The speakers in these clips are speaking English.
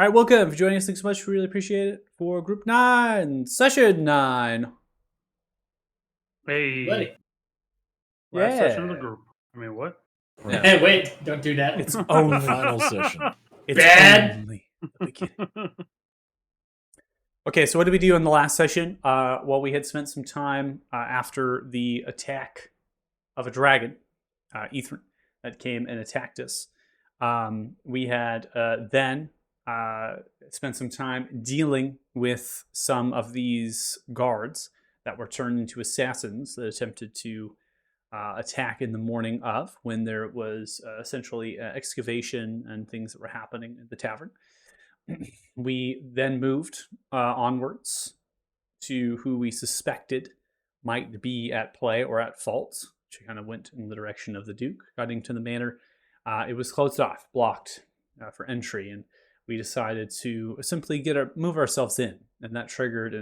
All right, welcome for joining us. Thanks so much. We really appreciate it for Group 9, Session 9. Hey, Buddy. last session of the Yeah. group. I mean, what? Yeah. Hey, wait, don't do that. It's only Final session. It's Bad. only the beginning. Okay, so what did we do in the last session? Well, we had spent some time after the attack of a dragon, Ethren, that came and attacked us. We had then spent some time dealing with some of these guards that were turned into assassins that attempted to attack in the morning of, when there was essentially excavation and things that were happening at the tavern. We then moved onwards to who we suspected might be at play or at fault, which kind of went in the direction of the Duke. Got to the manor. It was closed off, blocked for entry, and we decided to simply move ourselves in, and that triggered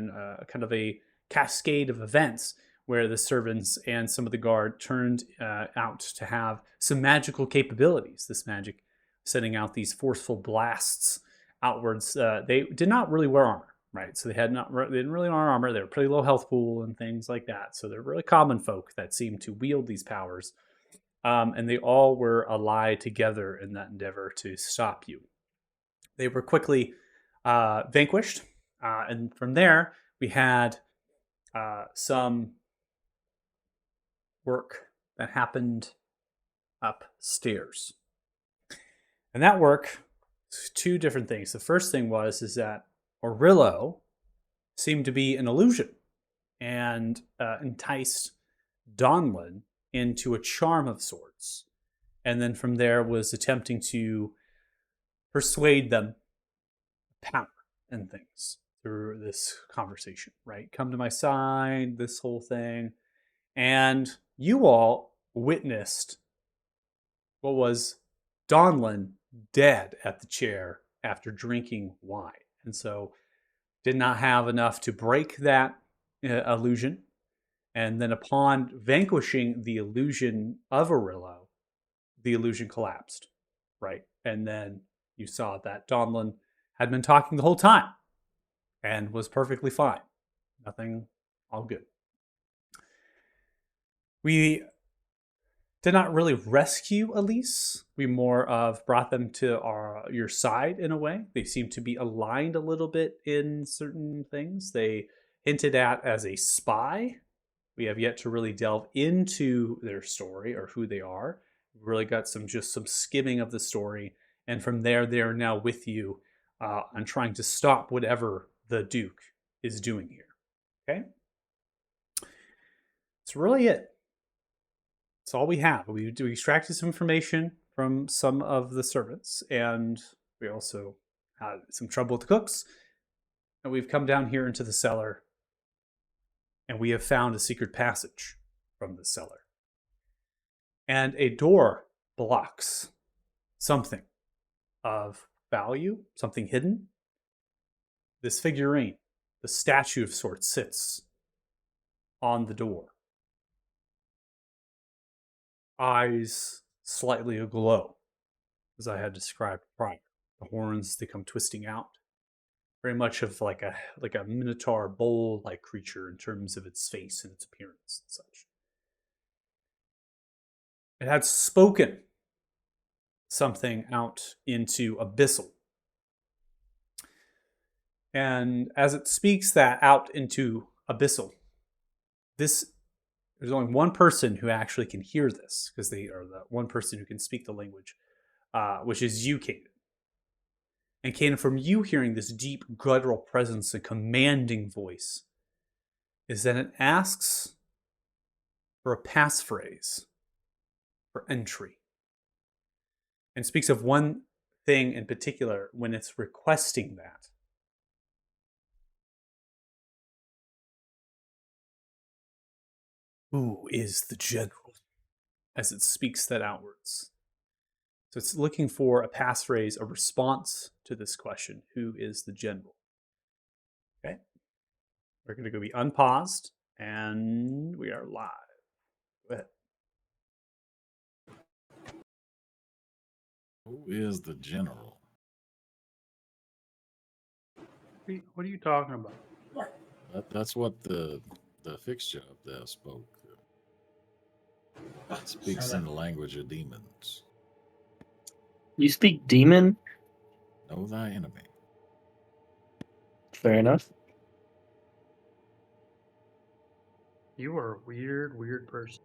kind of a cascade of events where the servants and some of the guard turned out to have some magical capabilities. This magic sending out these forceful blasts outwards. They did not really wear armor, right? So they didn't really wear armor. They were pretty low health pool and things like that. So they're really common folk that seem to wield these powers. And they all were allied together in that endeavor to stop you. They were quickly vanquished. And from there, we had some work that happened upstairs. And that work, two different things. The first thing is that Aurello seemed to be an illusion and enticed Donlin into a charm of sorts. And then from there was attempting to persuade them power and things through this conversation, right? Come to my side, this whole thing. And you all witnessed what was Donlin dead at the chair after drinking wine. And so did not have enough to break that illusion. And then upon vanquishing the illusion of Aurello, the illusion collapsed, right? And then you saw that Donlin had been talking the whole time and was perfectly fine. Nothing, all good. We did not really rescue Elise. We more of brought them to your side in a way. They seem to be aligned a little bit in certain things. They hinted at as a spy. We have yet to really delve into their story or who they are. We've really got some skimming of the story. And from there, they are now with you on trying to stop whatever the Duke is doing here. Okay? That's really it. That's all we have. We extracted some information from some of the servants, and we also had some trouble with the cooks. And we've come down here into the cellar, and we have found a secret passage from the cellar. And a door blocks something of value, something hidden. This figurine, the statue of sorts, sits on the door. Eyes slightly aglow, as I had described prior. The horns, they come twisting out. Very much of like a minotaur bull-like creature in terms of its face and its appearance and such. It had spoken something out into Abyssal. And as it speaks that out into Abyssal, there's only one person who actually can hear this, because they are the one person who can speak the language, which is you, Caden. And Caden, from you hearing this deep guttural presence and commanding voice, is that it asks for a passphrase for entry. And speaks of one thing in particular when it's requesting that. Who is the general? As it speaks that outwards. So it's looking for a passphrase, a response to this question. Who is the general? Okay. We're going to go be unpaused, and we are live. Go ahead. Who is the general? What are you talking about? That's what the fixture up there spoke. It speaks in the language of demons. You speak demon? Know thy enemy. Fair enough. You are a weird person.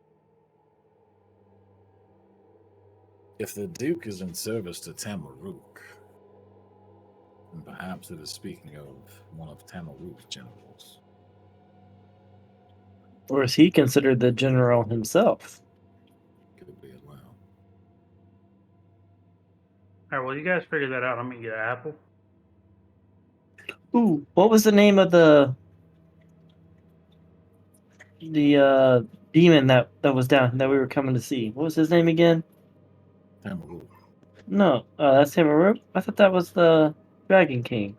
If the Duke is in service to Tamaruk, then perhaps it is speaking of one of Tamaruk's generals. Or is he considered the general himself? Could be as well. All right, well, you guys figure that out. I'm gonna get an apple. Ooh, what was the name of the demon that was down that we were coming to see? What was his name again? Tamaruk. No, that's Tamaru. I thought that was the Dragon King.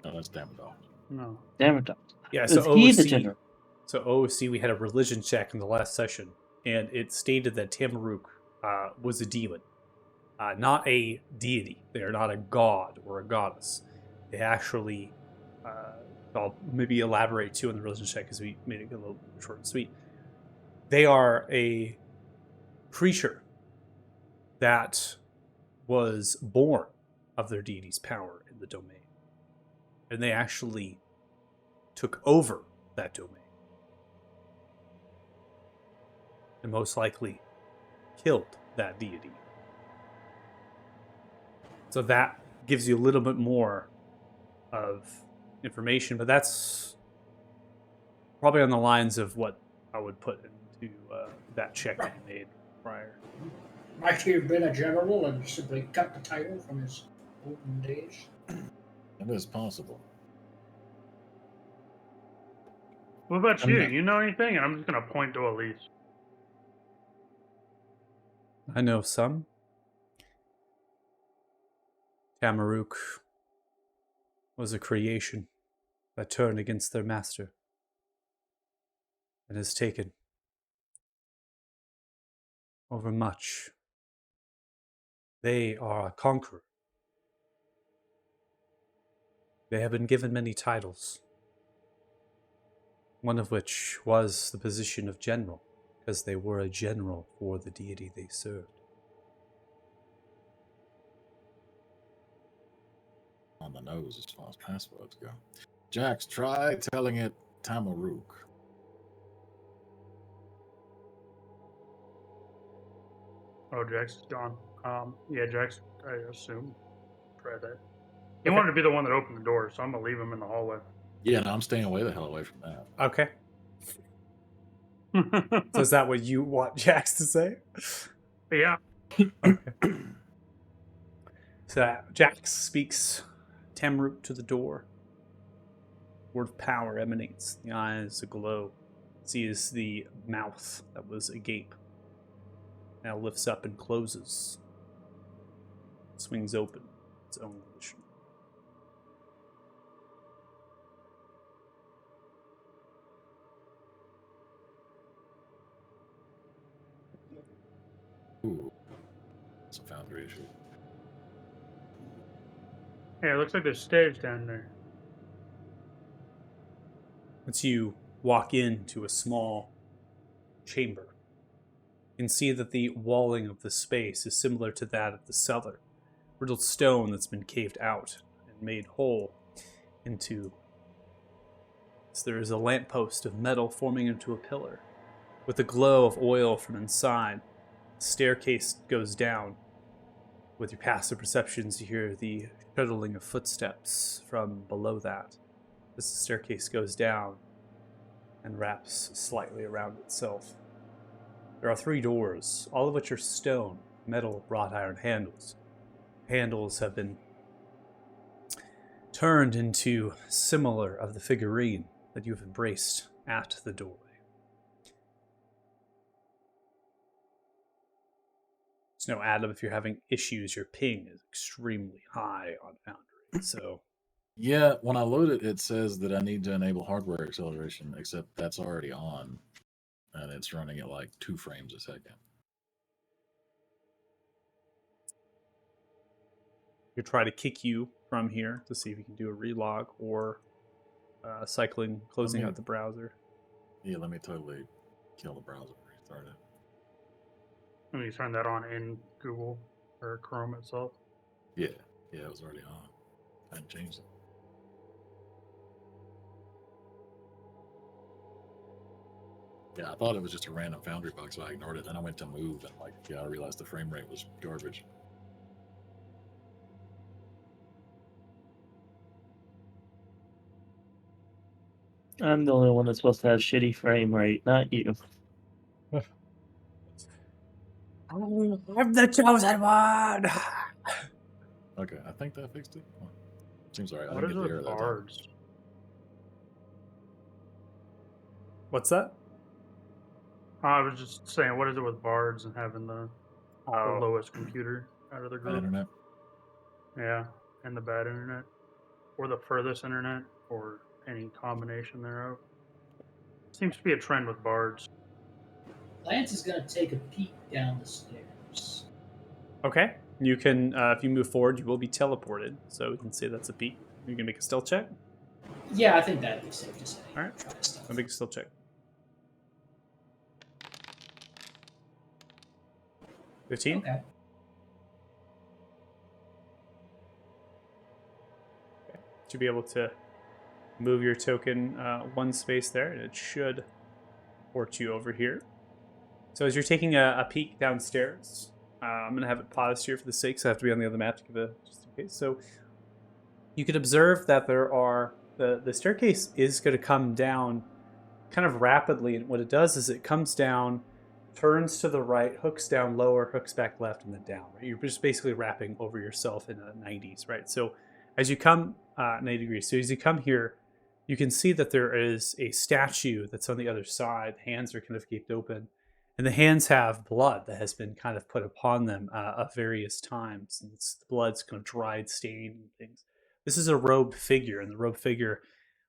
No, that's Damadon. No. Damn it! Yeah, Is so he the OOC, general? so OOC, we had a religion check in the last session, and it stated that Tamaruk was a demon, not a deity. They are not a god or a goddess. They actually, I'll maybe elaborate too on the religion check because we made it a little short and sweet. They are a creature that was born of their deity's power in the domain, and they actually took over that domain. And most likely killed that deity. So that gives you a little bit more of information, but that's probably on the lines of what I would put into that check that you made prior. Might he have been a general and simply cut the title from his olden days? It is possible. What about I'm you? not- You know anything? And I'm just gonna point to Elise. I know some. Tamaruk was a creation that turned against their master and has taken over much. They are a conqueror. They have been given many titles, one of which was the position of general, because they were a general for the deity they served. On the nose as far as passwords go. Jax, try telling it Tamaruk. Oh, Jax is gone. Yeah, Jax, I assume. Try that. He Okay. wanted to be the one that opened the door, so I'm gonna leave him in the hallway. Yeah, no, I'm staying away the hell away from that. Okay. So is that what you want Jax to say? Yeah. Okay. So Jax speaks Tamaruk to the door. Word of power emanates. The eyes aglow. Sees the mouth that was agape. Now lifts up and closes. Swings open. Its own volition. Ooh. It's a foundry issue. Yeah, it looks like there's stairs down there. Once you walk into a small chamber, you can see that the walling of the space is similar to that of the cellar. Riddled stone that's been caved out and made whole into. So there is a lamppost of metal forming into a pillar. With a glow of oil from inside, the staircase goes down. With your passive perceptions, you hear the shuttling of footsteps from below that. As the staircase goes down and wraps slightly around itself. There are 3 doors, all of which are stone, metal, wrought iron handles. Handles have been turned into similar of the figurine that you've embraced at the doorway. No, Adam, if you're having issues, your ping is extremely high on Foundry. So Yeah, when I load it, it says that I need to enable hardware acceleration, except that's already on. And it's running at like 2 frames a second. could try to kick you from here to see if you can do a relog or cycling, closing out the browser. Yeah, let me totally kill the browser, restart it. Let me turn that on in Google or Chrome itself. Yeah, it was already on. I hadn't changed it. Yeah, I thought it was just a random Foundry bug, so I ignored it. Then I went to move, and I realized the frame rate was garbage. I'm the only one that's supposed to have shitty frame rate, not you. I'm the chosen one. Okay, I think that fixed it. Well, seems alright. I What didn't is get the error with that time. bards? What's that? I was just saying, what is it with bards and having the Oh, lowest computer out of the Bad group? internet. Yeah, and the bad internet, or the furthest internet, or any combination thereof. Seems to be a trend with bards. Lance is going to take a peek down the stairs. okay. You can, if you move forward, you will be teleported. So we can say that's a peak. You can make a stealth check. Yeah, I think that'd be safe to say. All right. Try to stealth. I'll make a stealth check. 15. Okay. Should be able to move your token one space there, and it should port you over here. So as you're taking a peek downstairs, I'm going to have it paused here for the sake, so I have to be on the other map to give a just in case. So you can observe that there are the staircase is going to come down kind of rapidly, and what it does is it comes down, turns to the right, hooks down lower, hooks back left, and then down. Right? You're just basically wrapping over yourself in a 90s, right? So as you come 90 degrees, so as you come here, you can see that there is a statue that's on the other side. Hands are kind of gaped open, and the hands have blood that has been kind of put upon them at various times. And the blood's kind of dried, stained, and things. This is a robed figure, and the robed figure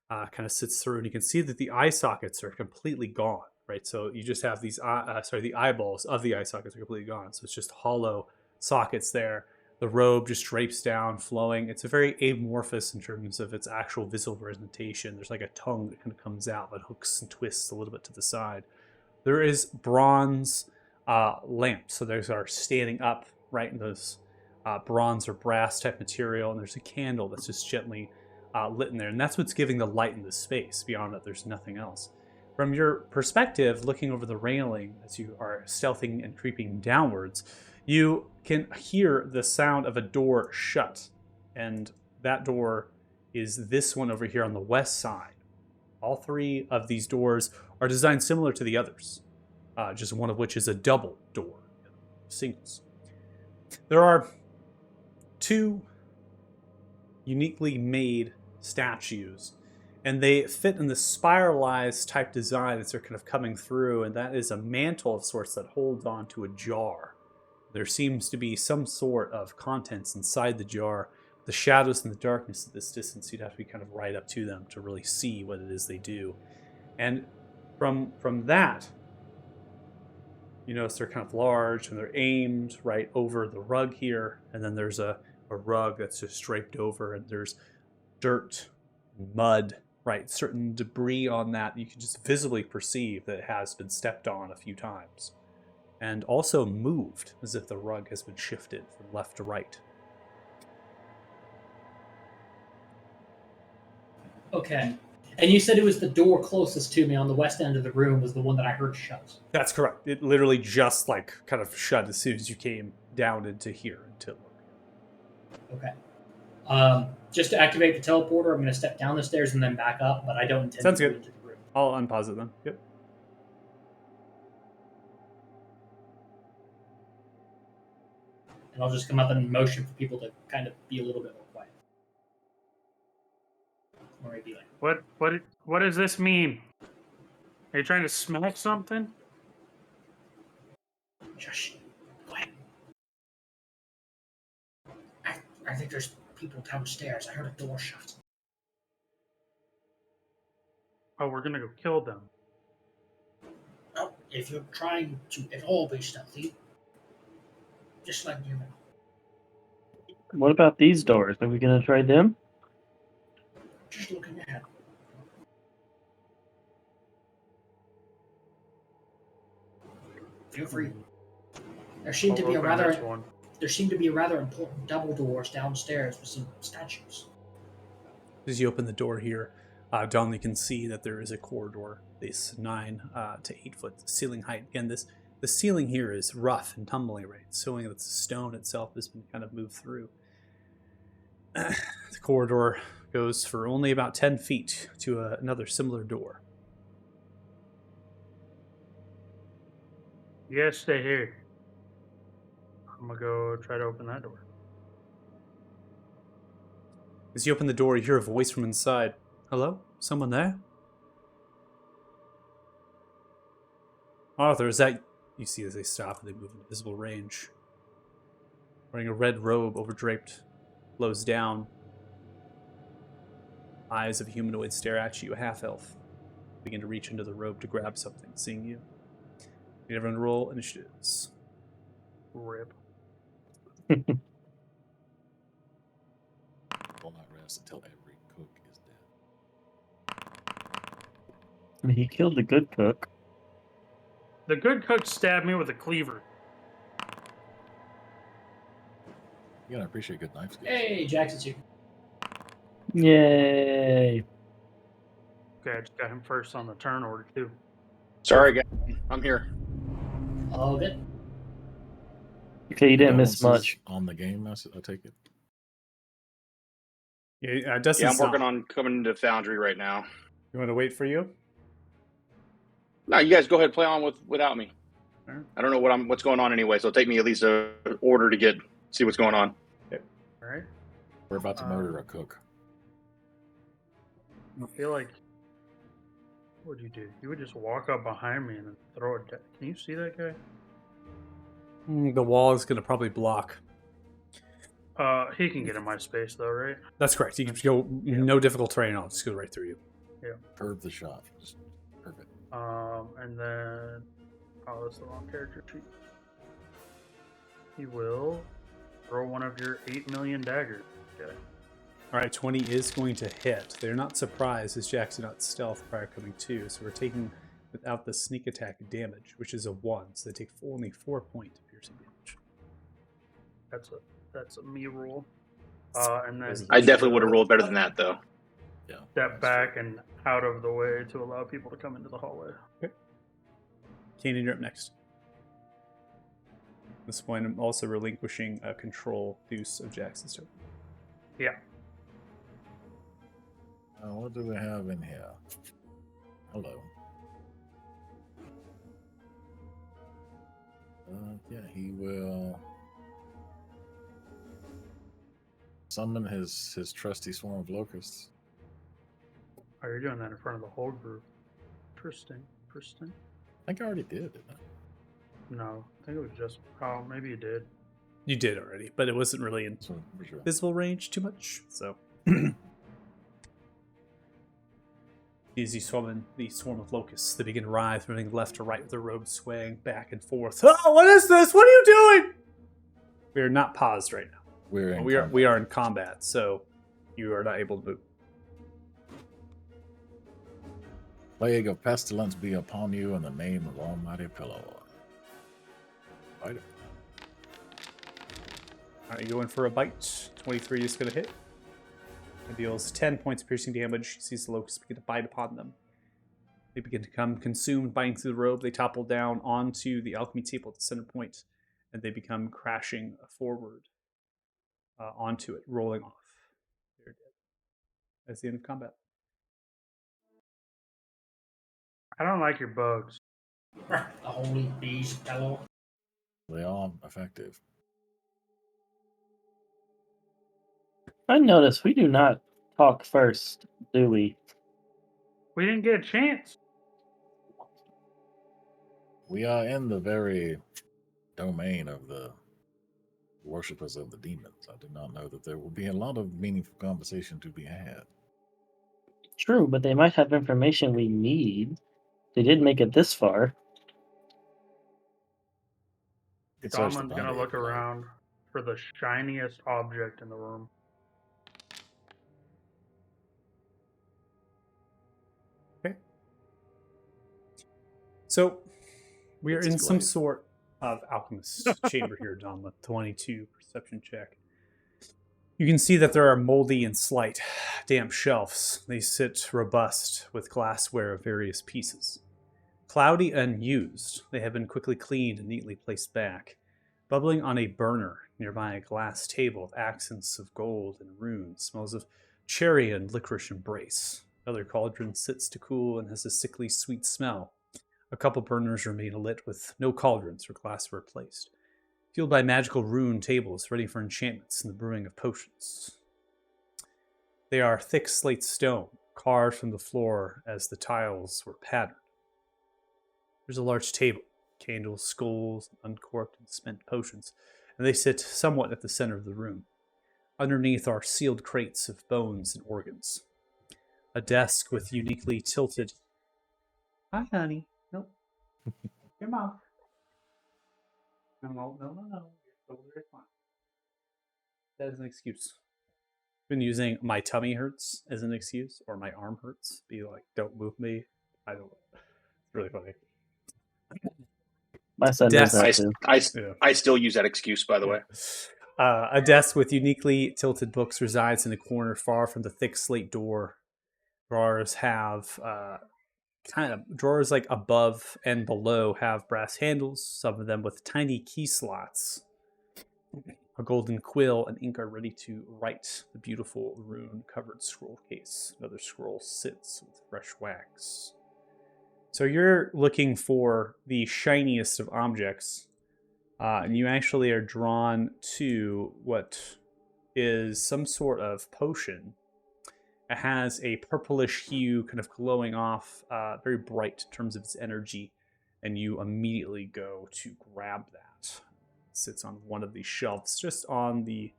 kind of sits through, and you can see that the eye sockets are completely gone. Right, so you just have these. The eyeballs of the eye sockets are completely gone. So it's just hollow sockets there. The robe just drapes down, flowing. It's a very amorphous in terms of its actual visual presentation. There's like a tongue that kind of comes out that hooks and twists a little bit to the side. There is bronze lamps, so those are standing up right in those bronze or brass type material, and there's a candle that's just gently lit in there, and that's what's giving the light in the space. Beyond that, there's nothing else. From your perspective, looking over the railing as you are stealthing and creeping downwards, you can hear the sound of a door shut, and that door is this one over here on the west side. All three of these doors are designed similar to the others, just one of which is a double door, singles. There are two uniquely made statues, and they fit in the spiralized type design as they're kind of coming through, and that is a mantle of sorts that holds on to a jar. There seems to be some sort of contents inside the jar. The shadows and the darkness at this distance, you'd have to be kind of right up to them to really see what it is they do. And from that, you notice they're kind of large, and they're aimed right over the rug here, and then there's a rug that's just draped over, and there's dirt, mud, right, certain debris on that you can just visibly perceive that it has been stepped on a few times, and also moved as if the rug has been shifted from left to right. Okay. And you said it was the door closest to me on the west end of the room was the one that I heard shut. That's correct. It literally just like kind of shut as soon as you came down into here. Okay. Just to activate the teleporter, I'm going to step down the stairs and then back up, but I don't intend Sounds to go good. into the room. I'll unpause it then. Yep. And I'll just come up and motion for people to kind of be a little bit more quiet. Or maybe like, What does this mean? Are you trying to smack something? shush, quiet. I think there's people downstairs. I heard a door shut. Oh, we're gonna go kill them. Oh, if you're trying to at all be stealthy, just let you know. What about these doors? Are we gonna try them? Just looking at. Feel free. There seemed to I'll be a open this rather one. there seemed to be a rather important double doors downstairs with some statues. As you open the door here, Don, you can see that there is a corridor, this 9 to 8 foot ceiling height. Again, the ceiling here is rough and tumbling, right? Showing that the stone itself has been kind of moved through. The corridor goes for only about 10 feet to another similar door. You guys stay here. I'm gonna go try to open that door. As you open the door, you hear a voice from inside. Hello? Someone there? Arthur, is that... You see as they stop and they move into visible range. Wearing a red robe overdraped, blows down. Eyes of a humanoid stare at you, a half-elf. Begin to reach into the robe to grab something, seeing you. Need everyone to roll initiatives. Rip. Will not rest until every cook is dead. I mean, he killed the good cook. The good cook stabbed me with a cleaver. You gotta appreciate good knife skills. Hey, Jackson's here. Yay! Okay, I just got him first on the turn order too. Sorry, guys. I'm here. All good. Okay, you didn't miss Condolences much. on the game. I take it. Yeah, Yeah, Dustin's I'm working not. on coming into Foundry right now. You want to wait for you? No, you guys go ahead, play on without me. Alright. I don't know what's going on anyway, so it'll take me at least a order to see what's going on. All right. We're about to murder a cook. I feel like. What would you do? You would just walk up behind me and then throw it down. Can you see that guy? The wall is going to probably block. He can get in my space though, right? That's correct. You can go no difficult terrain. I'll just go right through you. Curb the shot. Just perfect. And then, oh, that's the wrong character sheet. He will throw one of your 8 million daggers. Okay. All right, 20 is going to hit. They're not surprised as Jackson got stealth prior coming to, so we're taking without the sneak attack damage, which is a 1, so they take only 4 points piercing damage. That's a me rule. And then I definitely would have rolled better than that, though. Yeah. step back and out of the way to allow people to come into the hallway. Kanan, you're up next. At this point, I'm also relinquishing control use of Jackson's turn. Yeah. What do we have in here? Hello. Yeah, he will summon his trusty swarm of locusts. Oh, you're doing that in front of the whole group. Interesting. Interesting. I think I already did, didn't I? No, I think it was just. Oh, maybe you did. You did already, but it wasn't really in So, for sure. visible range too much, so. As you summon the swarm of locusts, they begin to rise, moving left to right with their robes swaying back and forth. Oh, what is this? What are you doing? We are not paused right now. We're in We are in combat, so you are not able to move. Plague of pestilence be upon you in the name of Almighty Pillow. Fight it. All right, you go in for a bite. 23 is going to hit. It deals 10 points of piercing damage. You see the locusts begin to bite upon them. They begin to become consumed, biting through the robe. They topple down onto the alchemy table at the center point, and they become crashing forward onto it, rolling off. They're dead. That's the end of combat. I don't like your bugs. The holy beast fellow. They are effective. I noticed we do not talk first, do we? We didn't get a chance. We are in the very domain of the worshippers of the demons. I did not know that there will be a lot of meaningful conversation to be had. True, but they might have information we need. They did make it this far. Could search the Donlin's gonna body look if you like. around for the shiniest object in the room. So we are It's in some glade. sort of alchemist chamber here, Don, with 22 perception check. You can see that there are moldy and slight, damp shelves. They sit robust with glassware of various pieces. Cloudy and used, they have been quickly cleaned and neatly placed back. Bubbling on a burner nearby a glass table with accents of gold and runes, smells of cherry and licorice embrace. Another cauldron sits to cool and has a sickly sweet smell. A couple burners remain lit with no cauldrons or glassware placed. Fueled by magical rune tables ready for enchantments and the brewing of potions. They are thick slate stone, carved from the floor as the tiles were patterned. There's a large table, candles, skulls, uncorked and spent potions, and they sit somewhat at the center of the room. Underneath are sealed crates of bones and organs. A desk with uniquely tilted... Hi, honey. Nope. Your mom. No. You're fine. That is an excuse. Been using my tummy hurts as an excuse, or my arm hurts. Be like, don't move me. I don't know. It's really funny. My son does Desk. that too. I still use that excuse, by the way. A desk with uniquely tilted books resides in a corner far from the thick slate door. Drawers have drawers like above and below have brass handles, some of them with tiny key slots. A golden quill and ink are ready to write the beautiful rune-covered scroll case. Another scroll sits with fresh wax. So you're looking for the shiniest of objects, and you actually are drawn to what is some sort of potion. It has a purplish hue, kind of glowing off, very bright in terms of its energy, and you immediately go to grab that. It sits on one of these shelves, just on the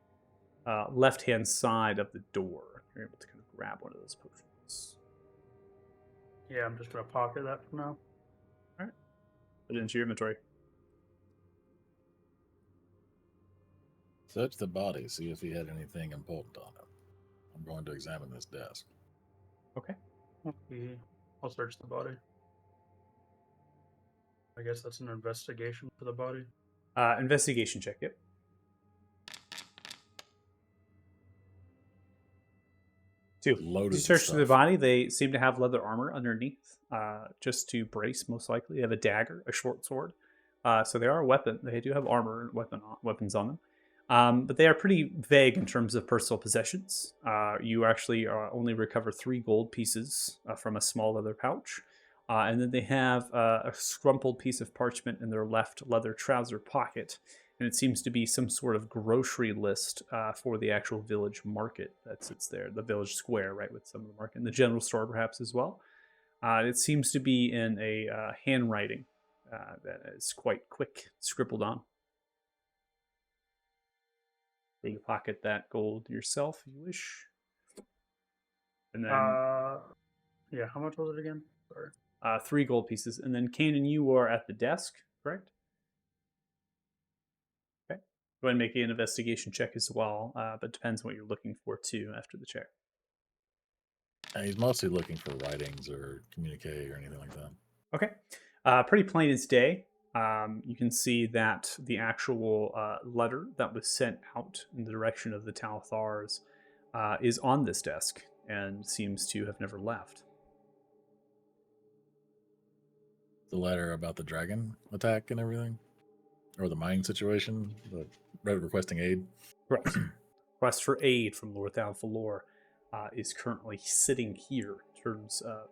left-hand side of the door. You're able to kind of grab one of those potions. Yeah, I'm just gonna pocket that for now. Put it into your inventory. Search the body, see if he had anything important on him. I'm going to examine this desk. Okay. Okay. I'll search the body. I guess that's an investigation for the body. Investigation check, yep. Two. Loaded You search through the stuff. body. They seem to have leather armor underneath, just to brace, most likely. They have a dagger, a short sword. So they are a weapon. They do have armor and weapons on them. But they are pretty vague in terms of personal possessions. You actually only recover 3 gold pieces from a small leather pouch. And then they have a scrumpled piece of parchment in their left leather trouser pocket. And it seems to be some sort of grocery list for the actual village market that sits there, the village square, right, with some of the market, and the general store perhaps as well. It seems to be in a handwriting that is quite quick, scribbled on. You can pocket that gold yourself if you wish. And then Yeah, how much was it again? Sorry. 3 gold pieces. And then Kanan, you are at the desk, correct? Okay. Go ahead and make an investigation check as well, but depends on what you're looking for too after the check. He's mostly looking for writings or communique or anything like that. Okay. Pretty plain as day. You can see that the actual letter that was sent out in the direction of the Talthars is on this desk and seems to have never left. The letter about the dragon attack and everything? Or the mining situation? The requesting aid? Correct. Request for aid from Lord Thalfalor is currently sitting here in terms of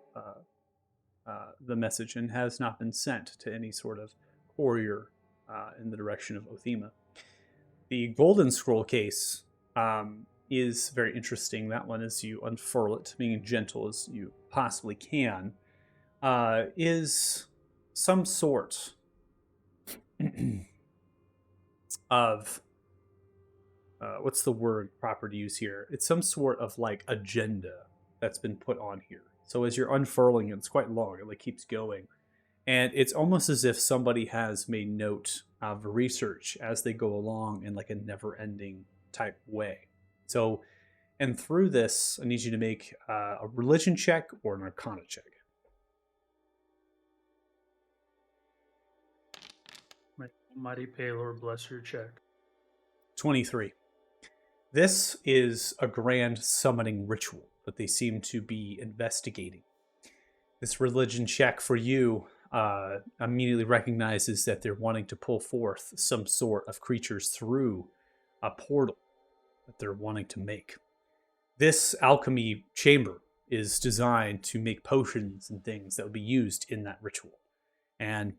the message and has not been sent to any sort of courier in the direction of Othema. The golden scroll case is very interesting. That one, as you unfurl it, being gentle as you possibly can, is some sort of what's the word proper to use here? It's some sort of like agenda that's been put on here. So as you're unfurling it, it's quite long. It like keeps going, And it's almost as if somebody has made note of research as they go along in like a never-ending type way. So, and through this, I need you to make a religion check or an arcana check. Mighty Paylor, bless your check. 23. This is a grand summoning ritual that they seem to be investigating. This religion check for you immediately recognizes that they're wanting to pull forth some sort of creatures through a portal that they're wanting to make. This alchemy chamber is designed to make potions and things that would be used in that ritual.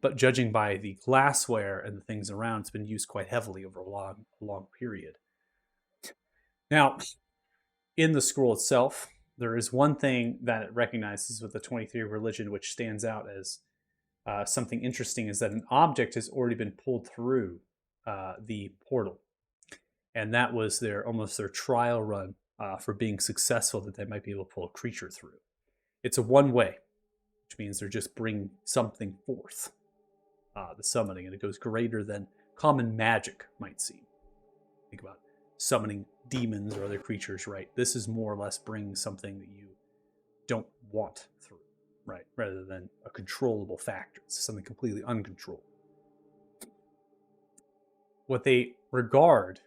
But judging by the glassware and the things around, it's been used quite heavily over a long period. Now, in the scroll itself, there is one thing that it recognizes with the 23 religion, which stands out as something interesting, is that an object has already been pulled through the portal. And that was almost their trial run for being successful, that they might be able to pull a creature through. It's a one-way, which means they're just bringing something forth, the summoning, and it goes greater than common magic might seem. Think about summoning demons or other creatures, right? This is more or less bringing something that you don't want through, right? Rather than a controllable factor. It's something completely uncontrolled. What they regard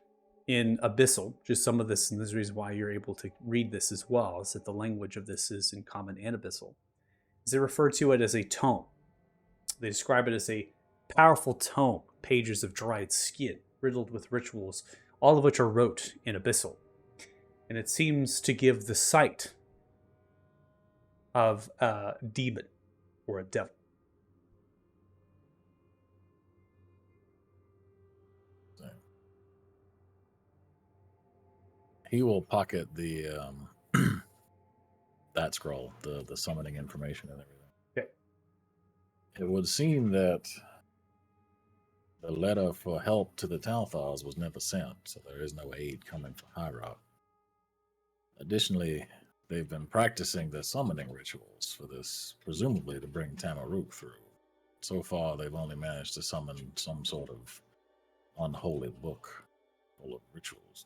in Abyssal, just some of this, and this is the reason why you're able to read this as well, is that the language of this is in Common and Abyssal, is they refer to it as a tome. They describe it as a powerful tome, pages of dried skin, riddled with rituals, all of which are wrote in Abyssal. And it seems to give the sight of a demon or a devil. He will pocket the that scroll, the summoning information and everything. Okay. It would seem that the letter for help to the Talthars was never sent, so there is no aid coming from High Rock. Additionally, they've been practicing their summoning rituals for this, presumably to bring Tamaruk through. So far, they've only managed to summon some sort of unholy book full of rituals.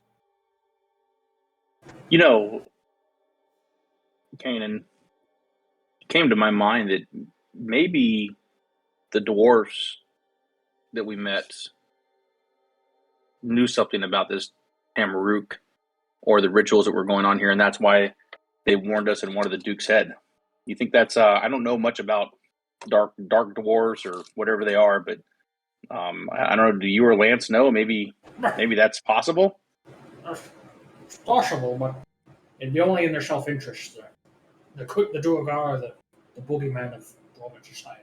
You know, Kanan, it came to my mind that maybe the dwarves that we met knew something about this Tamaruk or the rituals that were going on here, and that's why they warned us and wanted the Duke's head. You think that's I don't know much about dark dwarves or whatever they are, but I don't know, do you or Lance know? Maybe that's possible? It's possible, but it'd be only in their self-interest. The Duergar are the boogeyman of Roman society.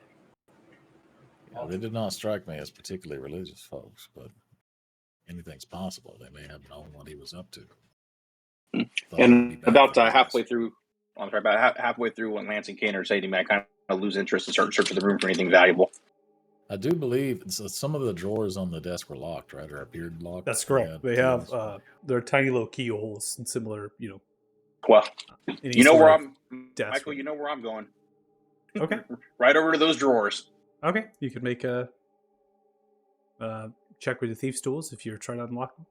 Yeah, they did not strike me as particularly religious folks, but anything's possible. They may have known what he was up to. Thought it'd be And bad about for business. halfway through, about halfway through when Lance and Kane are saying to me, I kind of lose interest and start searching the room for anything valuable. I do believe some of the drawers on the desk were locked, right, or appeared locked. That's correct. They have keys. their tiny little keyholes and similar, Well, any you know sort where of I'm, desk. Michael. You know where I'm going. Okay. Right over to those drawers. Okay. You could make a check with the thief's tools if you're trying to unlock them.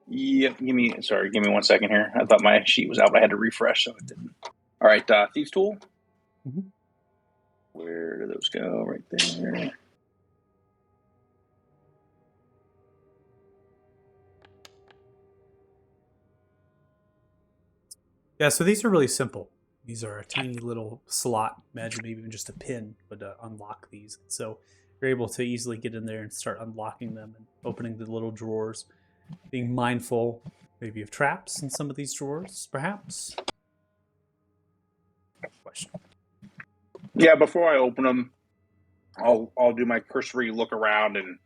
Yeah, give me 1 second here. I thought my sheet was out, but I had to refresh, so it didn't. All right, thieves tool. Mhm. Where do those go? Right there. Yeah, so these are really simple. These are a tiny little slot. Imagine maybe even just a pin would unlock these. So you're able to easily get in there and start unlocking them and opening the little drawers. Being mindful maybe of traps in some of these drawers, perhaps? Question. Yeah, before I open them, I'll do my cursory look around and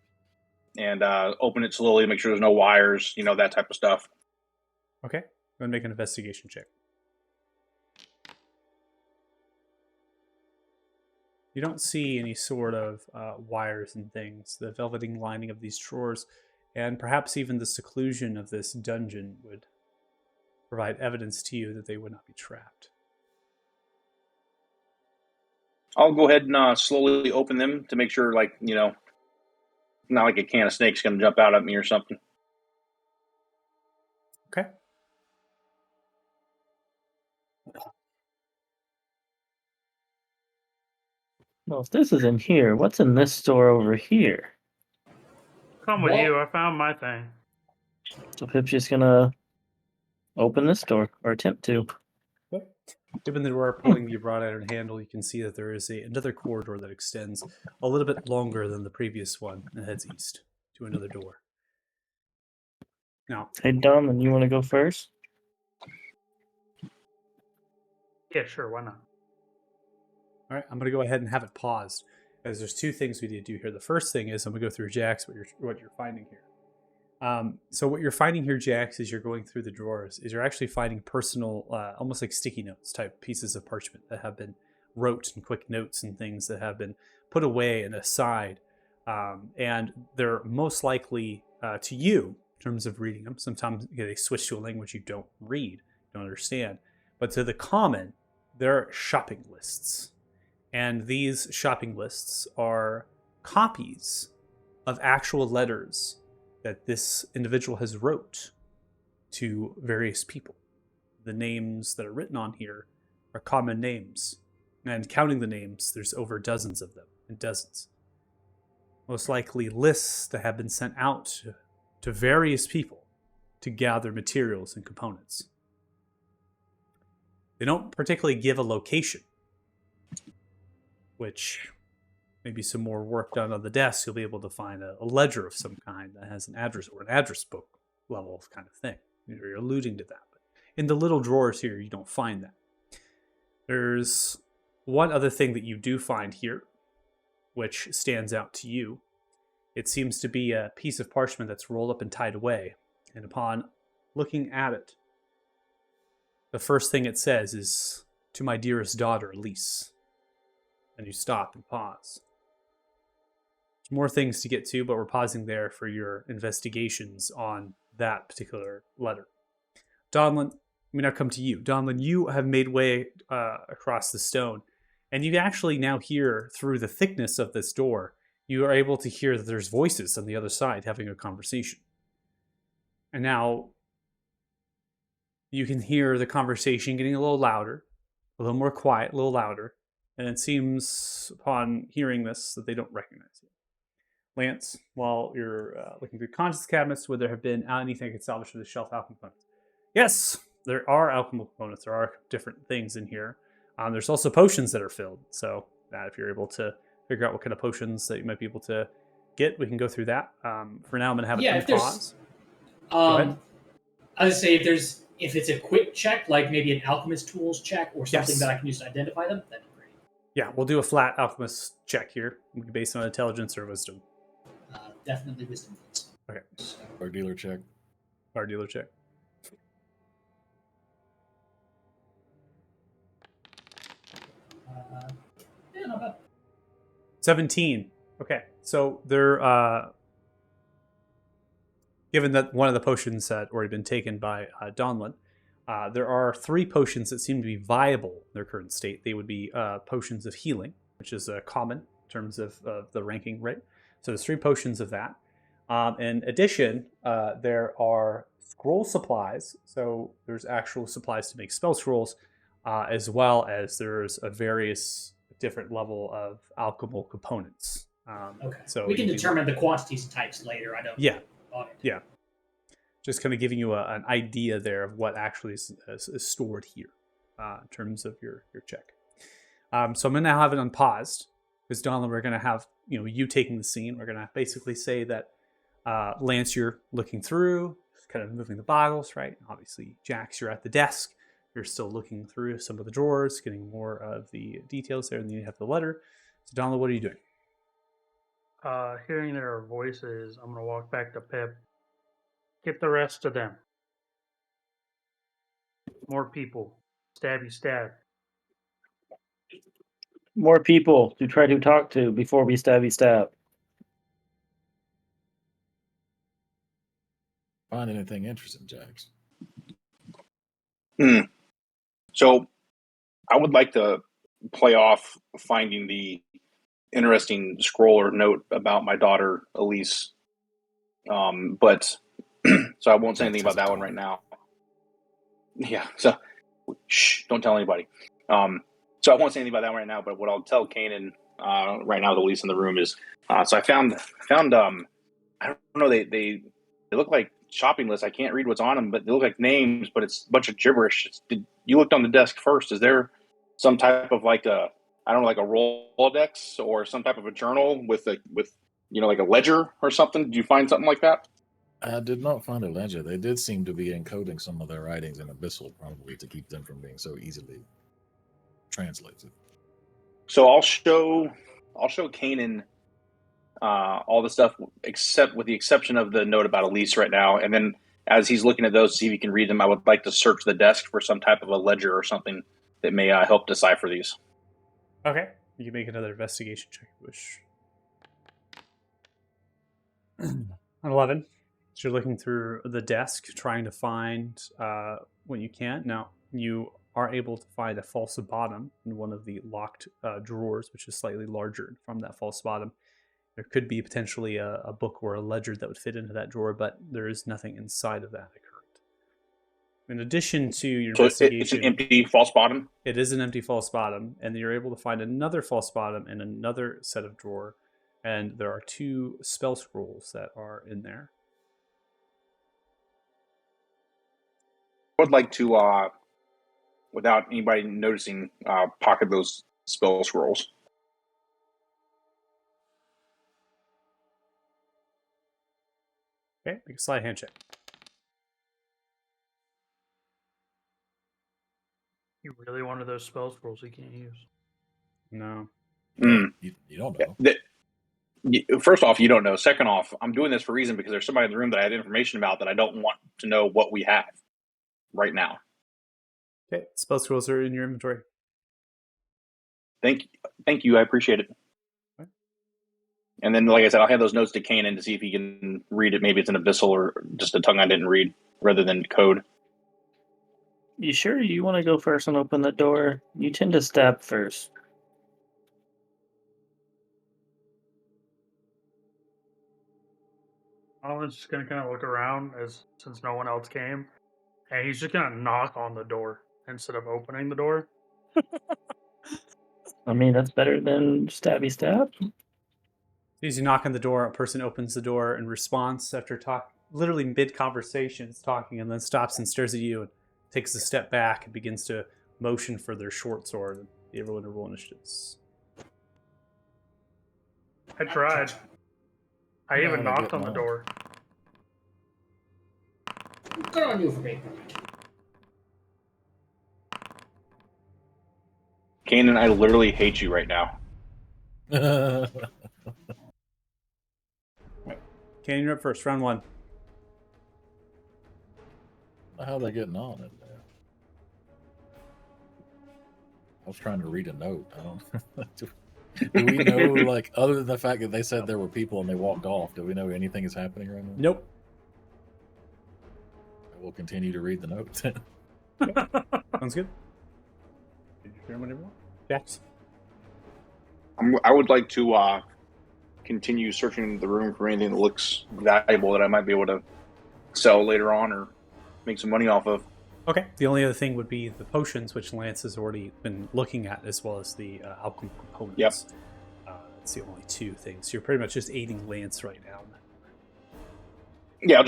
open it slowly, make sure there's no wires, that type of stuff. Okay. Go and make an investigation check. You don't see any sort of wires and things. The velveting lining of these drawers, and perhaps even the seclusion of this dungeon, would provide evidence to you that they would not be trapped. I'll go ahead and slowly open them to make sure, like, not like a can of snakes going to jump out at me or something. Okay. Well, if this is in here, what's in this store over here? Come with What? you. I found my thing. So Pip's just gonna open this door, or attempt to. Given that we're pulling the wrought iron handle, you can see that there is another corridor that extends a little bit longer than the previous one and heads east to another door. Now, Hey, Dom, and you want to go first? Yeah, sure. Why not? all right, I'm going to go ahead and have it paused, as there's two things we need to do here. The first thing is I'm going to go through Jax what you're finding here. So what you're finding here, Jax, as you're going through the drawers, is you're actually finding personal, almost like sticky notes type pieces of parchment that have been wrote, and quick notes and things that have been put away and aside. And they're most likely to you, in terms of reading them. Sometimes they switch to a language you don't read, don't understand. But to the common, they're shopping lists. And these shopping lists are copies of actual letters that this individual has wrote to various people. The names that are written on here are common names. And counting the names, there's over dozens of them, and dozens. Most likely lists that have been sent out to various people to gather materials and components. They don't particularly give a location, which maybe some more work done on the desk, you'll be able to find a ledger of some kind that has an address, or an address book level kind of thing. You're alluding to that. But in the little drawers here, you don't find that. There's one other thing that you do find here, which stands out to you. It seems to be a piece of parchment that's rolled up and tied away. And upon looking at it, the first thing it says is, "To my dearest daughter, Elise." And you stop and pause. There's more things to get to, but we're pausing there for your investigations on that particular letter. Donlin, let me now come to you. Donlin, you have made way across the stone, and you actually now hear, through the thickness of this door, you are able to hear that there's voices on the other side having a conversation. And now you can hear the conversation getting a little louder, a little more quiet, a little louder. And it seems, upon hearing this, that they don't recognize you. Lance, while you're looking through contents cabinets, would there have been anything I could salvage from the shelf alchemy components? Yes, there are alchemical components. There are different things in here. There's also potions that are filled. So if you're able to figure out what kind of potions that you might be able to get, we can go through that. For now, I'm going to have Yeah, it if there's- pause. I would say if it's a quick check, like maybe an alchemist tools check or something Yes. that I can use to identify them, that'd be great. Yeah, we'll do a flat alchemist check here, based on intelligence or wisdom. Definitely wisdom. Please. Okay. Or dealer check. Our dealer check. Yeah, not bad. 17. Okay, so they're given that one of the potions had already been taken by Donlin, there are 3 potions that seem to be viable in their current state. They would be potions of healing, which is common in terms of the ranking, right? So there's 3 potions of that. In addition, there are scroll supplies. So there's actual supplies to make spell scrolls, as well as there's a various different level of alchemical components. Okay. So We can you determine the quantities and types later. I don't. Yeah. On it. Yeah. Just kind of giving you an idea there of what actually is stored here in terms of your check. So I'm going to have it unpaused because Donlin, we're going to have you taking the scene. We're going to basically say that Lance, you're looking through, kind of moving the bottles, right? Obviously, Jax, you're at the desk. You're still looking through some of the drawers, getting more of the details there, and then you have the letter. So Donlin, what are you doing? Hearing their voices, I'm going to walk back to Pip. Get the rest of them. More people. Stabby stab. More people to try to talk to before we stabby stab. Find anything interesting, Jax? So I would like to play off finding the interesting scroll or note about my daughter Elise. But so I won't say anything about that one right now. Yeah, so shh, don't tell anybody. So I won't say anything about that right now. But what I'll tell Kanan right now, with Elise in the room, is so I found I don't know, they look like shopping lists. I can't read what's on them, but they look like names, but it's a bunch of gibberish. You looked on the desk first. Is there some type of like a, I don't know, like a Rolodex or some type of a journal with like a ledger or something? Did you find something like that? I did not find a ledger. They did seem to be encoding some of their writings in Abyssal, probably to keep them from being so easily translated. So I'll show Kanan all the stuff, except with the exception of the note about Elise right now. And then as he's looking at those, see if he can read them, I would like to search the desk for some type of a ledger or something that may help decipher these. Okay. You can make another investigation check if you wish. 11. So you're looking through the desk, trying to find what you can. Now, you are able to find a false bottom in one of the locked drawers, which is slightly larger from that false bottom. There could be potentially a book or a ledger that would fit into that drawer, but there is nothing inside of that current. In addition to your investigation, it's an empty false bottom. It is an empty false bottom, and you're able to find another false bottom in another set of drawer, and there are 2 spell scrolls that are in there. I would like to, without anybody noticing, pocket those spell scrolls. Okay, make a sleight of hand check. You really wanted those spell scrolls you can't use. No. Mm. You don't know. First off, you don't know. Second off, I'm doing this for a reason because there's somebody in the room that I had information about that I don't want to know what we have right now. Okay, spell scrolls are in your inventory. Thank you. I appreciate it. Okay. And then, like I said, I'll hand those notes to Kanan to see if he can read it. Maybe it's an Abyssal or just a tongue I didn't read rather than code. You sure you want to go first and open the door? You tend to stab first. Alan's just gonna kind of look around since no one else came, and he's just gonna knock on the door instead of opening the door. I mean, that's better than stabby stab. As you knock on the door, a person opens the door in response after literally mid-conversations, talking, and then stops and stares at you and takes a step back and begins to motion for their short sword. Everyone to roll initiatives. I tried. I even Yeah, knocked get on the mine. door. Good on you for being polite. Kanan, I literally hate you right now. Kanan, you're up first. Round 1. How are they getting on in there? I was trying to read a note. I don't. Do we know, like, other than the fact that they said there were people and they walked off, do we know anything is happening right now? Nope. I will continue to read the note. Sounds good. Did you hear whatever? Jax? I would like to continue searching the room for anything that looks valuable that I might be able to sell later on or make some money off of. Okay. The only other thing would be the potions, which Lance has already been looking at, as well as the alchemy components. Yep. That's the only 2 things. You're pretty much just aiding Lance right now. Yeah, I'll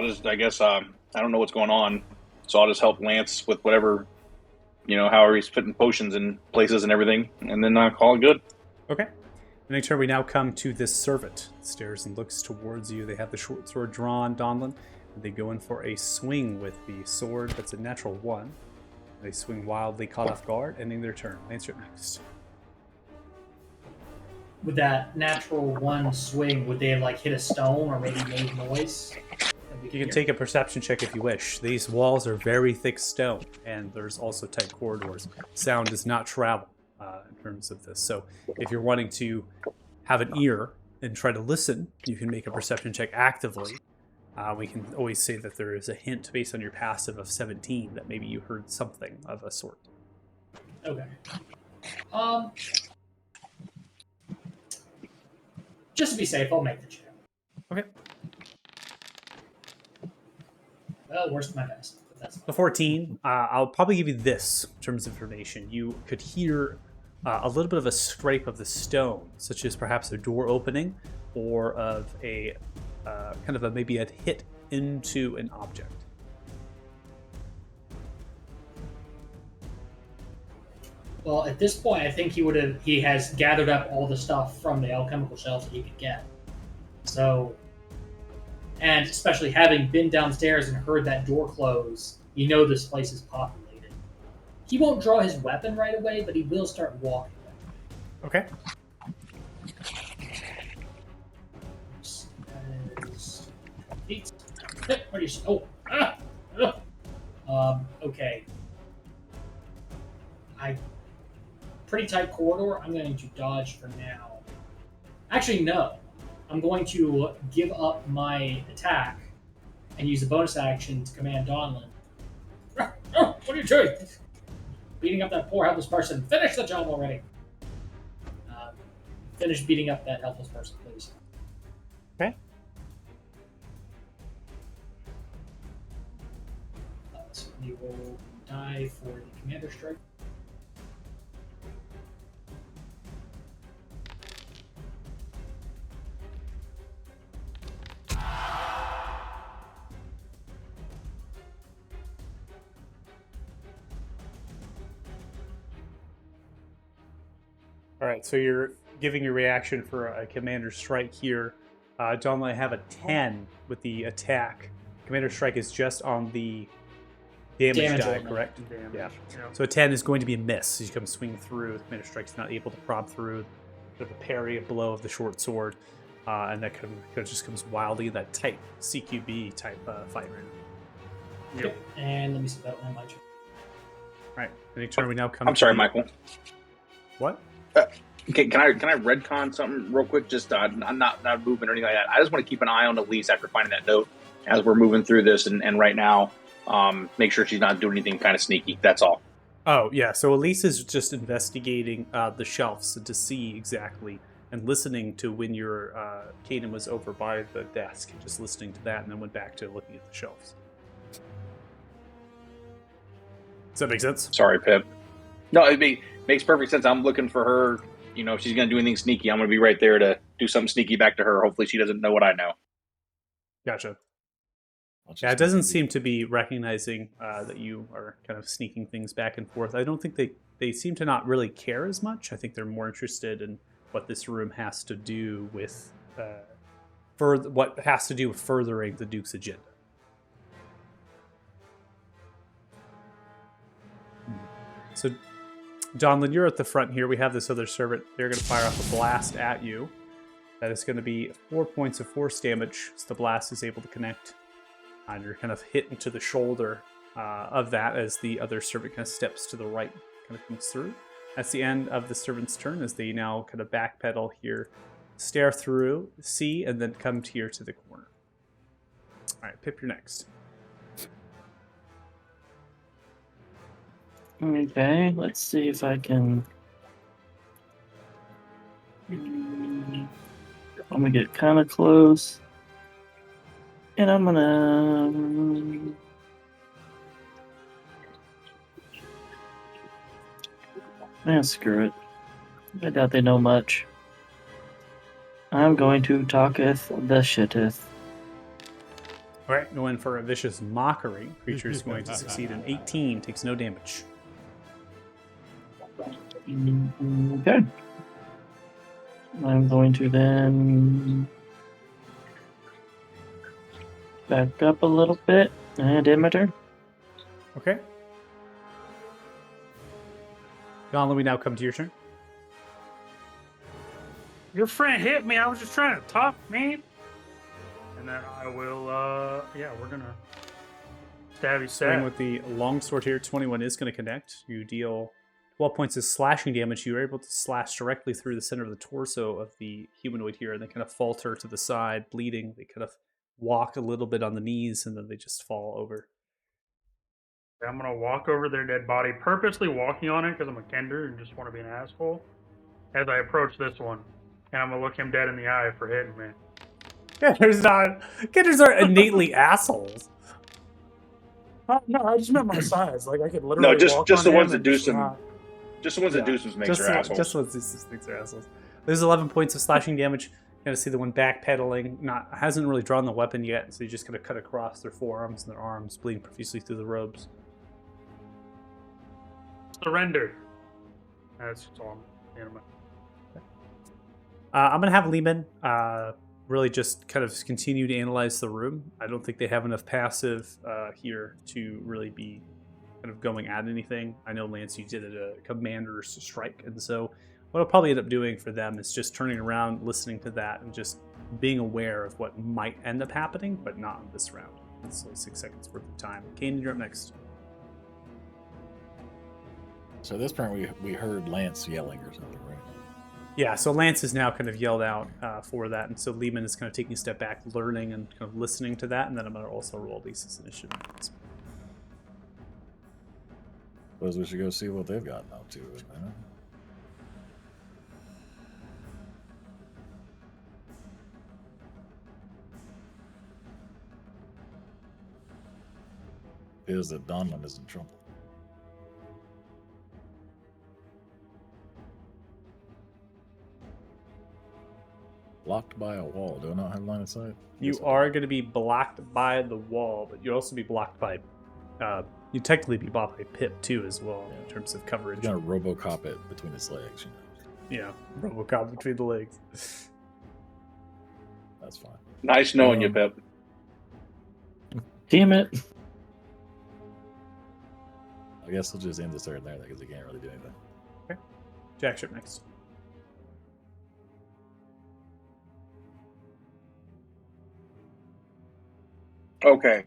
just I guess I don't know what's going on, so I'll just help Lance with whatever, however he's putting potions in places and everything, and then call it good. Okay. The next turn, we now come to this servant. Stares and looks towards you. They have the short sword drawn, Donlin. They go in for a swing with the sword. That's a natural 1. They swing wildly, caught off guard, ending their turn. Lance, you're next. With that natural 1 swing, would they have like hit a stone or maybe made noise? You can take a perception check if you wish. These walls are very thick stone, and there's also tight corridors. Sound does not travel in terms of this. So if you're wanting to have an ear and try to listen, you can make a perception check actively. We can always say that there is a hint based on your passive of 17 that maybe you heard something of a sort. Okay. Just to be safe, I'll make the check. Okay. Well, worst my best. But that's The 14, I'll probably give you this in terms of information. You could hear a little bit of a scrape of the stone, such as perhaps a door opening or of a kind of a maybe a hit into an object. Well, at this point, I think he has gathered up all the stuff from the alchemical shelves that he could get. So, and especially having been downstairs and heard that door close, you know this place is populated. He won't draw his weapon right away, but he will start walking. Okay. That is 8. What do you say? Okay. Pretty tight corridor. I'm going to dodge for now. Actually, no. I'm going to give up my attack and use a bonus action to command Donlin. Oh, what are you doing? Beating up that poor helpless person. Finish the job already. Finish beating up that helpless person, please. Okay. So you will die for the commander strike. All right, so you're giving your reaction for a commander strike here. Donlin, I have a 10 with the attack. Commander strike is just on the damage die, on that. correct? Damage. Yeah. Yeah. So a 10 is going to be a miss. You come swing through. The commander strike's not able to prod through. Sort of a parry, a blow of the short sword, and that kind of just comes wildly in that type CQB type fight right now. Yep. And let me see that one on my turn. All right, any turn we now come. I'm to sorry, the- Michael. What? Okay, can I redcon something real quick? Just I'm not moving or anything like that. I just want to keep an eye on Elise after finding that note as we're moving through this, and right now, make sure she's not doing anything kind of sneaky. That's all. Oh, yeah. So Elise is just investigating the shelves to see exactly and listening to when your Kaden was over by the desk, just listening to that, and then went back to looking at the shelves. Does that make sense? Sorry, Pip. No, makes perfect sense. I'm looking for her. You know, if she's going to do anything sneaky, I'm going to be right there to do something sneaky back to her. Hopefully, she doesn't know what I know. Gotcha. I'll just Yeah, it doesn't seem to be recognizing that you are kind of sneaking things back and forth. I don't think they seem to not really care as much. I think they're more interested in what this room has to do with what has to do with furthering the Duke's agenda. So, Donlin, you're at the front here. We have this other servant. They're going to fire off a blast at you. That is going to be 4 points of force damage. So the blast is able to connect. And you're kind of hit into the shoulder of that as the other servant kind of steps to the right, kind of comes through. That's the end of the servant's turn as they now kind of backpedal here, stare through, see, and then come here to the corner. All right, Pip, you're next. Okay, let's see if I can. I'm gonna get kind of close, and I'm gonna. Screw it. I doubt they know much. I'm going to talketh the shitteth. All right, go in for a vicious mockery. Creature is going to succeed in 18, takes no damage. Okay. I'm going to then back up a little bit and end my turn. Okay. Donlin, we now come to your turn. Your friend hit me. I was just trying to talk, man. And then I will, we're going to stabby Starting stab. with the longsword here, 21 is going to connect. You deal 12 points of slashing damage. You are able to slash directly through the center of the torso of the humanoid here, and they kind of falter to the side, bleeding. They kind of walk a little bit on the knees, and then they just fall over. I'm gonna walk over their dead body, purposely walking on it because I'm a Kender and just want to be an asshole. As I approach this one, and I'm gonna look him dead in the eye for hitting me. Kenders are innately assholes. No, I just meant my size. Like I could literally No, just walk just on the ones him that and do just some, not- just the ones that do some makes are assholes. Just ones that thinks are assholes. There's 11 points of slashing damage. You gotta see the one backpedaling, hasn't really drawn the weapon yet, so you just gotta cut across their forearms and their arms, bleeding profusely through the robes. Surrender. That's all. I'm gonna have Lehman really just kind of continue to analyze the room. I don't think they have enough passive here to really be kind of going at anything. I know, Lance, you did a commander's strike, and so what I'll probably end up doing for them is just turning around, listening to that, and just being aware of what might end up happening, but not in this round. It's only 6 seconds worth of time. Kanan, you're up next. So at this point, we heard Lance yelling or something, right? Yeah, so Lance has now kind of yelled out for that, and so Lehman is kind of taking a step back, learning and kind of listening to that, and then I'm going to also roll Lisa's initiative. Suppose we should go see what they've gotten up to. Man. Appears that Donlin is in trouble. Blocked by a wall. Do I not have line of sight? You Yes, I are do. going to be blocked by the wall, but you'll also be blocked by. You technically be blocked by Pip too, as well, in terms of coverage. He's gonna RoboCop it between his legs. You know. Yeah, RoboCop between the legs. That's fine. Nice knowing you, Pep. Damn it. I guess we'll just end this turn there because he can't really do anything. Jack, you're up next. Okay.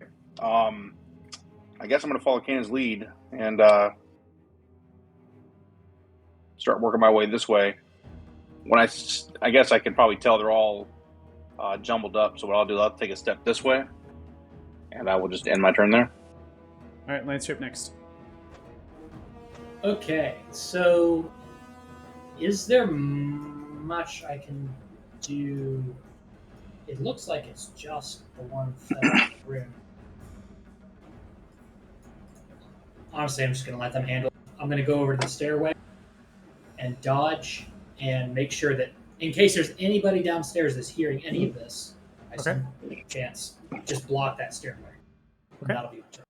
I guess I'm going to follow Kanan's lead and start working my way this way. When I guess I can probably tell they're all jumbled up. So what I'll do, I'll take a step this way, and I will just end my turn there. All right, Lance, you're up next. Okay, so is there much I can do? It looks like it's just the one fell room. Honestly, I'm just going to let them handle it. I'm going to go over to the stairway and dodge and make sure that, in case there's anybody downstairs that's hearing any of this, I Okay. see a chance. Just block that stairway. Okay. That'll be my turn.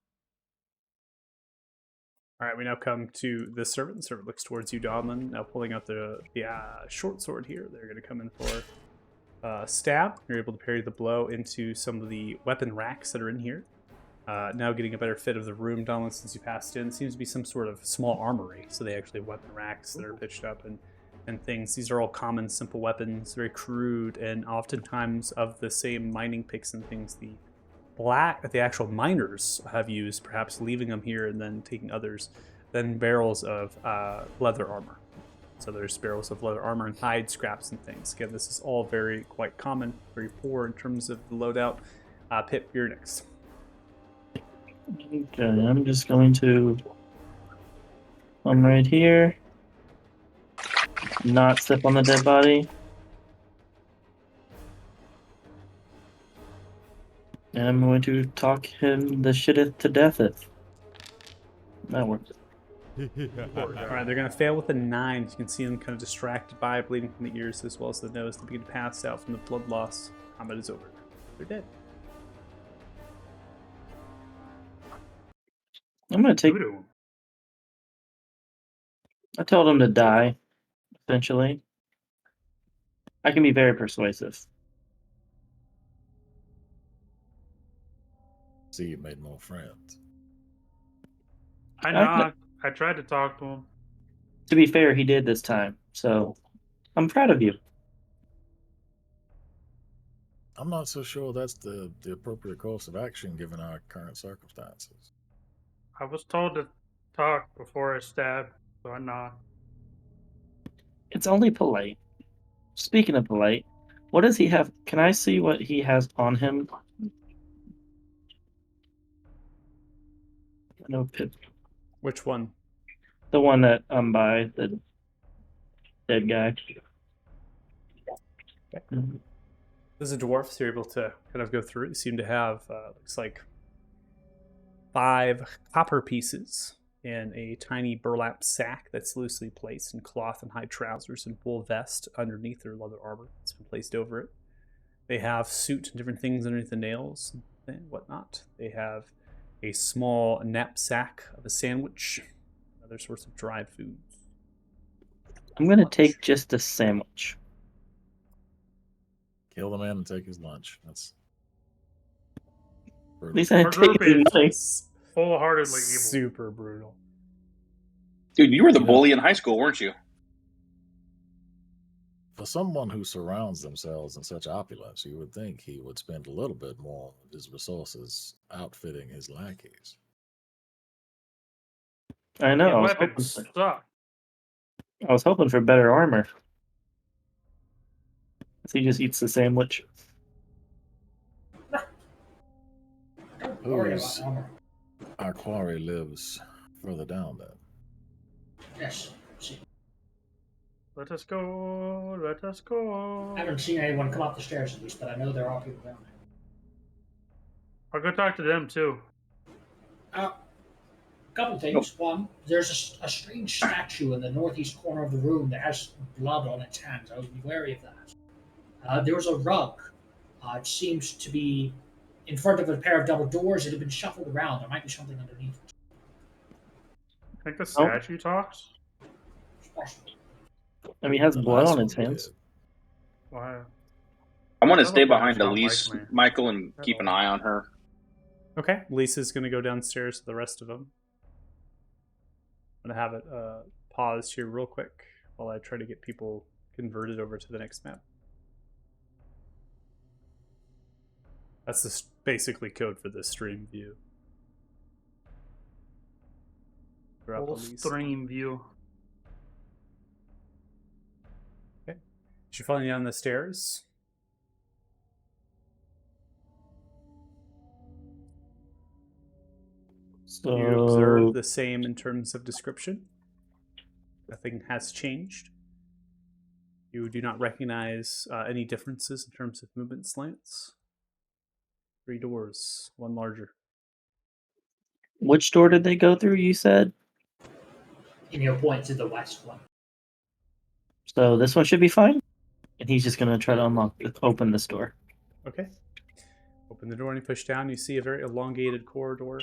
All right, we now come to the servant. The servant looks towards you, Donlin, now pulling out the short sword here. They're going to come in for stab. You're able to parry the blow into some of the weapon racks that are in here. Now getting a better fit of the room, Donlin, since you passed in. Seems to be some sort of small armory, so they actually have weapon racks that are pitched up and things. These are all common, simple weapons, very crude, and oftentimes of the same mining picks and things the actual miners have used, perhaps leaving them here and then taking others, then barrels of leather armor. So there's barrels of leather armor and hide scraps and things. Again, this is all very quite common, very poor in terms of the loadout. Pip, you're next. Okay, I'm just going to come right here. Not step on the dead body. And I'm going to talk him the shitteth to deatheth. That works. All right, they're going to fail with a 9. You can see them kind of distracted by bleeding from the ears as well as the nose. They begin to pass out from the blood loss. Combat is over. They're dead. I'm going to take. Voodoo. I told him to die, essentially. I can be very persuasive. See, you made more friends. I knocked. I tried to talk to him. To be fair, he did this time, so I'm proud of you. I'm not so sure that's the appropriate course of action given our current circumstances. I was told to talk before I stabbed, so I knocked. It's only polite. Speaking of polite, what does he have? Can I see what he has on him? No pit. Which one? The one that I'm by, the dead guy. Mhm. As a dwarf, so you're able to kind of go through it. You seem to have, looks like 5 copper pieces in a tiny burlap sack that's loosely placed in cloth and hide trousers and wool vest underneath their leather armor that's been placed over it. They have soot and different things underneath the nails and whatnot. They have a small knapsack of a sandwich, and other sorts of dried foods. I'm gonna take just a sandwich. Kill the man and take his lunch. That's At least I Our didn't take group any is- money. Full-heartedly evil. Super brutal. Dude, you were the Yeah. bully in high school, weren't you? for someone who surrounds themselves in such opulence. You would think he would spend a little bit more of his resources outfitting his lackeys. I know. Your I was, weapons hoping suck. I was hoping for better armor. He just eats the sandwich. Don't worry about Who's- armor. Our quarry lives further down then. Yes. See, Let us go. Let us go. I haven't seen anyone come up the stairs at least, but I know there are people down there. I'll go talk to them too. Couple things. One, there's a strange statue in the northeast corner of the room that has blood on its hands. I would be wary of that. There was a rug. It seems to be in front of a pair of double doors. It had been shuffled around. There might be something underneath. I think the statue talks. It's possible. I mean, he has The blood last on his one hands. did. I Wow. want to That stay looks like behind it's not Elise, like me. Michael, and At keep an all. eye on her. Okay, Lisa's going to go downstairs to the rest of them. I'm going to have it pause here real quick while I try to get people converted over to the next map. That's basically code for the stream view. Drop Full Elise. stream view. As you're falling down the stairs, So you observe the same in terms of description. Nothing has changed. You do not recognize any differences in terms of movement slants. 3 doors, one larger. which door did they go through? You said. And he'll point to the west one. So this one should be fine. And he's just gonna try to open this door. Okay. Open the door and you push down. You see a very elongated corridor,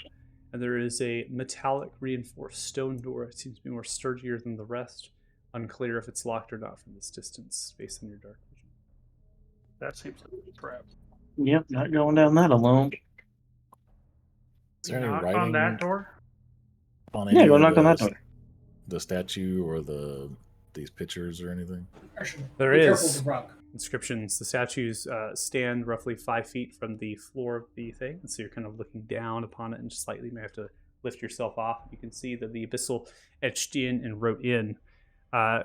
and there is a metallic reinforced stone door. It seems to be more sturdier than the rest. Unclear if it's locked or not from this distance, based on your dark vision. That seems like a trap. Yep, not going down that alone. Is there any Knock writing on that door. on Yeah, any go of knock on that the- door. The statue or these pictures or anything? Actually, There be careful is. of the rug. Inscriptions. The statues stand roughly 5 feet from the floor of the thing, and so you're kind of looking down upon it and slightly may have to lift yourself off. You can see that the abyssal etched in and wrote in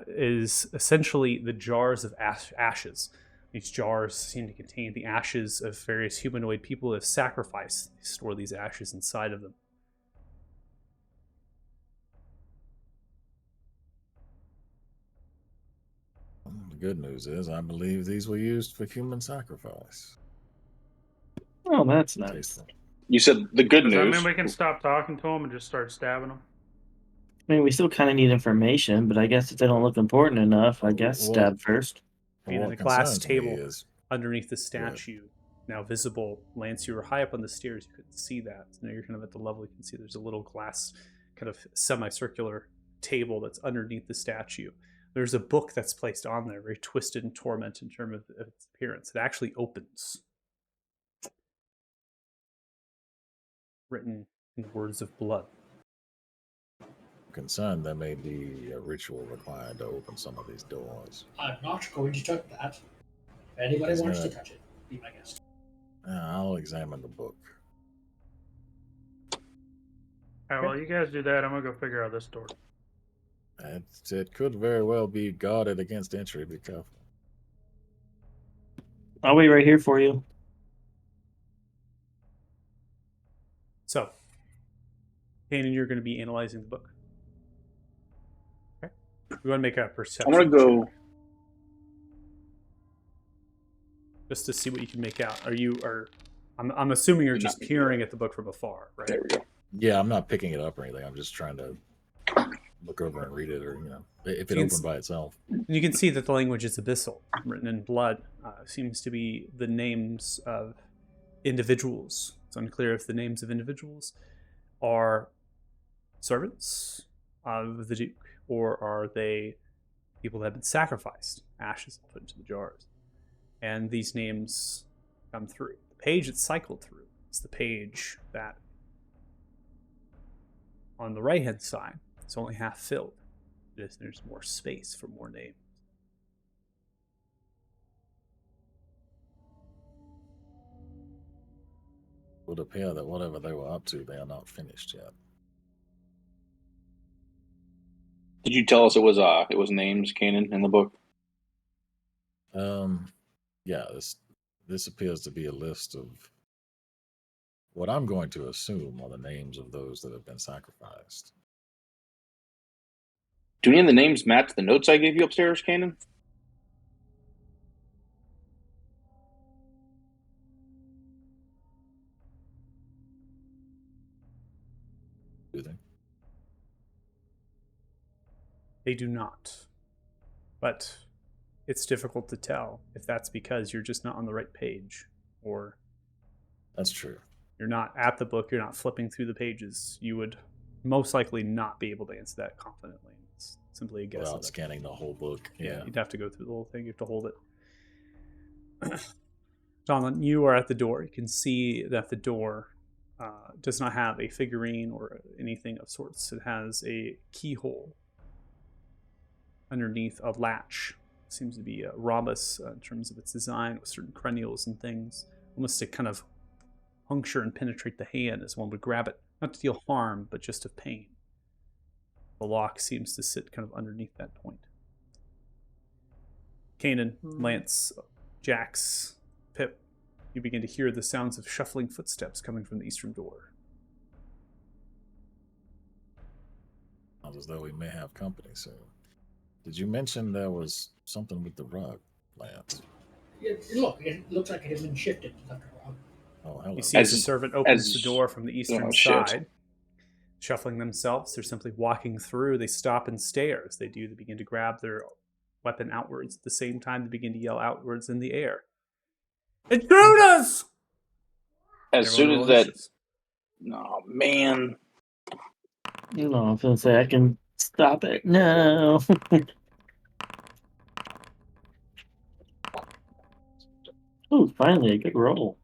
is essentially the jars of ashes. These jars seem to contain the ashes of various humanoid people who have sacrificed. They store these ashes inside of them. The good news is, I believe these were used for human sacrifice. Oh, that's nice. Tasteful. You said the good Does that news. mean we can stop talking to him and just start stabbing him? I mean, we still kind of need information, but I guess if they don't look important enough, I guess Well- stab first. Being What in a glass concerns me table is underneath the statue, now visible. Lance, you were high up on the stairs, you couldn't see that. So now you're kind of at the level you can see there's a little glass, kind of semicircular table that's underneath the statue. There's a book that's placed on there, very twisted and tormented in terms of its appearance. It actually opens. Written in words of blood. concerned there may be a ritual required to open some of these doors. I'm not going to touch that. If anybody Is wants that- to touch it, be my guest. I'll examine the book. Alright, well, you guys do that. I'm gonna go figure out this door. It could very well be guarded against entry. Be careful. I'll wait right here for you. So, Kanan, you're going to be analyzing the book. Okay. We want to make a perception. I want to go. check just to see what you can make out. I'm assuming you're just peering at the book from afar, right? There we go. Yeah, I'm not picking it up or anything. I'm just trying to look over and read it, or if it opened by itself. And you can see that the language is abyssal, written in blood. Seems to be the names of individuals. It's unclear if the names of individuals are servants of the Duke, or are they people that have been sacrificed, ashes put into the jars. And these names come through. The page it's cycled through is the page that on the right-hand side is only half filled. There's more space for more names. It would appear that whatever they were up to, they are not finished yet. Did you tell us it was names, Kanan, in the book? Yeah, this appears to be a list of what I'm going to assume are the names of those that have been sacrificed. Do any of the names match the notes I gave you upstairs, Kanan? Do they? They do not. But it's difficult to tell if that's because you're just not on the right page, or That's true. you're not at the book, you're not flipping through the pages. You would most likely not be able to answer that confidently. It's simply a guess. Without scanning the whole book. Yeah. You'd have to go through the whole thing. You have to hold it. Donlin, you are at the door. You can see that the door does not have a figurine or anything of sorts. It has a keyhole underneath a latch. Seems to be a rhombus in terms of its design, with certain cranials and things, almost to kind of puncture and penetrate the hand as one would grab it, not to deal harm, but just of pain. The lock seems to sit kind of underneath that point. Kanan, Lance, Jax, Pip, you begin to hear the sounds of shuffling footsteps coming from the eastern door. Sounds as though we may have company soon. Did you mention there was something with the rug, Lance? It looks like it has been shifted. Oh, hello. You see as the servant opens as- the door from the eastern oh, shit. side, shuffling themselves. They're simply walking through. They stop and stare. As they do, they begin to grab their weapon outwards. At the same time, they begin to yell outwards in the air. Intruders! As soon Everyone as roll that. initiative. Oh, man. You know, I'm gonna say I can stop it. No. Oh, finally a good roll.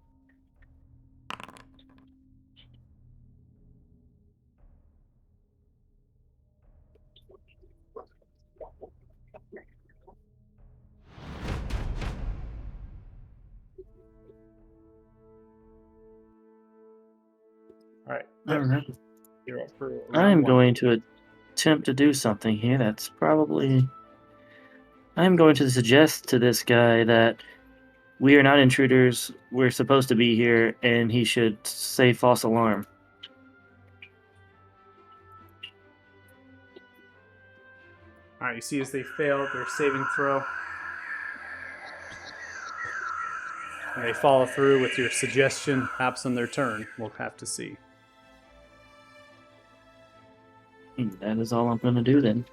All right. All right. You're up for round I'm one. going to attempt to do something here. That's probably. I'm going to suggest to this guy that we are not intruders. We're supposed to be here, and he should say false alarm. All right, you see as they failed their saving throw. And they follow through with your suggestion, perhaps on their turn. We'll have to see. That is all I'm going to do then.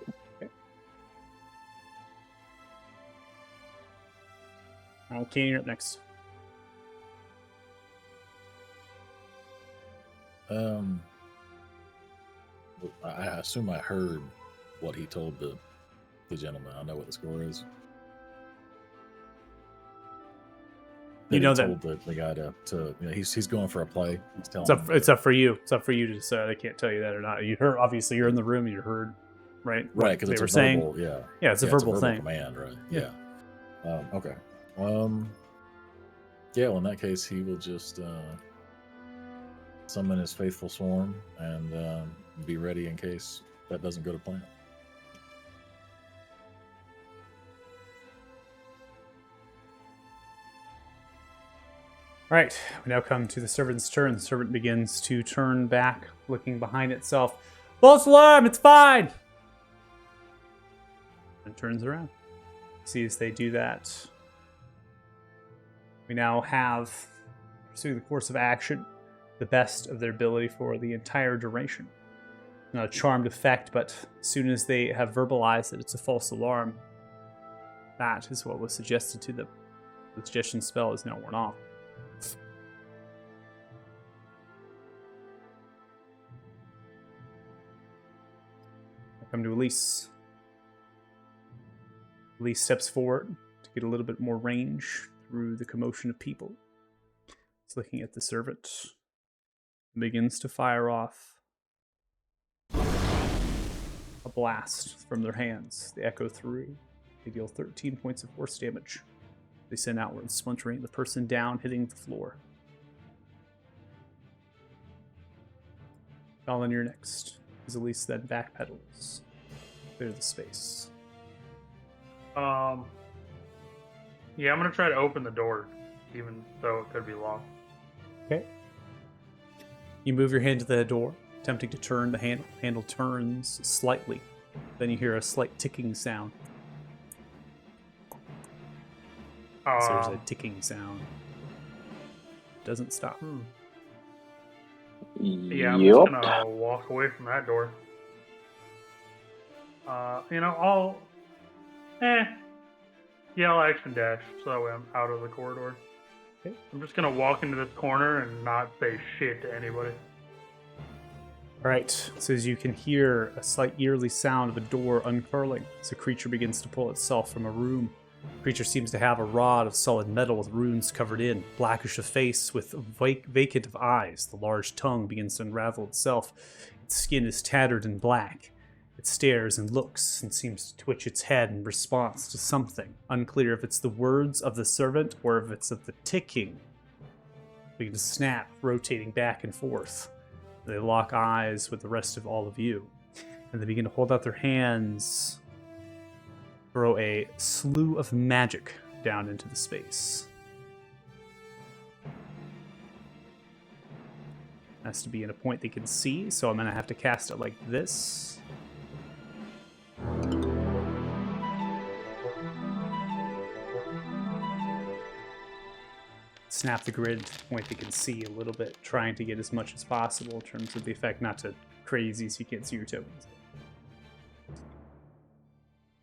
Okay, you're up next. I assume I heard what he told the gentleman. I know what the score is. You He know told the guy to he's going for a play. He's telling him It's up for you. It's up for you to decide. I can't tell you that or not. You heard, obviously, you're in the room. You heard, right? right, What because they it's were a saying. verbal, yeah. Yeah, it's a verbal thing. command, right? Yeah. Yeah. Okay. Yeah. Well, in that case, he will just summon his faithful swarm and be ready in case that doesn't go to plan. Right, we now come to the servant's turn. The servant begins to turn back, looking behind itself. False alarm, it's fine! And turns around. See as they do that. We now have, pursuing the course of action, the best of their ability for the entire duration. Not a charmed effect, but as soon as they have verbalized that it's a false alarm, that is what was suggested to them. The suggestion spell is now worn off. I come to Elise. Elise steps forward to get a little bit more range through the commotion of people. He's looking at the servant and begins to fire off a blast from their hands. They echo through. They deal 13 points of force damage. They send outward, splintering the person down, hitting the floor. Colin, you're next. As Elise then backpedals. Clear the space. Yeah, I'm gonna try to open the door, even though it could be locked. Okay. You move your hand to the door, attempting to turn the handle. Handle turns slightly. Then you hear a slight ticking sound. So there's a ticking sound. Doesn't stop. Yeah, I'm just gonna walk away from that door. I'll action dash so that way I'm out of the corridor. Okay. I'm just gonna walk into this corner and not say shit to anybody. Alright, so as you can hear a slight eerily sound of a door uncurling as a creature begins to pull itself from a room. The creature seems to have a rod of solid metal with runes covered in, blackish of face with vacant of eyes. The large tongue begins to unravel itself. Its skin is tattered and black. It stares and looks and seems to twitch its head in response to something. Unclear if it's the words of the servant or if it's of the ticking. Begin to snap, rotating back and forth. They lock eyes with the rest of all of you. And they begin to hold out their hands, throw a slew of magic down into the space. Has to be in a point they can see, so I'm going to have to cast it like this. Snap the grid to the point they can see a little bit, trying to get as much as possible in terms of the effect, not to crazy so you can't see your tokens.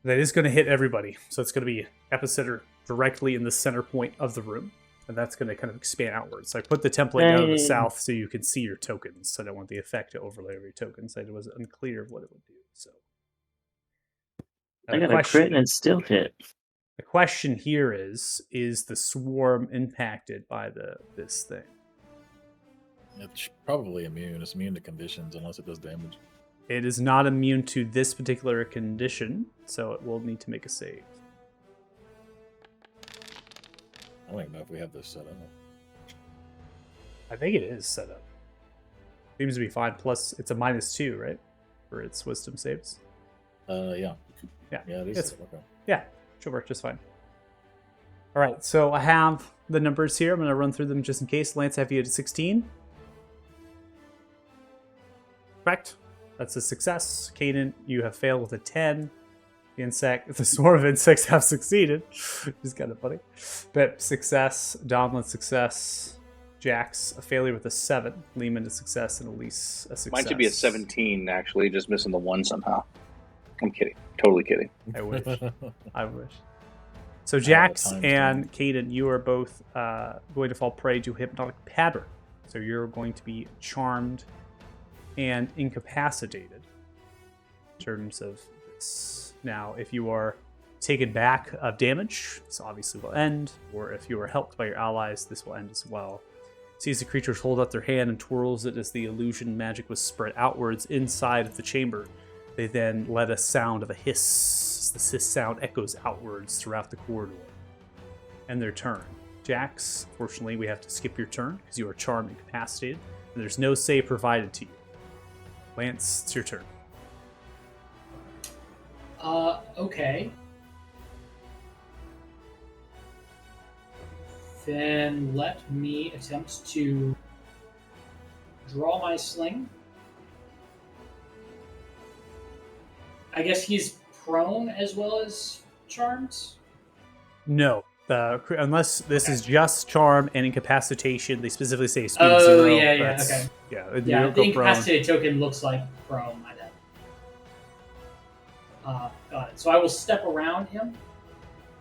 That is going to hit everybody, so it's going to be epicenter directly in the center point of the room, and that's going to kind of expand outwards. So I put the template down to the south so you can see your tokens. So I don't want the effect to overlay over your tokens. It was unclear of what it would do. So I got a crit and it still hit. The question here is the swarm impacted by this thing? It's probably immune. It's immune to conditions unless it does damage. It is not immune to this particular condition, so it will need to make a save. I don't even know if we have this set up. I think it is set up. Seems to be fine. Plus, it's a -2, right? For its wisdom saves. Yeah. Yeah. Yeah, it is. It's, set up, okay. yeah, should work just fine. All right, so I have the numbers here. I'm going to run through them just in case. Lance, have you at 16? Correct. That's a success. Caden, you have failed with a 10. The swarm of insects have succeeded. Just kind of funny. Pip, success. Domlin, success. Jax, a failure with a 7. Lehman, a success. And Elise, a success. Mine should be a 17, actually, just missing the 1 somehow. I'm kidding. Totally kidding. I wish. I wish. So Jax and Caden, you are both going to fall prey to hypnotic pattern. So you're going to be charmed and incapacitated in terms of this. Now, if you are taken back of damage, this obviously will end, or if you are helped by your allies, this will end as well. See as the creatures hold out their hand and twirls it as the illusion magic was spread outwards inside of the chamber. They then let a sound of a hiss. This hiss sound echoes outwards throughout the corridor. And their turn. Jax, fortunately, we have to skip your turn because you are charmed and incapacitated, and there's no save provided to you. Lance, it's your turn. Okay. Then let me attempt to draw my sling. I guess he's prone as well as charmed. No. Unless this is just charm and incapacitation, they specifically say speed Oh, 0. yeah, That's- okay. Yeah, you Yeah, don't the go prone. incapacitated token looks like prone. My bad. Got it. So I will step around him.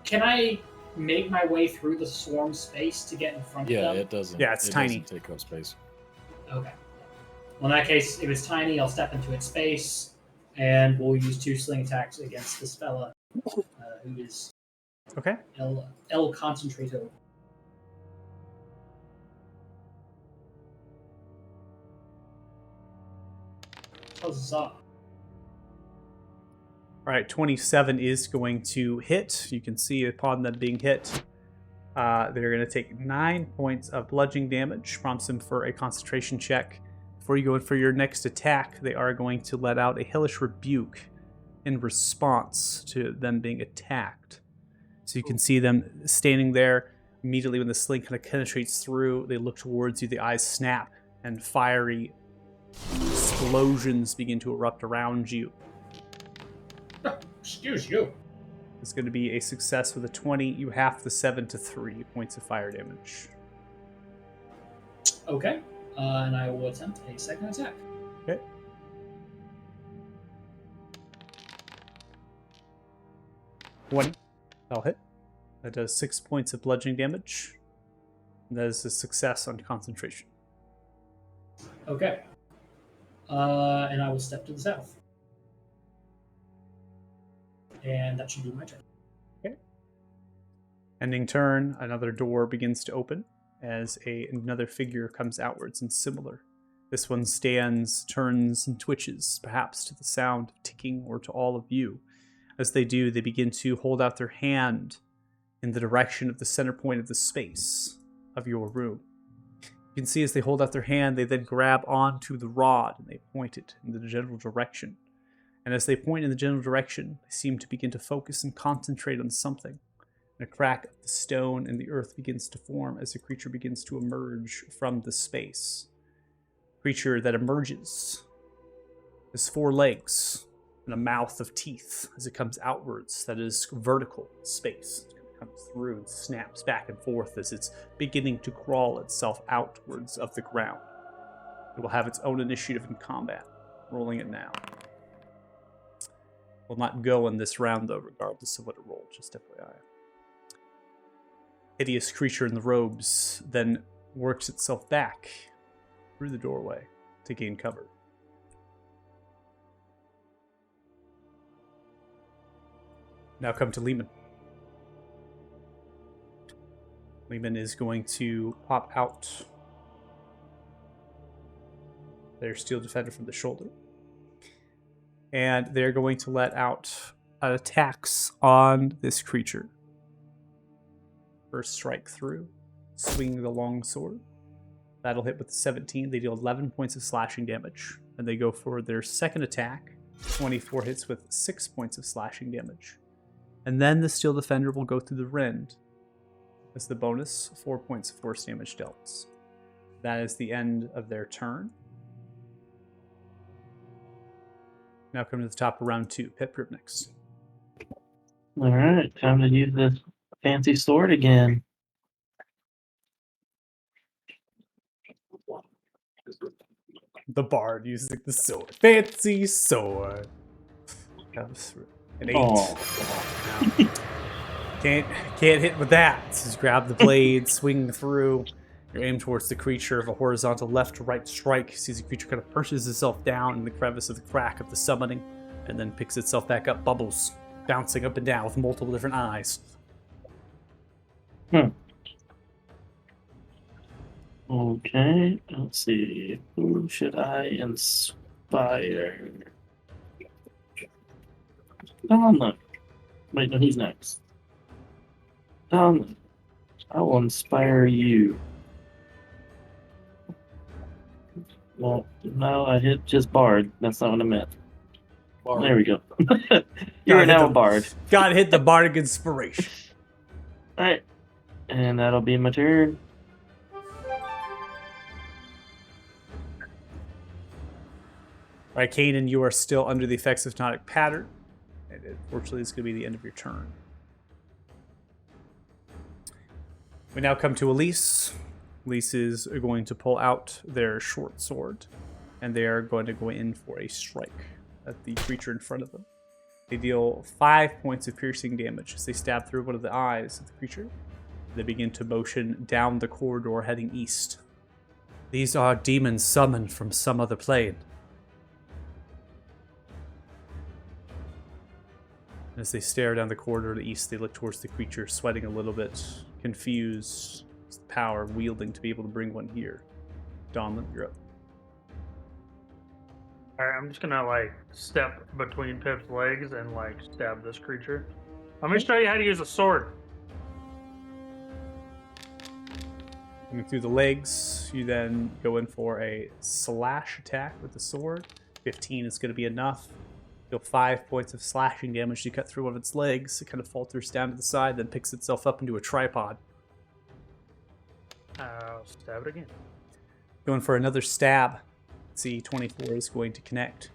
Can I make my way through the swarm space to get in front Yeah, of them? it doesn't. Yeah, it's it tiny. Doesn't take up space. Okay. Well, in that case, if it's tiny, I'll step into its space, and we'll use 2 sling attacks against this fella, who is Okay. El Concentrato. Huzzah. All right, 27 is going to hit. You can see upon them being hit, they're going to take 9 points of bludgeoning damage. Prompts them for a concentration check. Before you go in for your next attack, they are going to let out a hellish rebuke in response to them being attacked. So you can see them standing there. Immediately when the sling kind of penetrates through, they look towards you, the eyes snap, and fiery explosions begin to erupt around you. Excuse you. It's going to be a success with a 20. You half the 7 to 3 points of fire damage. Okay. And I will attempt a second attack. Okay. One. That'll hit. That does 6 points of bludgeoning damage. And that is a success on concentration. Okay. And I will step to the south. And that should be my turn. Ending turn, another door begins to open as another figure comes outwards and similar. This one stands, turns, and twitches, perhaps to the sound of ticking or to all of you. As they do, they begin to hold out their hand in the direction of the center point of the space of your room. You can see as they hold out their hand, they then grab onto the rod and they point it in the general direction. And as they point in the general direction, they seem to begin to focus and concentrate on something. And a crack of the stone and the earth begins to form as the creature begins to emerge from the space. Creature that emerges has 4 legs and a mouth of teeth as it comes outwards that is vertical space. It comes through and snaps back and forth as it's beginning to crawl itself outwards of the ground. It will have its own initiative in combat. Rolling it now. Will not go in this round though, regardless of what it rolled, just FYI. Hideous creature in the robes then works itself back through the doorway to gain cover. Now come to Lehman. Lehman is going to pop out their steel defender from the shoulder. And they're going to let out attacks on this creature. First strike through, swing the long sword. That'll hit with 17. They deal 11 points of slashing damage. And they go for their second attack. 24 hits with 6 points of slashing damage. And then the steel defender will go through the rend. As the bonus, 4 points of force damage dealt. That is the end of their turn. Now come to the top of round 2. Pit Prip next. All right, time to use this fancy sword again. The bard using the sword. Fancy sword. An 8. Oh, Can't hit with that. Just grab the blade, swing through. You aim towards the creature of a horizontal left to right strike. You see the creature kind of pushes itself down in the crevice of the crack of the summoning, and then picks itself back up, bubbles, bouncing up and down with multiple different eyes. okay. Let's see. Who should I inspire? Donlin. Wait, no, who's next? Donlin. I will inspire you. Well, no, I hit just Bard. That's not what I meant. Bard. There we go. You are hit now the- a Bard. Gotta hit the bardic inspiration. Alright. And that'll be my turn. All right, Kanan, you are still under the effects of Hypnotic Pattern. And unfortunately, it's going to be the end of your turn. We now come to Elise. Elise is going to pull out their short sword, and they are going to go in for a strike at the creature in front of them. They deal 5 points of piercing damage as they stab through one of the eyes of the creature. They begin to motion down the corridor heading east. These are demons summoned from some other plane. As they stare down the corridor to the east, they look towards the creature, sweating a little bit, confused. It's the power wielding to be able to bring one here. Donlin, you're up. Alright, I'm just gonna like step between Pip's legs and like stab this creature. I'm gonna show you how to use a sword. Coming through the legs, you then go in for a slash attack with the sword. 15 is going to be enough. Deal 5 points of slashing damage. You cut through one of its legs. It kind of falters down to the side, then picks itself up into a tripod. I'll stab it again. Going for another stab. C24 is going to connect.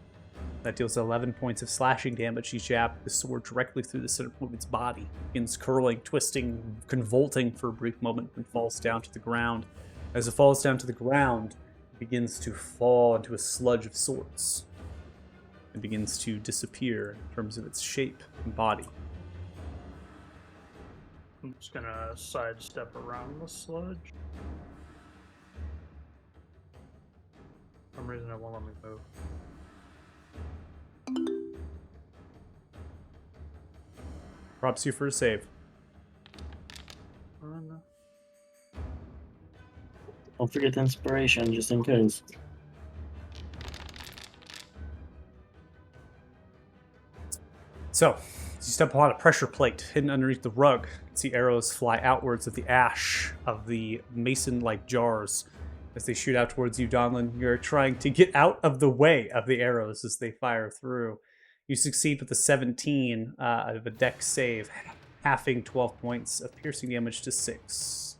That deals 11 points of slashing damage. You jab the sword directly through the center of its body. Begins curling, twisting, convolting for a brief moment, and falls down to the ground. As it falls down to the ground, it begins to fall into a sludge of sorts. It begins to disappear in terms of its shape and body. I'm just gonna sidestep around the sludge. For some reason it won't let me move. Props you for a save. No. Don't forget the inspiration, just in case. So, as you step upon a pressure plate hidden underneath the rug, you can see arrows fly outwards of the ash of the mason-like jars as they shoot out towards you, Donlin. You're trying to get out of the way of the arrows as they fire through. You succeed with a 17 out of a dex save, halving 12 points of piercing damage to 6.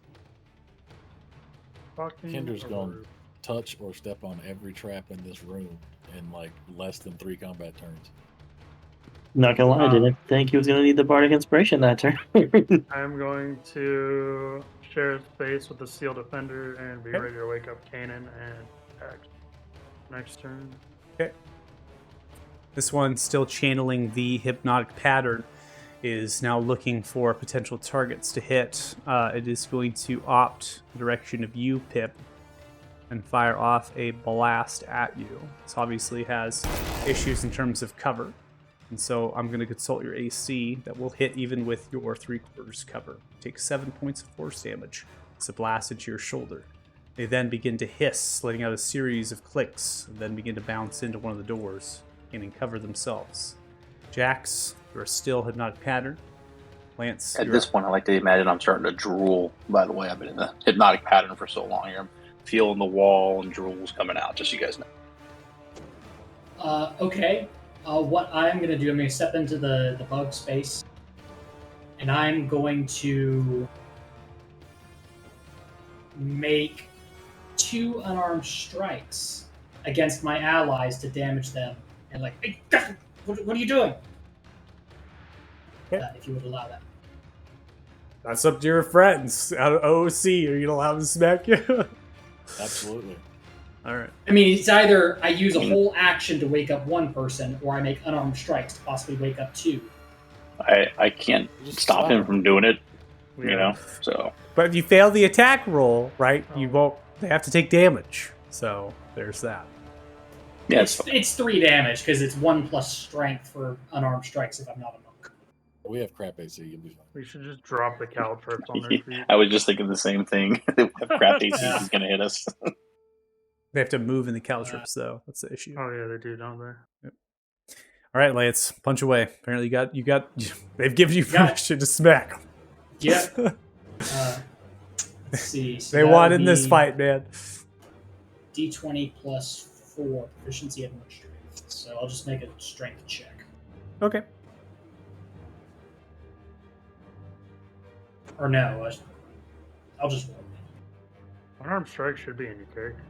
Kendra's gonna touch or step on every trap in this room in like less than 3 combat turns. Not gonna lie, I didn't think he was gonna need the bardic inspiration that turn. I'm going to share space with the Seal Defender and be Okay. ready to wake up Kanan and attack next turn. Okay. This one, still channeling the hypnotic pattern, is now looking for potential targets to hit. It is going to opt the direction of you, Pip, and fire off a blast at you. This obviously has issues in terms of cover. And so I'm going to consult your AC that will hit even with your 3/4 cover. Take 7 points of force damage. It's a blast into your shoulder. They then begin to hiss, letting out a series of clicks, and then begin to bounce into one of the doors, gaining cover themselves. Jax, you are still hypnotic pattern. Lance, At you're this up. point, I like to imagine I'm starting to drool. By the way, I've been in the hypnotic pattern for so long here. I'm feeling the wall and drools coming out, just so you guys know. Okay. What I'm going to do, I'm going to step into the bug space, and I'm going to make 2 unarmed strikes against my allies to damage them. And like, hey, what are you doing? Okay. If you would allow that. That's up to your friends. Out of OC, are you going to allow them to smack you? Absolutely. All right. I mean, it's either I use a whole action to wake up one person, or I make unarmed strikes to possibly wake up 2. I can't Just stop slap him him. from doing it, Yeah. you know. So But if you fail the attack roll, right, you Oh. won't. They have to take damage. So there's that. yeah, It's 3 damage because it's 1 plus strength for unarmed strikes if I'm not a monk. We have crap AC. You'll be fine. We should just drop the caltrips on their feet. I was just thinking the same thing. Crap AC Yeah. is going to hit us. They have to move in the caltrips, though. That's the issue. Oh yeah, they do, don't they? All right, Lance, punch away. Apparently, you got. They've given you Got it. permission to smack 'em. Yep. Let's see. So They that won would in this be fight, man. D20 plus 4 proficiency and 1 strength. So I'll just make a strength check. Okay. Or no, I'll just roll. Unarmed strike should be in your character.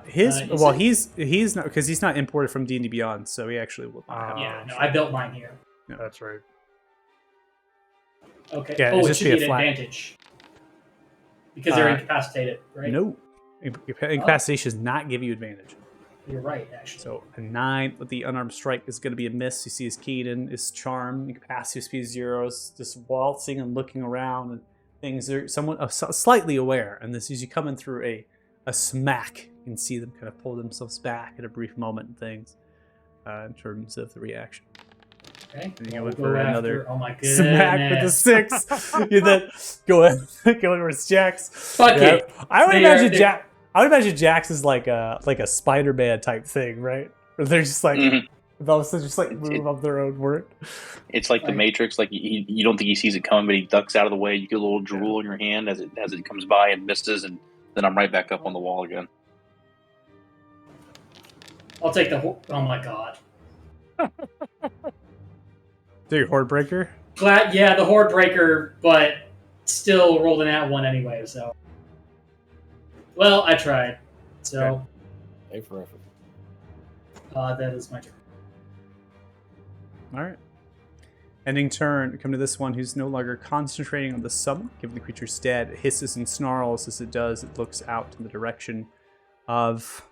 He's not, because he's not imported from D&D Beyond, so he actually will not have Yeah, it. no, I built mine here. That's right. Okay. Yeah, oh, it's it just should be a be an flat- advantage. Because they're Uh, incapacitated, right? No, incapacitation does not give you advantage. You're right, actually. So a 9 with the unarmed strike is going to be a miss. You see his Keaton is charmed, incapacity speed 0, is just waltzing and looking around, and things are somewhat slightly aware. And this is you coming through a smack. You can see them kind of pull themselves back at a brief moment and things in terms of the reaction. Okay. And you we'll go for another Oh my goodness. smack with the 6. You then go towards Jax. Fuck it. I would They imagine are- I would imagine Jax is like a Spider-Man type thing, right? Where they're just like Mhm. all of a sudden just like move up their own work. It's like the Right. Matrix. Like you don't think he sees it coming, but he ducks out of the way. You get a little drool in your hand as it comes by and misses, and then I'm right back up on the wall again. I'll take the. Oh my god. Dude, Horde Breaker. Glad, yeah, the Horde Breaker, but still rolled an at one anyway. So. Well, I tried. So A for effort. that is my turn. All right. Ending turn. Come to this one who's no longer concentrating on the summon. Given the creature's dead, it hisses and snarls as it does. It looks out in the direction of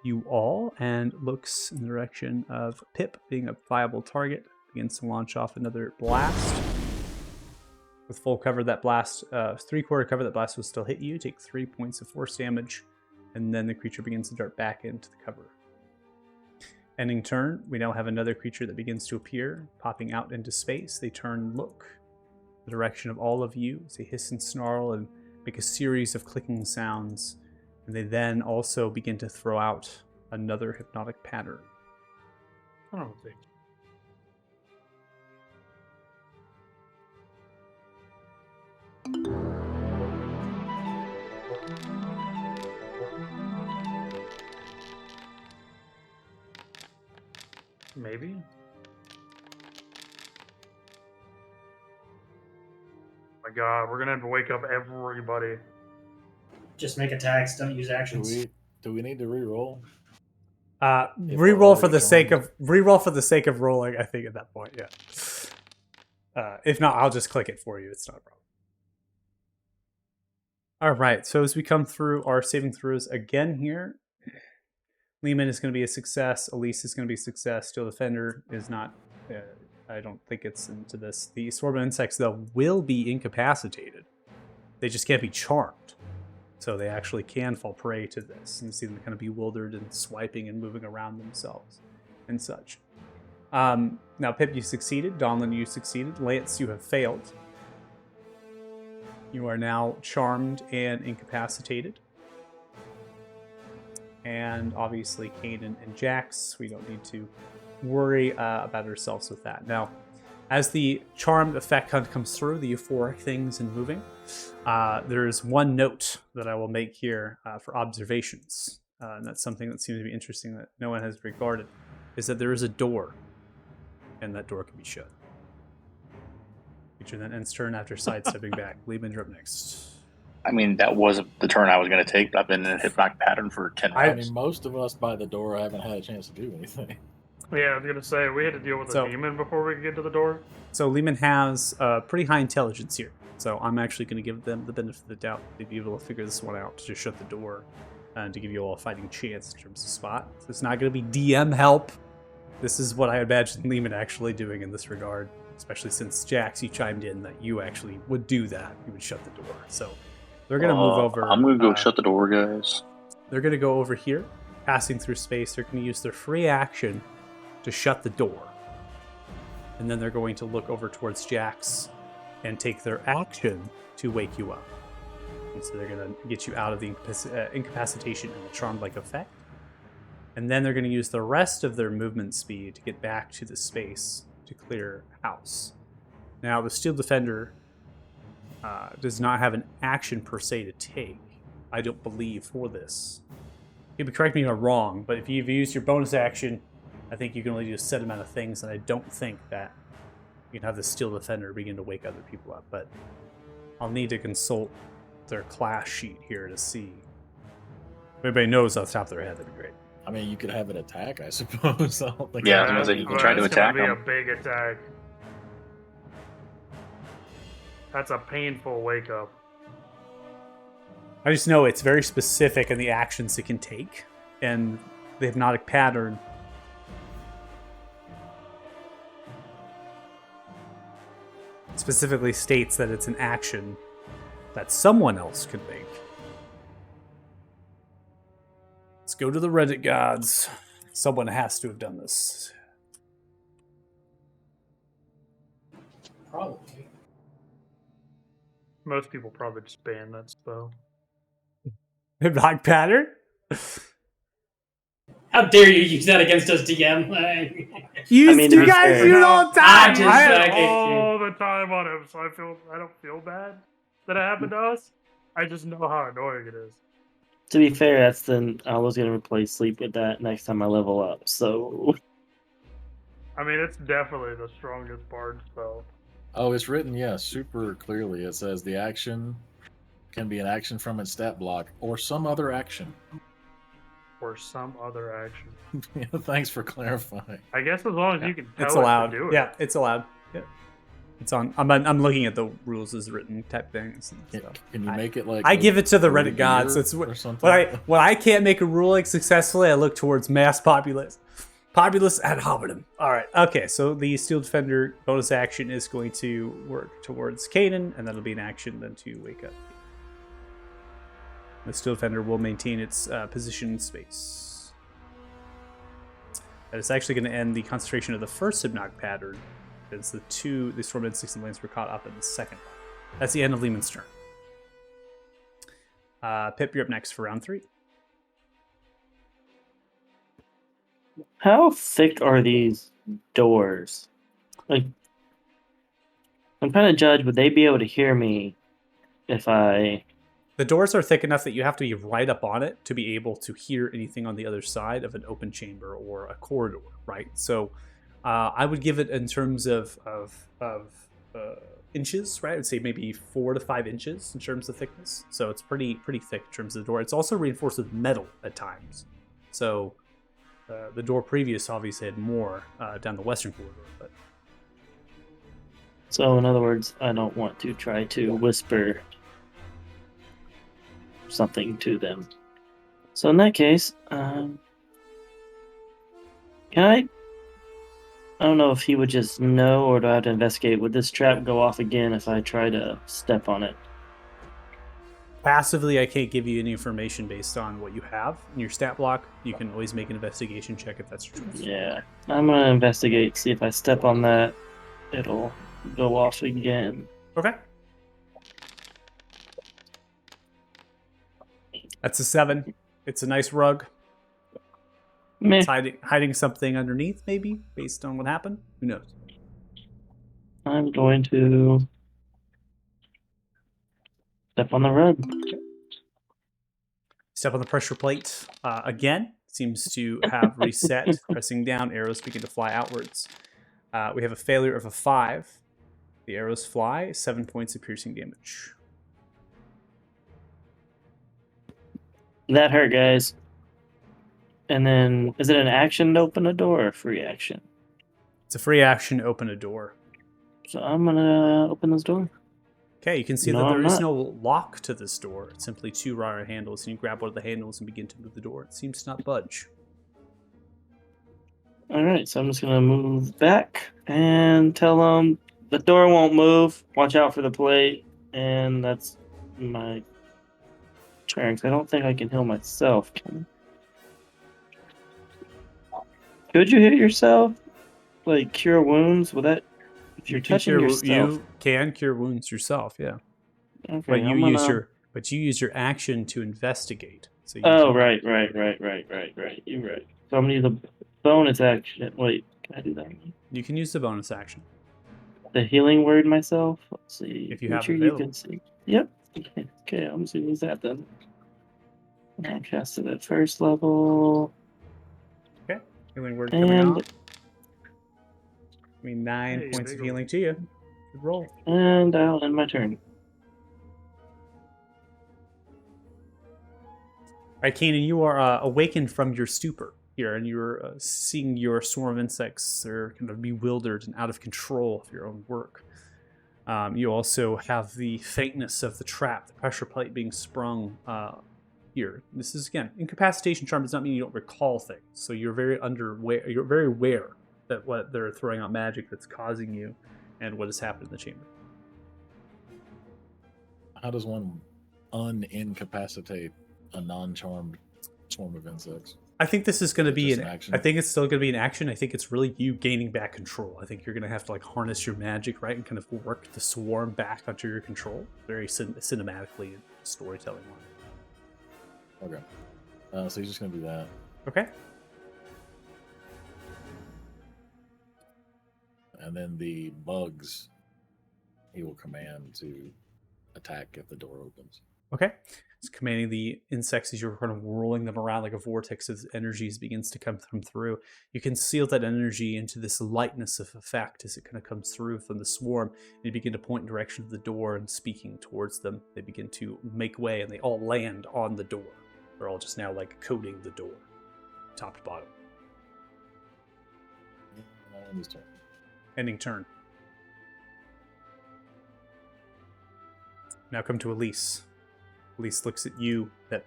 you all and looks in the direction of Pip being a viable target. Begins to launch off another blast. With full cover, that blast, 3/4 cover, that blast will still hit you. Take 3 points of force damage, and then the creature begins to dart back into the cover. Ending turn, we now have another creature that begins to appear, popping out into space. They turn and look in the direction of all of you. They hiss and snarl and make a series of clicking sounds, and they then also begin to throw out another hypnotic pattern. Oh, see. Maybe. Oh my God, we're gonna have to wake up everybody. Just make attacks. Don't use Do actions. we need to re-roll? Reroll we're for already the sake charmed. of reroll for the sake of rolling. I think at that point, yeah. If not, I'll just click it for you. It's not a problem. All right. So as we come through our saving throws again here, Lehman is going to be a success. Elise is going to be a success. Steel Defender is not. I don't think it's into this. The Swarm Insects though will be incapacitated. They just can't be charmed. So they actually can fall prey to this and see them kind of bewildered and swiping and moving around themselves and such. Now, Pip, you succeeded. Donlin, you succeeded. Lance, you have failed. You are now charmed and incapacitated. And obviously, Kaden and Jax, we don't need to worry about ourselves with that. Now, as the charmed effect kind of comes through, the euphoric things and moving, there's one note that I will make here for observations, and that's something that seems to be interesting that no one has regarded, is that there is a door, and that door can be shut. Feature then ends turn after sidestepping back. Lehman, you're up next. I mean, that was the turn I was going to take, but I've been in a hypnotic pattern for 10 I rounds. mean, most of us by the door haven't had a chance to do anything. Yeah, I was gonna say we had to deal with So- a demon before we could get to the door. So Lehman has pretty high intelligence here. So I'm actually going to give them the benefit of the doubt. They'd be able to figure this one out to just shut the door and to give you all a fighting chance in terms of spot. So it's not going to be DM help. This is what I imagine Lehman actually doing in this regard, especially since Jax, you chimed in that you actually would do that. You would shut the door. So they're going to move over. I'm going to go shut the door, guys. They're going to go over here, passing through space. They're going to use their free action to shut the door. And then they're going to look over towards Jax and take their action to wake you up. And so they're going to get you out of the incapacitation and the charmed-like effect. And then they're going to use the rest of their movement speed to get back to the space to clear house. Now, the Steel Defender does not have an action per se to take, I don't believe, for this. You can correct me if I'm wrong, but if you've used your bonus action, I think you can only do a set amount of things, and I don't think that you can have the Steel Defender begin to wake other people up. But I'll need to consult their class sheet here to see. If everybody knows off the top of their head, that'd be great. I mean, you could have it attack, I suppose. I don't think Yeah, that I was would gonna say, you be can try to that's attack gonna be them. a big attack. That's a painful wake up. I just know it's very specific in the actions it can take, and the hypnotic pattern specifically states that it's an action that someone else could make. Let's go to the Reddit gods. Someone has to have done this. Probably. Most people probably just ban that spell. Hypnotic pattern? How dare you use that against us, DM? You, I mean, to you be guys fair- do it all the time. I just- I I- all the time on him, so I don't feel bad that it happened to us. I just know how annoying it is. To be fair, I was gonna replace sleep with that next time I level up. So I mean, it's definitely the strongest bard spell. Oh, it's written, super clearly. It says the action can be an action from its stat block or some other action. Or some other action. Thanks for clarifying. I guess as long as you can tell It's it allowed. to do it. Yeah, it's allowed. Yeah. It's on. I'm looking at the rules as written type things and Can, stuff. can you make it like I a give it to the word Reddit of gods. year It's or something? when I can't make a ruling successfully, I look towards mass populace. Populace ad hominem. All right. Okay. So the Steel Defender bonus action is going to work towards Kanan, and that'll be an action then to wake up. The Steel Defender will maintain its position in space. And it's actually going to end the concentration of the first Hypnotic pattern, as the Storm Instincts and Lance were caught up in the second one. That's the end of Lehman's turn. Pip, you're up next for round 3. how thick are these doors? Like, I'm trying to judge. Would they be able to hear me if I? The doors are thick enough that you have to be right up on it to be able to hear anything on the other side of an open chamber or a corridor, right? So I would give it in terms of inches, right? I would say maybe 4 to 5 inches in terms of thickness. So it's pretty thick in terms of the door. It's also reinforced with metal at times. So the door previous obviously had more down the western corridor, but So in other words, I don't want to try to whisper something to them. So in that case, can I don't know if he would just know, or do I have to investigate? Would this trap go off again if I try to step on it? passively I can't give you any information based on what you have in your stat block. You can always make an investigation check if that's your choice. Yeah, I'm gonna investigate, see if I step on that, it'll go off again. Okay. That's a 7. It's a nice rug. Meh. It's hiding something underneath, maybe, based on what happened. Who knows? I'm going to step on the rug. Step on the pressure plate again. Seems to have reset. Pressing down, arrows begin to fly outwards. We have a failure of a 5. The arrows fly. 7 points of piercing damage. That hurt, guys. And then, is it an action to open a door or a free action? It's a free action to open a door. So I'm gonna open this door. Okay, you can see No, that there I'm is not. no lock to this door. It's simply 2 wire handles, and you grab one of the handles and begin to move the door. It seems to not budge. Alright, so I'm just gonna move back and tell them the door won't move. Watch out for the plate. And that's my turn. 'Cause I don't think I can heal myself. Can I? Could you hit yourself? Like cure wounds? Will that? If you're touching yourself. You can cure wounds yourself, yeah. Okay, But you I'm use gonna- your action to investigate. So you Oh, can- right. You're right. So I'm gonna use a bonus action. Wait, can I do that? You can use the bonus action. The healing word myself. Let's see. If you have it Creature available. can see. Yep. Okay, I'm just gonna use that then. I cast it at first level. Healing word coming And off. I mean, 9 Hey, points of big healing to you. Good roll. and I'll end my turn. right, Kanan, you are awakened from your stupor here, and you're seeing your swarm of insects. They're kind of bewildered and out of control of your own work. You also have the faintness of the trap, the pressure plate being sprung here. This is, again, incapacitation charm does not mean you don't recall things. So you're very aware that what they're throwing out magic that's causing you and what has happened in the chamber. How does one unincapacitate a non-charmed swarm of insects? I think this is going to be Just an an action? I think it's still going to be an action. I think it's really you gaining back control. I think you're going to have to like harness your magic, right, and kind of work the swarm back under your control, very cinematically and storytelling wise. Okay. So you're just gonna do that. Okay. And then the bugs, he will command to attack if the door opens. Okay. It's commanding the insects as you're kind of whirling them around like a vortex as energies begins to come through. You can seal that energy into this lightness of effect as it kind of comes through from the swarm. And you begin to point in the direction of the door and speaking towards them. They begin to make way and they all land on the door. They're all just now like coating the door, top to bottom. And his turn. Ending turn. Now come to Elise. Elise looks at you that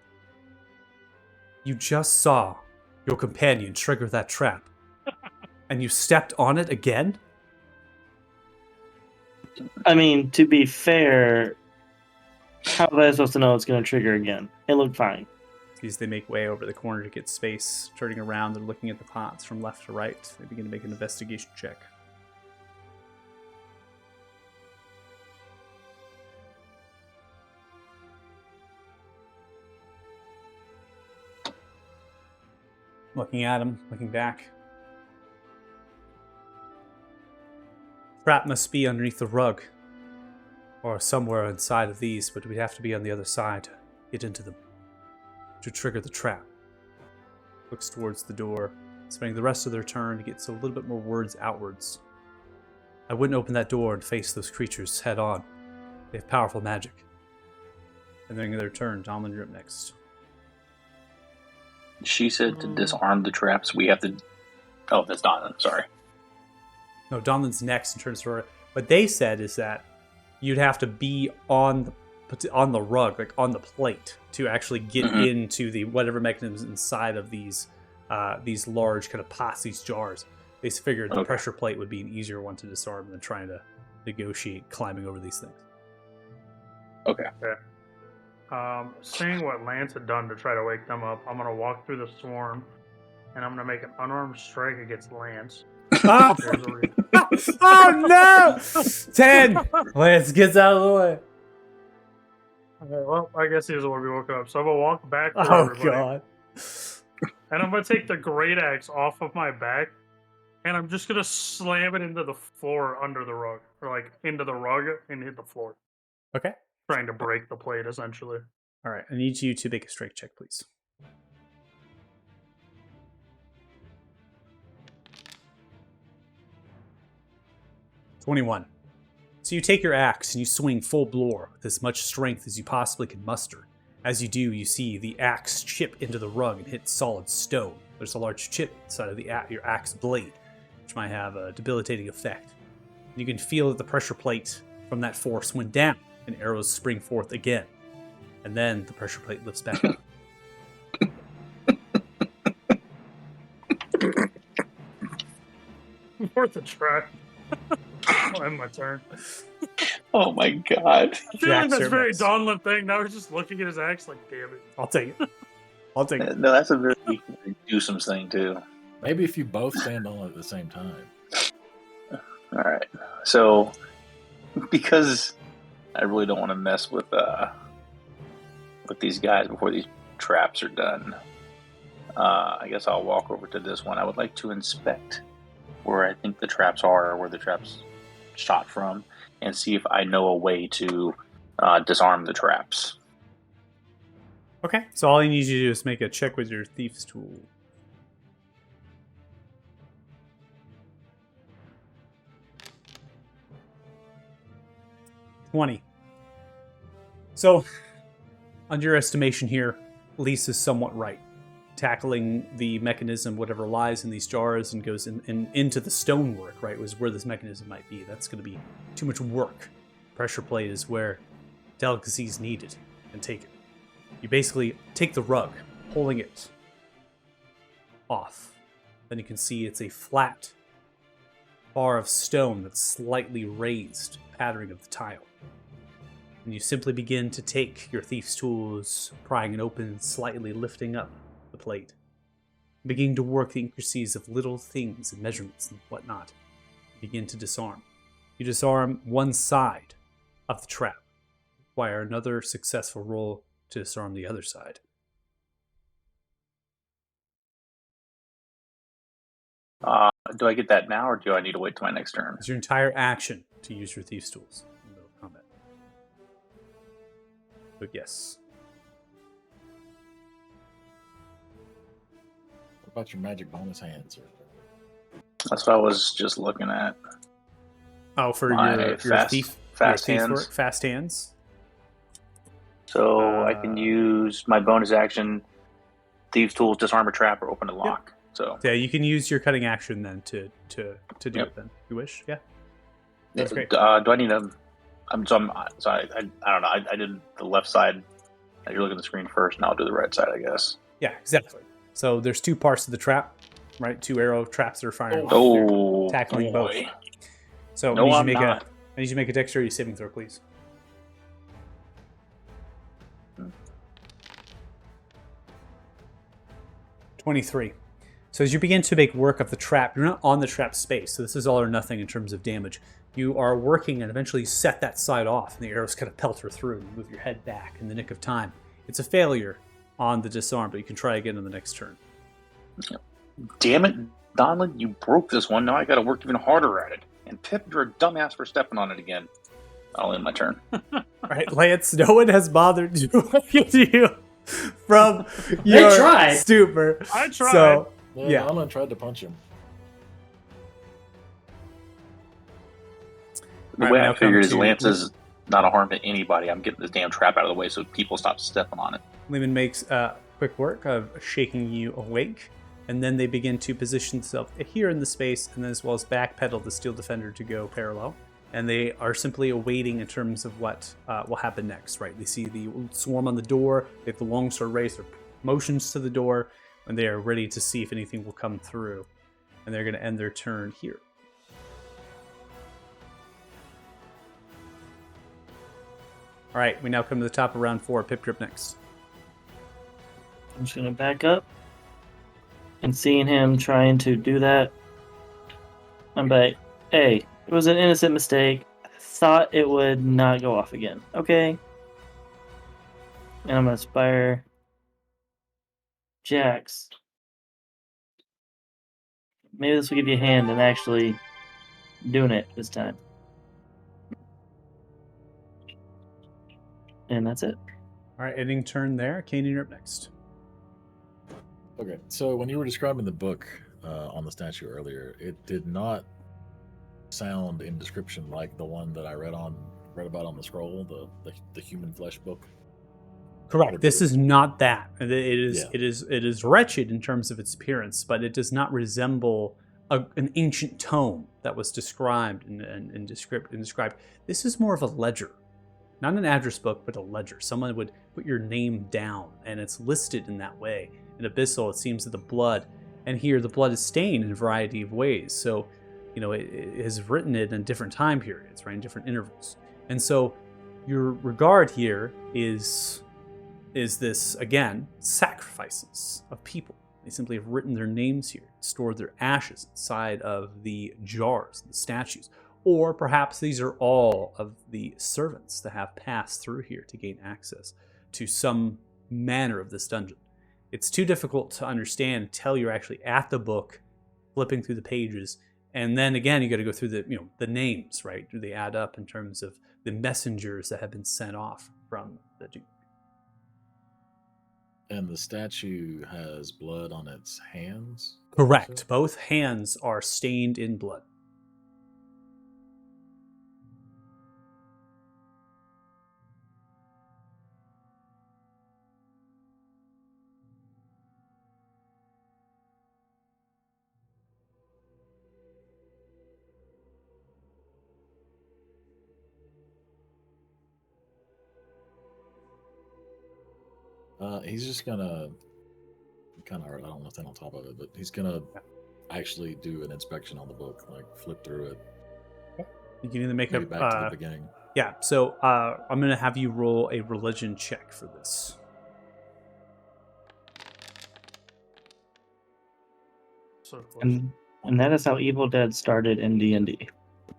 you just saw your companion trigger that trap. And you stepped on it again? I mean, to be fair, how was I supposed to know it's going to trigger again? It looked fine. As they make way over the corner to get space, turning around, they're looking at the pots from left to right. They begin to make an investigation check. Looking at him, looking back. Trap must be underneath the rug, or somewhere inside of these, but we'd have to be on the other side to get into them, to trigger the trap. Looks towards the door, spending the rest of their turn to get a little bit more words outwards. I wouldn't open that door and face those creatures head on. They have powerful magic. And then in their turn, Donlin, you're up next. She said to disarm the traps, we have to. Oh, that's Donna. Sorry. No, Donlin's next in terms of her. What they said is that you'd have to be on the rug, like on the plate, to actually get into the whatever mechanisms inside of these large kind of pots, these jars. They figured the pressure plate would be an easier one to disarm than trying to negotiate climbing over these things. Okay. Seeing what Lance had done to try to wake them up, I'm going to walk through the swarm, and I'm going to make an unarmed strike against Lance. Ah! There's a reason. Oh no! 10! Lance gets out of the way. Okay, well, I guess he was the one we woke up. So I'm going to walk back to Oh everybody, god. and I'm going to take the great axe off of my back, and I'm just going to slam it into the floor under the rug, or like into the rug and hit the floor. Okay. Trying to break the plate, essentially. Alright, I need you to make a strength check, please. $21. So you take your axe and you swing full bore with as much strength as you possibly can muster. As you do, you see the axe chip into the rug and hit solid stone. There's a large chip inside of your axe blade, which might have a debilitating effect. You can feel that the pressure plate from that force went down, and arrows spring forth again. And then the pressure plate lifts back up. Worth a try. I'll end my turn. Oh my god. I feel like Jack's that's your a very best. Donlin thing. Now he's just looking at his axe like, damn it. I'll take it. I'll take it. No, that's a very Dewsums thing too. Maybe if you both stand on it at the same time. All right. So, because I really don't want to mess with these guys before these traps are done, I guess I'll walk over to this one. I would like to inspect where I think the traps are, or where the traps shot from, and see if I know a way to disarm the traps. Okay, so all I need you to do is make a check with your thief's tool. $20. So, under your estimation here, Lise is somewhat right. Tackling the mechanism, whatever lies in these jars and goes into the stonework, right, was where this mechanism might be. That's going to be too much work. Pressure plate is where delicacy is needed, and take it. You basically take the rug, pulling it off. Then you can see it's a flat bar of stone that's slightly raised, patterning of the tile. And you simply begin to take your thief's tools, prying it open, slightly lifting up the plate, beginning to work the intricacies of little things and measurements and whatnot. Begin to disarm. You disarm one side of the trap. Require another successful roll to disarm the other side. Do I get that now, or do I need to wait till my next turn? It's your entire action to use your thief's tools in the middle of combat. But yes. What about your magic bonus hands? That's what I was just looking at. Oh, for My your fast thief hands. work, fast hands. So I can use my bonus action, Thieves' Tools, Disarm a Trap, or Open a Lock. So Yeah, you can use your cutting action then to do Yep. it. Then if you wish. Yeah. That's great. do I need a? I don't know. I did the left side. You're looking at the screen first, and I'll do the right side, I guess. Yeah, exactly. So there's two parts of the trap, right? Two arrow traps that are firing. Oh, Tackling boy. both. So No, I I'm need not. you to make a dexterity saving throw, please. Hmm. 23. So as you begin to make work of the trap, you're not on the trap space, so this is all or nothing in terms of damage. You are working and eventually you set that side off, and the arrows kind of pelter through, and you move your head back in the nick of time. It's a failure on the disarm, but you can try again on the next turn. Damn it, Donlin, you broke this one. Now I got to work even harder at it. And Pip, you're a dumbass for stepping on it again. I'll end my turn. All right, Lance, no one has bothered to get you from They your tried. stupor. I tried. So, Yeah, Yeah. Alan tried to punch him. The All way right, I now figured come is to- Lance is not a harm to anybody. I'm getting this damn trap out of the way so people stop stepping on it. Lehman makes quick work of shaking you awake, and then they begin to position themselves here in the space, and then as well as backpedal the Steel Defender to go parallel. And they are simply awaiting in terms of what will happen next, right? They see the swarm on the door, they have the longsword raised, their motions to the door, and they are ready to see if anything will come through. And they're going to end their turn here. All right, we now come to the top of round 4. Pip Drip next. I'm just gonna back up, and seeing him trying to do that, I'm like, hey, it was an innocent mistake. I thought it would not go off again. Okay. And I'm gonna Spire Jax. Maybe this will give you a hand in actually doing it this time. And that's it. All right, ending turn there. Kanan, you're up next. Okay, so when you were describing the book on the statue earlier, it did not sound in description like the one that I read about on the scroll, the human flesh book. Correct. This is not that. It is. Yeah. It is wretched in terms of its appearance, but it does not resemble an ancient tome that was described and described. This is more of a ledger, not an address book, but a ledger. Someone would put your name down, and it's listed in that way. In Abyssal, it seems that the blood, and here the blood is stained in a variety of ways. So, it has written it in different time periods, right, in different intervals. And so, your regard here is this, again, sacrifices of people. They simply have written their names here, stored their ashes inside of the jars, the statues. Or perhaps these are all of the servants that have passed through here to gain access to some manner of this dungeon. It's too difficult to understand until you're actually at the book, flipping through the pages, and then again you got to go through the names, right? Do they add up in terms of the messengers that have been sent off from the Duke? And the statue has blood on its hands? Correct. Both hands are stained in blood. He's just gonna kind of, I don't know if on top of it, but he's gonna actually do an inspection on the book, like flip through it. You can either make Maybe a back to the beginning. yeah. So I'm gonna have you roll a religion check for this. So close. And that is how Evil Dead started in D&D.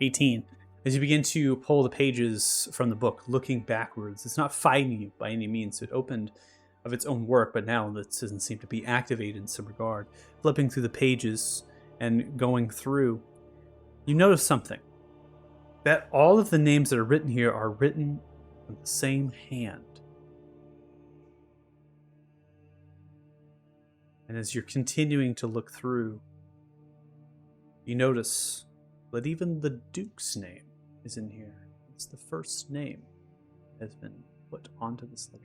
18. As you begin to pull the pages from the book, looking backwards, it's not fighting you by any means. It opened of its own work, but now it doesn't seem to be activated in some regard. Flipping through the pages and going through, you notice something. That all of the names that are written here are written in the same hand. And as you're continuing to look through, you notice that even the Duke's name is in here. It's the first name that has been put onto this letter.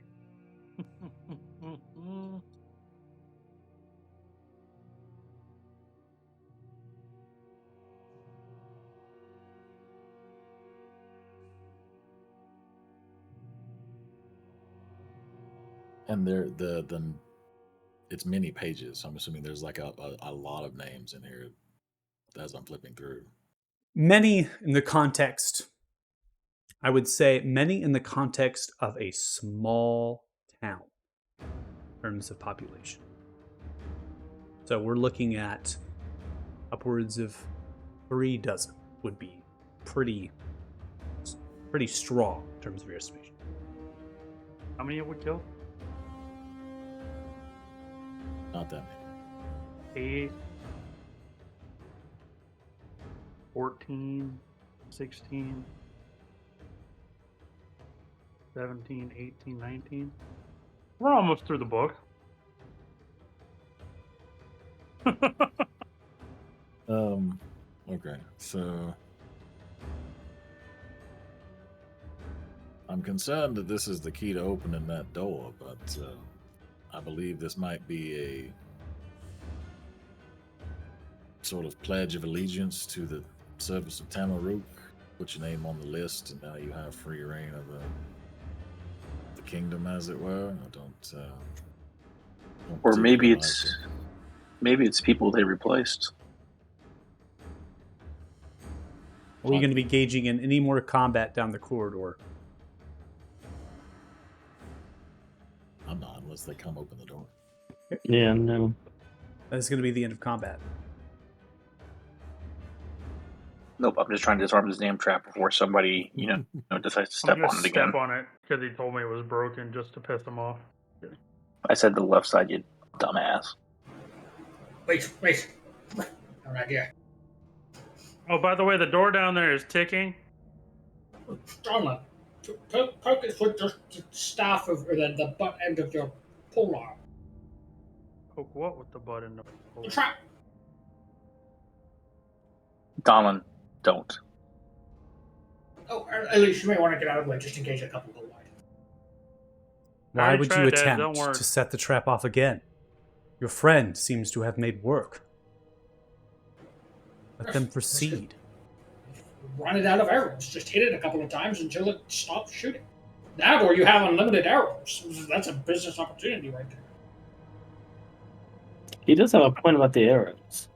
And it's many pages. So I'm assuming there's like a lot of names in here as I'm flipping through. Many in the context, I would say many in the context of a small town in terms of population. So we're looking at upwards of 3 dozen would be pretty strong in terms of your estimation. How many have we killed? Not that many. 8, 14, 16, 17, 18, 19. We're almost through the book. Okay, so I'm concerned that this is the key to opening that door, but I believe this might be a sort of pledge of allegiance to the service of Tamaruk. Put your name on the list, and now you have free reign of the kingdom, as it were. I don't Or maybe particularly maybe it's people they replaced. Are we going to be gauging in any more combat down the corridor? I'm not, unless they come open the door. Yeah, no. That's going to be the end of combat. Nope, I'm just trying to disarm this damn trap before somebody, decides to step I'm gonna on it again. step on it because he told me it was broken just to piss him off. I said the left side, you dumbass. Wait. All right, here. Oh, by the way, the door down there is ticking. Darla, poke it with the staff of or the butt end of your pole arm. Poke what with the butt in the hole? The trap. Donlin, don't. Oh, at least you may want to get out of the way just in case a couple go wide. Why already would you tried, Dad, don't attempt worry. to set the trap off again? Your friend seems to have made work. Let them proceed. Run it out of arrows. Just hit it a couple of times until it stops shooting. That or you have unlimited arrows. That's a business opportunity right there. He does have a point about the arrows.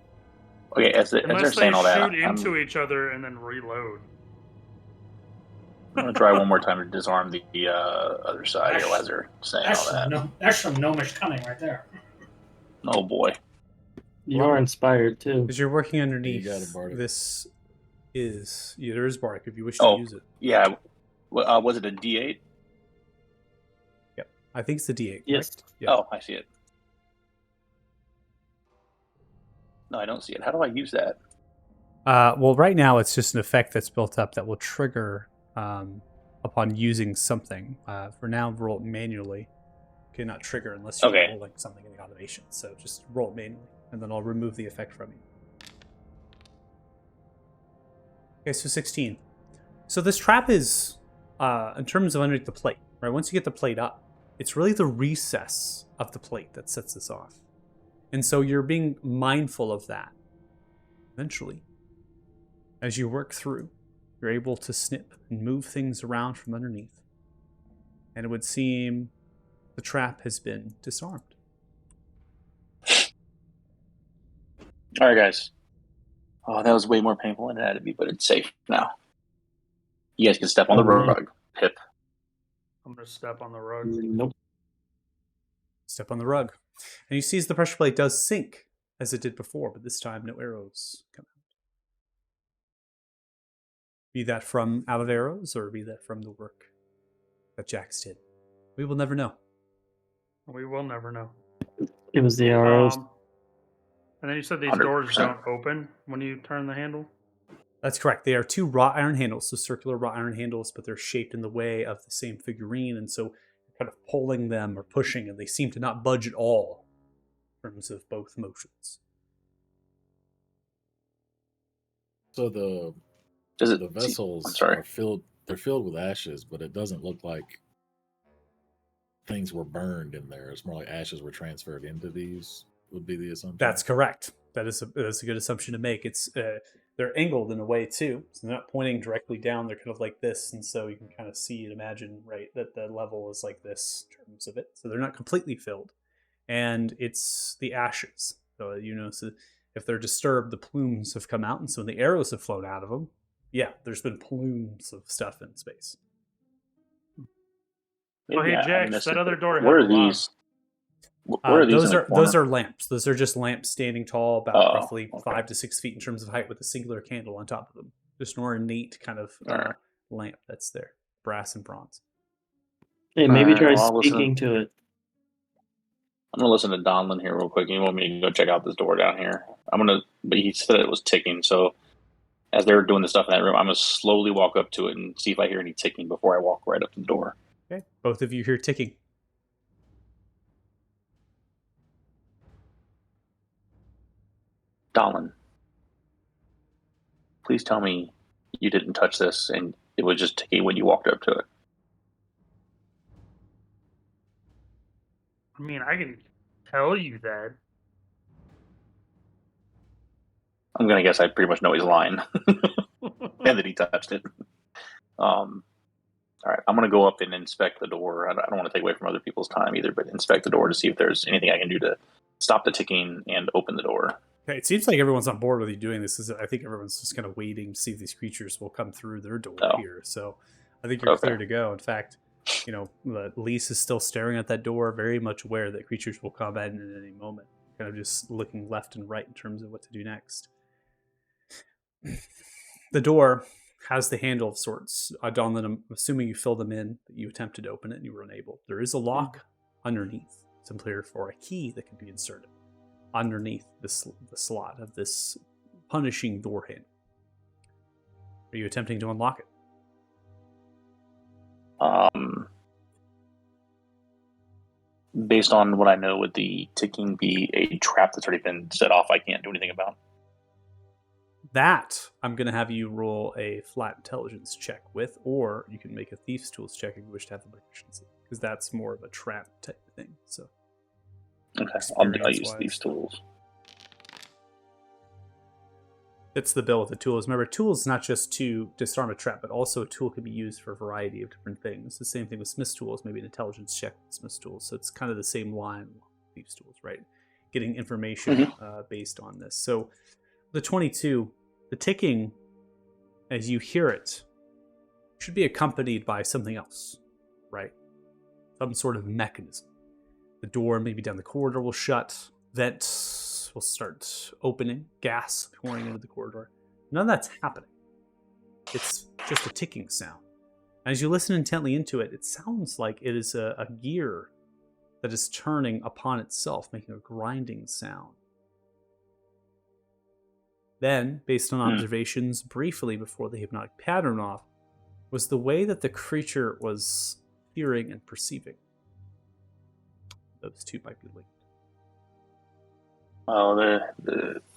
Okay, as they're Unless they saying all that, shoot I'm into each other and then reload. going to try one more time to disarm the other side here as they're saying all that. That's some gnomish cunning right there. Oh boy. You are inspired too. As you're working underneath, got it, Bardic. this is... Yeah, there is Bardic if you wish Oh. to use it. Yeah, was it a D8? I think it's the D8. Yes. correct? Yeah. Oh, I see it. No, I don't see it. How do I use that? Well, right now it's just an effect that's built up that will trigger upon using something. For now, roll it manually. Cannot trigger unless you're Okay. rolling something in the automation. So just roll it manually, and then I'll remove the effect from you. Okay, so 16. So this trap is, in terms of underneath the plate, right? Once you get the plate up, it's really the recess of the plate that sets this off. And so you're being mindful of that. Eventually, as you work through, you're able to snip and move things around from underneath. And it would seem The trap has been disarmed. All right, guys. Oh, that was way more painful than it had to be, but it's safe now. You guys can step on the Oh, yeah. rug. Pip. I'm gonna step on the rug. Nope. Step on the rug. And you see as the pressure plate does sink as it did before, but this time no arrows come out. Be that from out of arrows or be that from the work that Jax did. We will never know. We will never know. It was the arrows. And then you said these doors 100%. don't open when you turn the handle? That's correct. They are two wrought iron handles, so circular wrought iron handles, but they're shaped in the way of the same figurine, and so you're kind of pulling them or pushing, and they seem to not budge at all in terms of both motions. So the Does it? the vessels I'm sorry. are filled. They're filled with ashes, but it doesn't look like things were burned in there. It's more like ashes were transferred into these. Would be the assumption. That's correct. That's a good assumption to make. It's they're angled in a way too, so they're not pointing directly down. They're kind of like this, and so you can kind of see and imagine, right, that the level is like this in terms of it. So they're not completely filled, and it's the ashes. So so if they're disturbed, the plumes have come out, and so when the arrows have flown out of them, yeah, there's been plumes of stuff in space. Oh, hey, Maybe I Jax, missed that it, other but door had Where a are lock. these? Where are these? Those in the are those corner? are lamps. Those are just lamps standing tall, about Oh, roughly okay. 5 to 6 feet in terms of height, with a singular candle on top of them. Just an ornate kind of Alright. lamp that's there, brass and bronze. Hey, maybe Alright, try well, I'll listen. speaking to it. I'm gonna listen to Donlin here real quick. You want me to go check out this door down here? But he said it was ticking. So as they were doing the stuff in that room, I'm gonna slowly walk up to it and see if I hear any ticking before I walk right up to the door. Okay, both of you hear ticking. Donlin, please tell me you didn't touch this and it was just ticking when you walked up to it. I mean, I can tell you that. I'm gonna guess I pretty much know he's lying and that he touched it. All right, I'm gonna go up and inspect the door. I don't want to take away from other people's time either, but inspect the door to see if there's anything I can do to stop the ticking and open the door. Okay, it seems like everyone's on board with you doing this. I think everyone's just kind of waiting to see if these creatures will come through their door Oh. here. So I think you're Okay. clear to go. In fact, Lise is still staring at that door, very much aware that creatures will come in at any moment. Kind of just looking left and right in terms of what to do next. The door has the handle of sorts. Donlin, I'm assuming you filled them in, but you attempted to open it and you were unable. There is a lock underneath, simply for a key that can be inserted underneath the slot of this punishing door handle. Are you attempting to unlock it? Based on what I know, would the ticking be a trap that's already been set off I can't do anything about? That I'm going to have you roll a flat intelligence check with, or you can make a thief's tools check if you wish to have the proficiency, because that's more of a trap type thing. So Okay, I'll use Experience-wise. these tools. fits the bill with the tools. Remember, tools is not just to disarm a trap, but also a tool can be used for a variety of different things. The same thing with Smith's tools, maybe an intelligence check with Smith's tools. So it's kind of the same line with thieves' tools, right? Getting information based on this. So the 22, the ticking, as you hear it, should be accompanied by something else, right? Some sort of mechanism. The door, maybe down the corridor, will shut. Vents will start opening. Gas pouring into the corridor. None of that's happening. It's just a ticking sound. As you listen intently into it, it sounds like it is a gear that is turning upon itself, making a grinding sound. Then, based on observations briefly before the hypnotic pattern off, was the way that the creature was hearing and perceiving. Those two might be linked. Oh,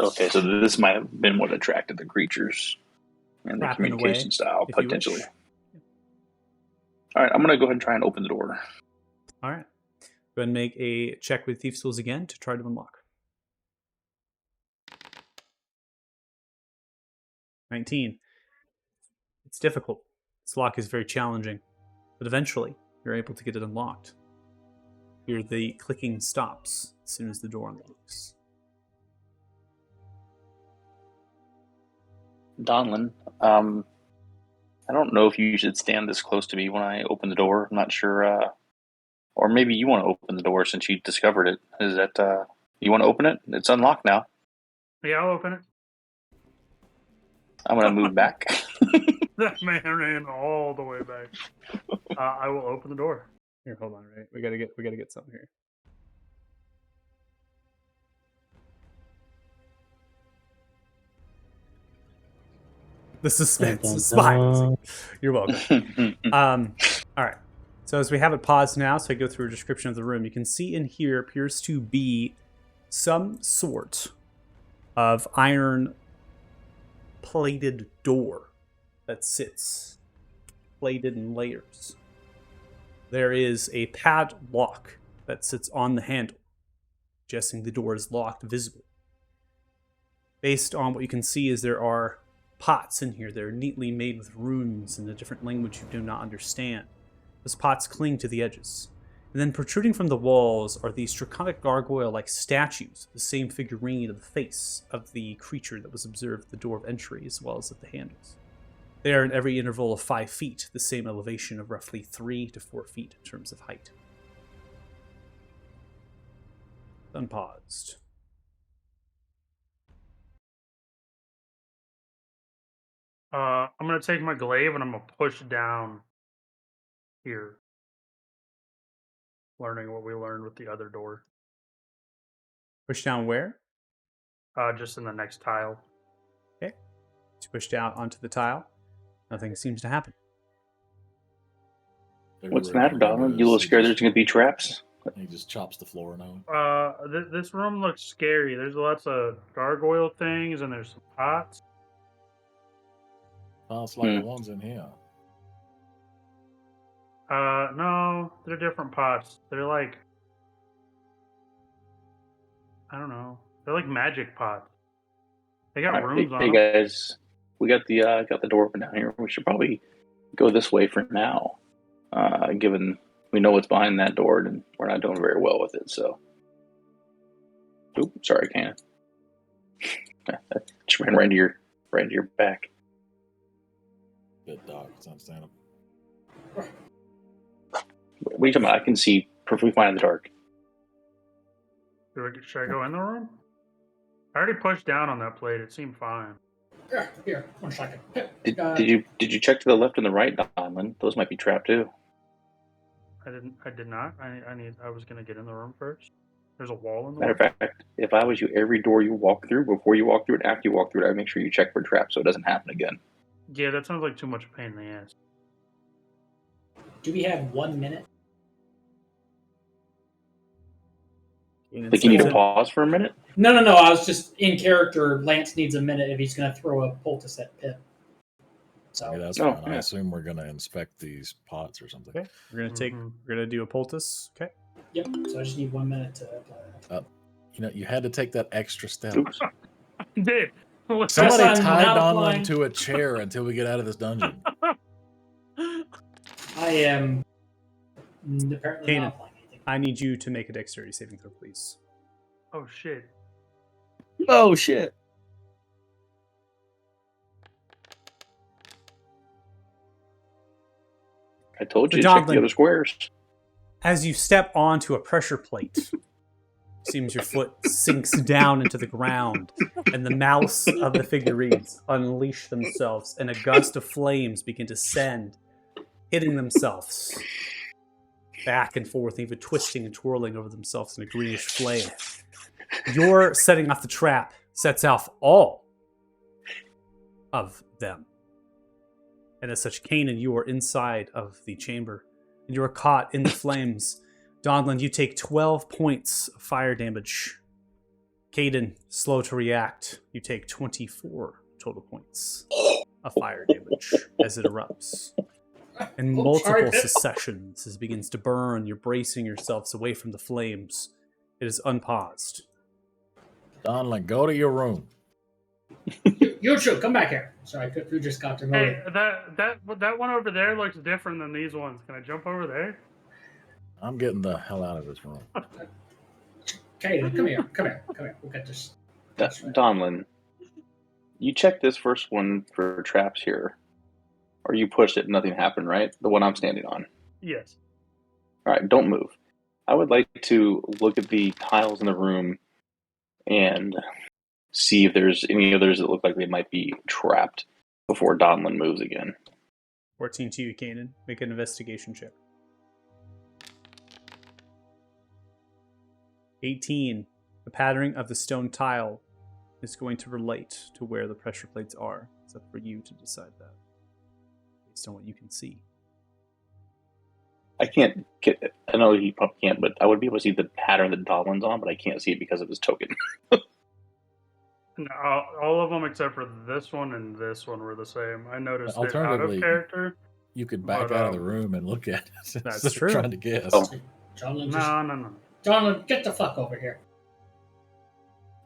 okay, so this might have been what attracted the creatures and the Wrapping away, communication style, if you potentially. wish. All right, I'm going to go ahead and try and open the door. All right. Go ahead and make a check with Thief's Tools again to try to unlock. 19. It's difficult. This lock is very challenging, but eventually you're able to get it unlocked. Hear the clicking stops as soon as the door unlocks. Donlin, I don't know if you should stand this close to me when I open the door. I'm not sure. Or maybe you want to open the door since you discovered it. Is that you want to open it? It's unlocked now. Yeah, I'll open it. I'm gonna move back. That man ran all the way back. I will open the door. Here, hold on, right? We gotta get something here. The suspense Dun, dun, is spine. dun. You're welcome. All right. So as we have it paused now, so I go through a description of the room. You can see in here appears to be some sort of iron plated door that sits plated in layers. There is a padlock that sits on the handle, suggesting the door is locked visibly. Based on what you can see is there are pots in here. They're neatly made with runes in a different language you do not understand. Those pots cling to the edges. And then protruding from the walls are these draconic gargoyle-like statues, the same figurine of the face of the creature that was observed at the door of entry as well as at the handles. They are in every interval of 5 feet, the same elevation of roughly 3 to 4 feet in terms of height. Unpaused. I'm gonna take my glaive and I'm gonna push down here. Learning what we learned with the other door. Push down where? Just in the next tile. Okay. To push down onto the tile. Nothing seems to happen. What's the matter, Donlin? You a little scared there's gonna be traps? He just chops the floor now. This room looks scary. There's lots of gargoyle things and there's some pots. Sounds like the ones in here. No, they're different pots. They're like, I don't know. They're like magic pots. They got rooms on Hey them. guys, we got the door open down here. We should probably go this way for now, given we know what's behind that door, and we're not doing very well with it. So, sorry, Ken. Just ran right into your back. Bit dark, it's understandable. What are you talking about? I can see perfectly fine in the dark. Should I go in the room? I already pushed down on that plate. It seemed fine. Here, 1 second. Did you check to the left and the right, Donlin? Those might be trapped too. I did not. I was gonna get in the room first. There's a wall in the Matter way. of fact, if I was you, every door you walk through, before you walk through it, after you walk through it, I'd make sure you check for traps so it doesn't happen again. Yeah, that sounds like too much pain in the ass. Do we have 1 minute? Like you need to pause for a minute? No. I was just in character. Lance needs a minute if he's going to throw a poultice at Pip. So Okay, that's Oh, fine. I yeah. assume we're gonna inspect these pots or something. Okay. We're gonna do a poultice. Okay. yep. So I just need 1 minute to. You know, you had to take that extra step. Oops. Dave, what's Somebody I'm tie not Donlin applying. to a chair until we get out of this dungeon. I am apparently Kanan. not applying anything. I need you to make a dexterity saving throw, please. Oh shit! Oh shit! I told you So to check Donlin- the other squares. As you step onto a pressure plate, seems your foot sinks down into the ground, and the mouths of the figurines unleash themselves, and a gust of flames begin to send, hitting themselves back and forth, even twisting and twirling over themselves in a greenish flame. Your setting off the trap sets off all of them. And as such, Kanan, you are inside of the chamber, and you are caught in the flames. Donlin, you take 12 points of fire damage. Caden, slow to react. You take 24 total points of fire damage as it erupts. In Oh, multiple sorry, Pip. successions, as it begins to burn, you're bracing yourselves away from the flames. It is unpaused. Donlin, go to your room. Yuchu, come back here. Sorry, who just got demoted? Hey, that one over there looks different than these ones. Can I jump over there? I'm getting the hell out of this room. Okay, come here. We'll get this. Donlin, you checked this first one for traps here, or you pushed it and nothing happened, right? The one I'm standing on. Yes. All right, don't move. I would like to look at the tiles in the room and see if there's any others that look like they might be trapped before Donlin moves again. 14 to you, Kanan. Make an investigation check. 18. The patterning of the stone tile is going to relate to where the pressure plates are. It's up for you to decide that based on what you can see. I can't get. I know he probably can't, but I would be able to see the pattern that Donlin's on, but I can't see it because of his token. No, all of them except for this one and this one were the same. I noticed it out of Alternatively, character. You could back But, out of the room and look at it. That's instead of true. Trying to guess. Oh. John, No. John, get the fuck over here.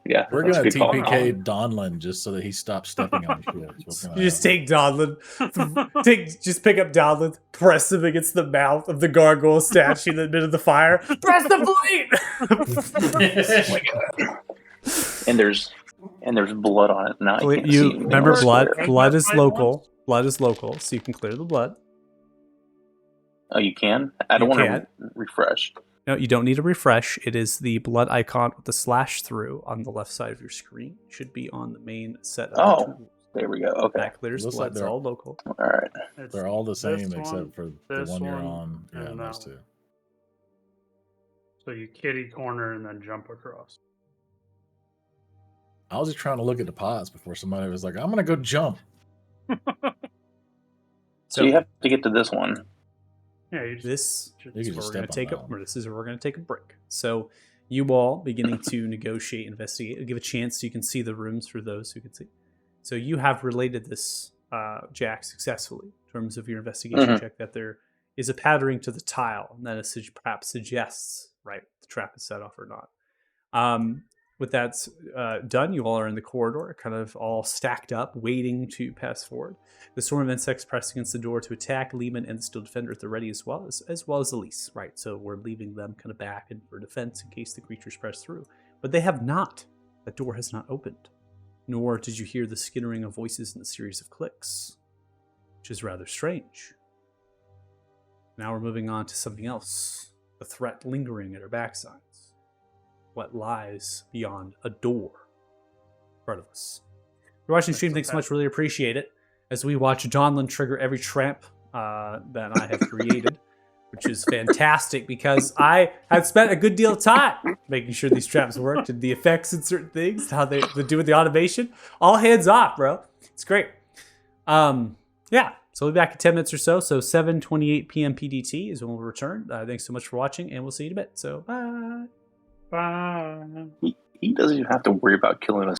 Yeah, We're that's a gonna good call. TPK Donlin just so that he stops stepping on shit. That's what's gonna You just happen. take Donlin, just pick up Donlin, press him against the mouth of the gargoyle statue in the middle of the fire. Press the blade! And there's blood on it now. I can't see You anything remember else blood? there. Blood is Five local. Blood is local, so you can clear the blood. Oh, you can? I don't You want can. to refresh. No, you don't need a refresh. It is the blood icon with the slash through on the left side of your screen. It should be on the main set of Oh. the tools. There we go. Okay. That clears Looks blood. like It's they're- all local. All right. It's They're all the this same one, except for the this one you're one, on. Yeah, and those that two. So you kitty corner and then jump across. I was just trying to look at the pods before somebody was like, "I'm gonna go jump." So you have to get to this one. Yeah, you just This You is can where just we're going step to take on a. that one. This is where we're going to take a break. So you all beginning to negotiate, investigate. I'll give a chance so you can see the rooms for those who can see. So you have related this, Jack, successfully in terms of your investigation Mhm. check that there is a patterning to the tile, and that is perhaps suggests right the trap is set off or not. With that done, you all are in the corridor, kind of all stacked up, waiting to pass forward. The swarm of insects press against the door to attack. Lehman and the steel defender at the ready as well as Elise, right? So we're leaving them kind of back and for defense in case the creatures press through. But they have not. That door has not opened. Nor did you hear the skittering of voices in a series of clicks, which is rather strange. Now we're moving on to something else. The threat lingering at our backsides. What lies beyond a door in front of us. If you're watching the stream, thanks so much. Really appreciate it. As we watch Donlin trigger every tramp that I have created, which is fantastic because I have spent a good deal of time making sure these traps worked and the effects and certain things, how they do with the automation. All hands off, bro. It's great. Yeah. So we'll be back in 10 minutes or so. So 7:28 p.m. PDT is when we'll return. Thanks so much for watching, and we'll see you in a bit. So bye. Bye. He doesn't even have to worry about killing us.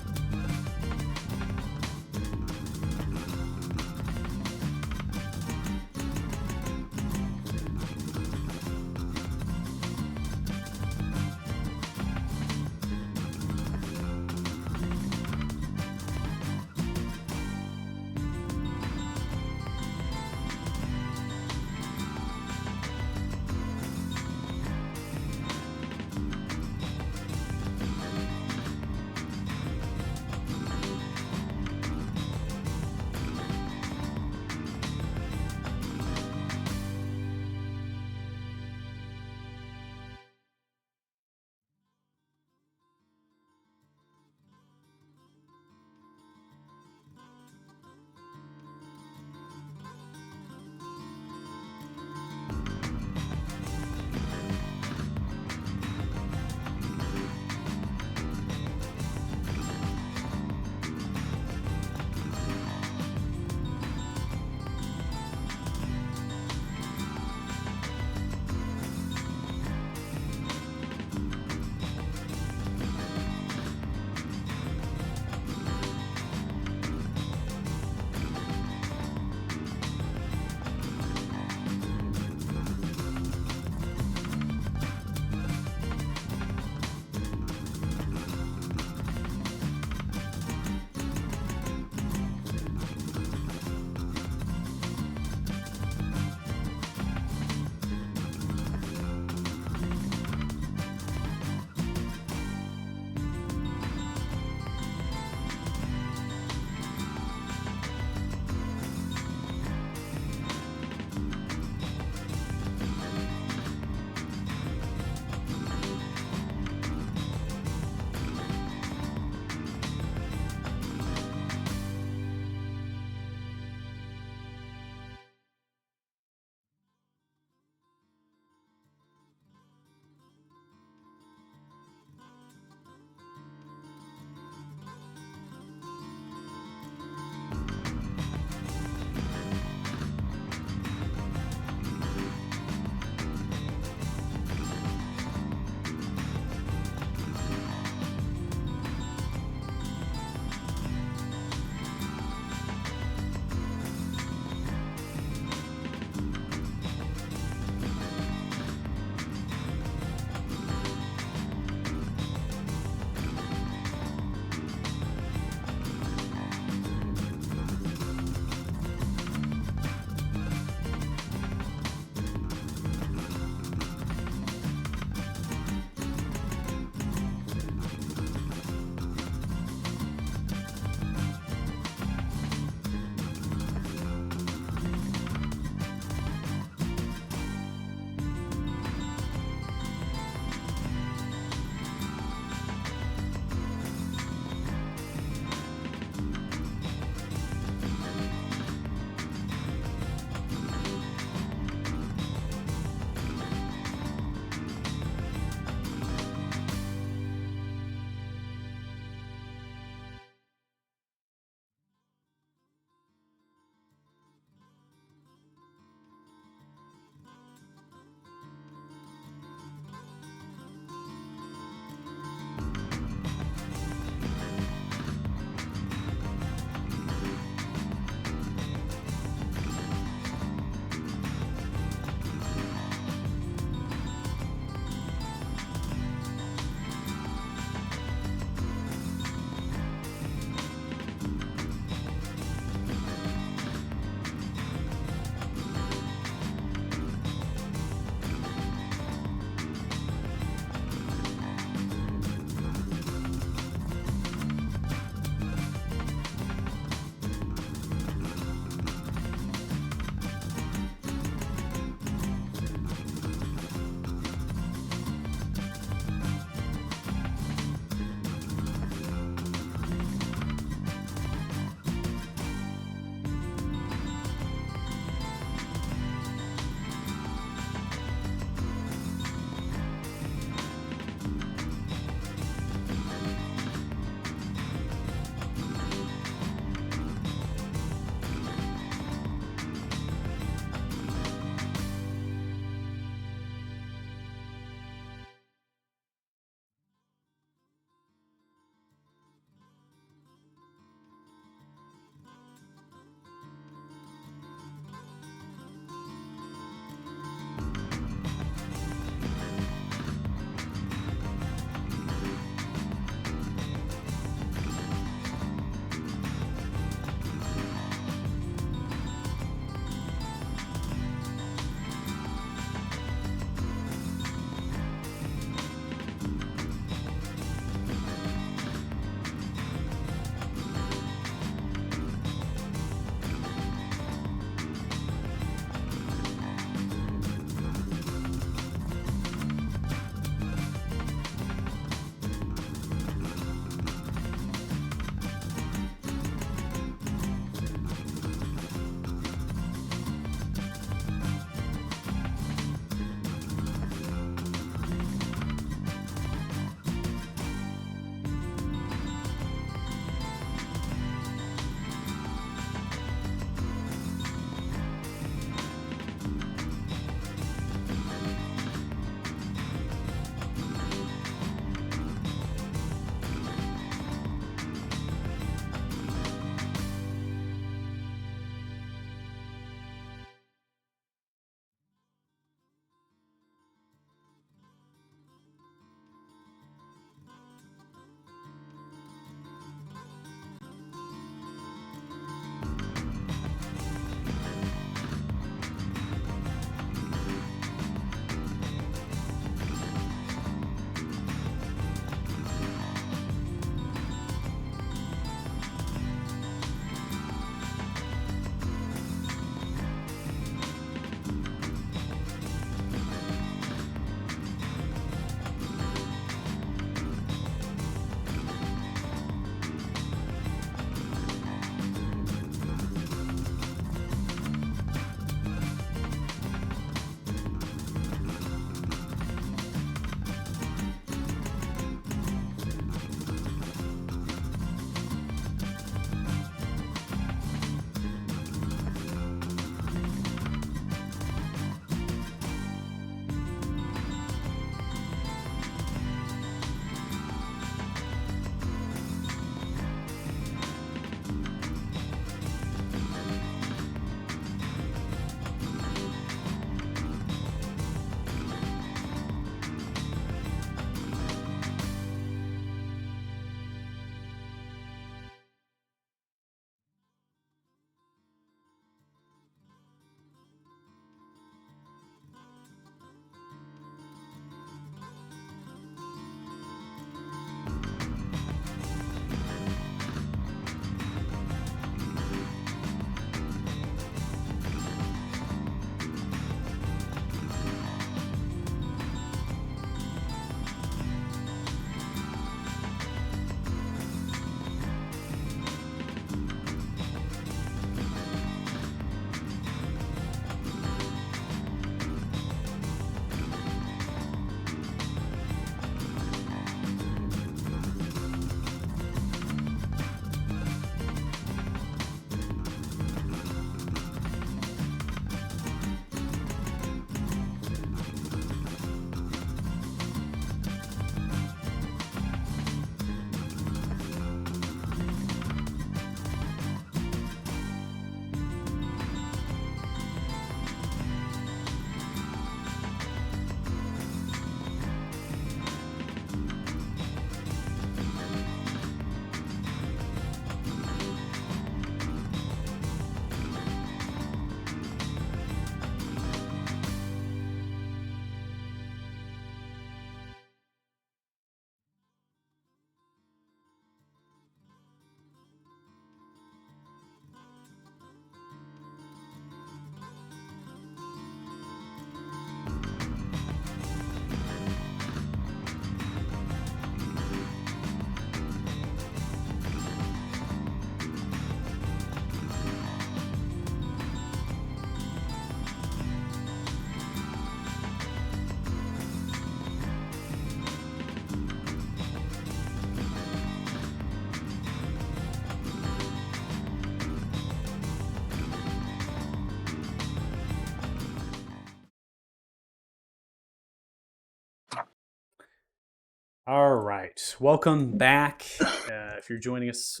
All right. Welcome back. If you're joining us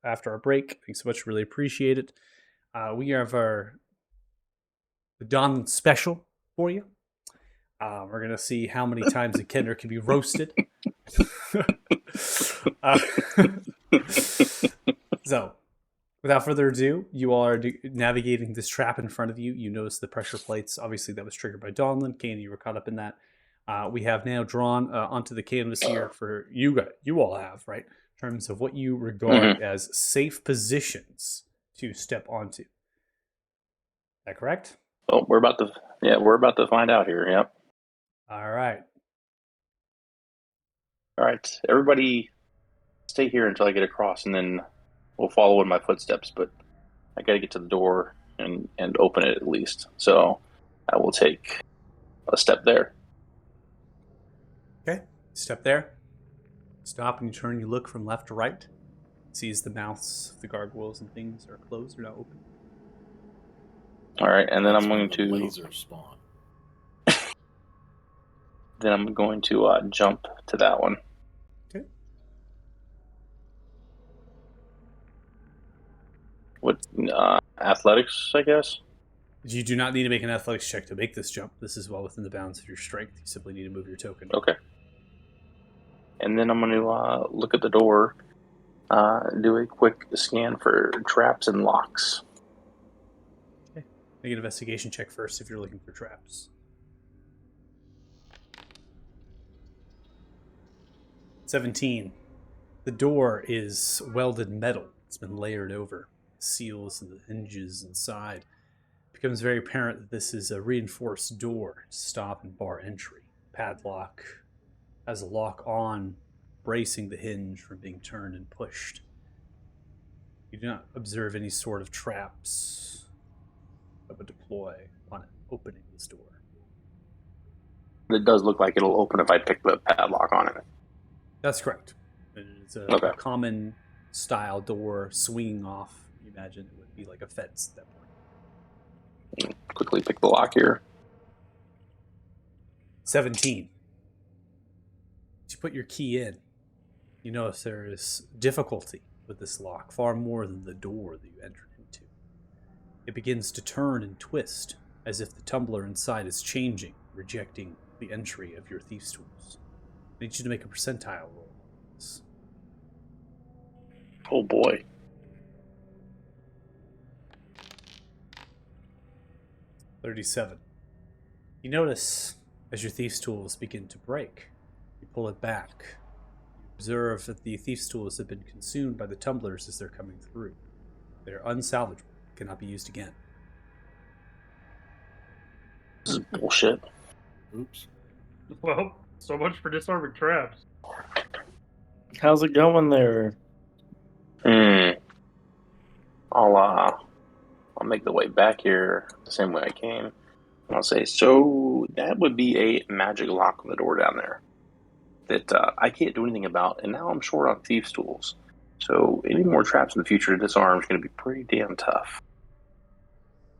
after our break, thanks so much. Really appreciate it. We have the Dawn special for you. We're going to see how many times a Kenner can be roasted. So, without further ado, you all are navigating this trap in front of you. You notice the pressure plates. Obviously, that was triggered by Donlin. Kane, you were caught up in that. We have now drawn onto the canvas here for you all have, right? In terms of what you regard as safe positions to step onto. Is that correct? Oh, we're about to find out here. Yep. All right. All right, everybody, stay here until I get across, and then we'll follow in my footsteps. But I got to get to the door and open it at least. So I will take a step there. Okay. Step there. Stop and you turn. You look from left to right. Sees the mouths of the gargoyles and things are closed. They're not open. All right, and then That's I'm where going the to laser spawn. jump to that one. Okay. What athletics, I guess? You do not need to make an athletics check to make this jump. This is well within the bounds of your strength. You simply need to move your token. Okay. And then I'm going to look at the door, do a quick scan for traps and locks. Okay. Make an investigation check first if you're looking for traps. 17. The door is welded metal. It's been layered over. The seals and the hinges inside. It becomes very apparent that this is a reinforced door to stop and bar entry. Padlock has a lock on, bracing the hinge from being turned and pushed. You do not observe any sort of traps that would deploy upon opening this door. It does look like it'll open if I pick the padlock on it. That's correct. It's a Okay. common style door swinging off. You imagine it would be like a fence at that point. Quickly pick the lock here. 17. As you put your key in, you notice there is difficulty with this lock, far more than the door that you entered into. It begins to turn and twist, as if the tumbler inside is changing, rejecting the entry of your thief's tools. I need you to make a percentile roll. Oh boy. 37. You notice as your thief's tools begin to break, you pull it back. You observe that the thief's tools have been consumed by the tumblers as they're coming through. They're unsalvageable, cannot be used again. This is bullshit. Oops. Well, so much for disarming traps. How's it going there? I'll make the way back here the same way I came. And I'll say, so that would be a magic lock on the door down there that I can't do anything about, and now I'm short on thieves' tools. So any more traps in the future to disarm is going to be pretty damn tough.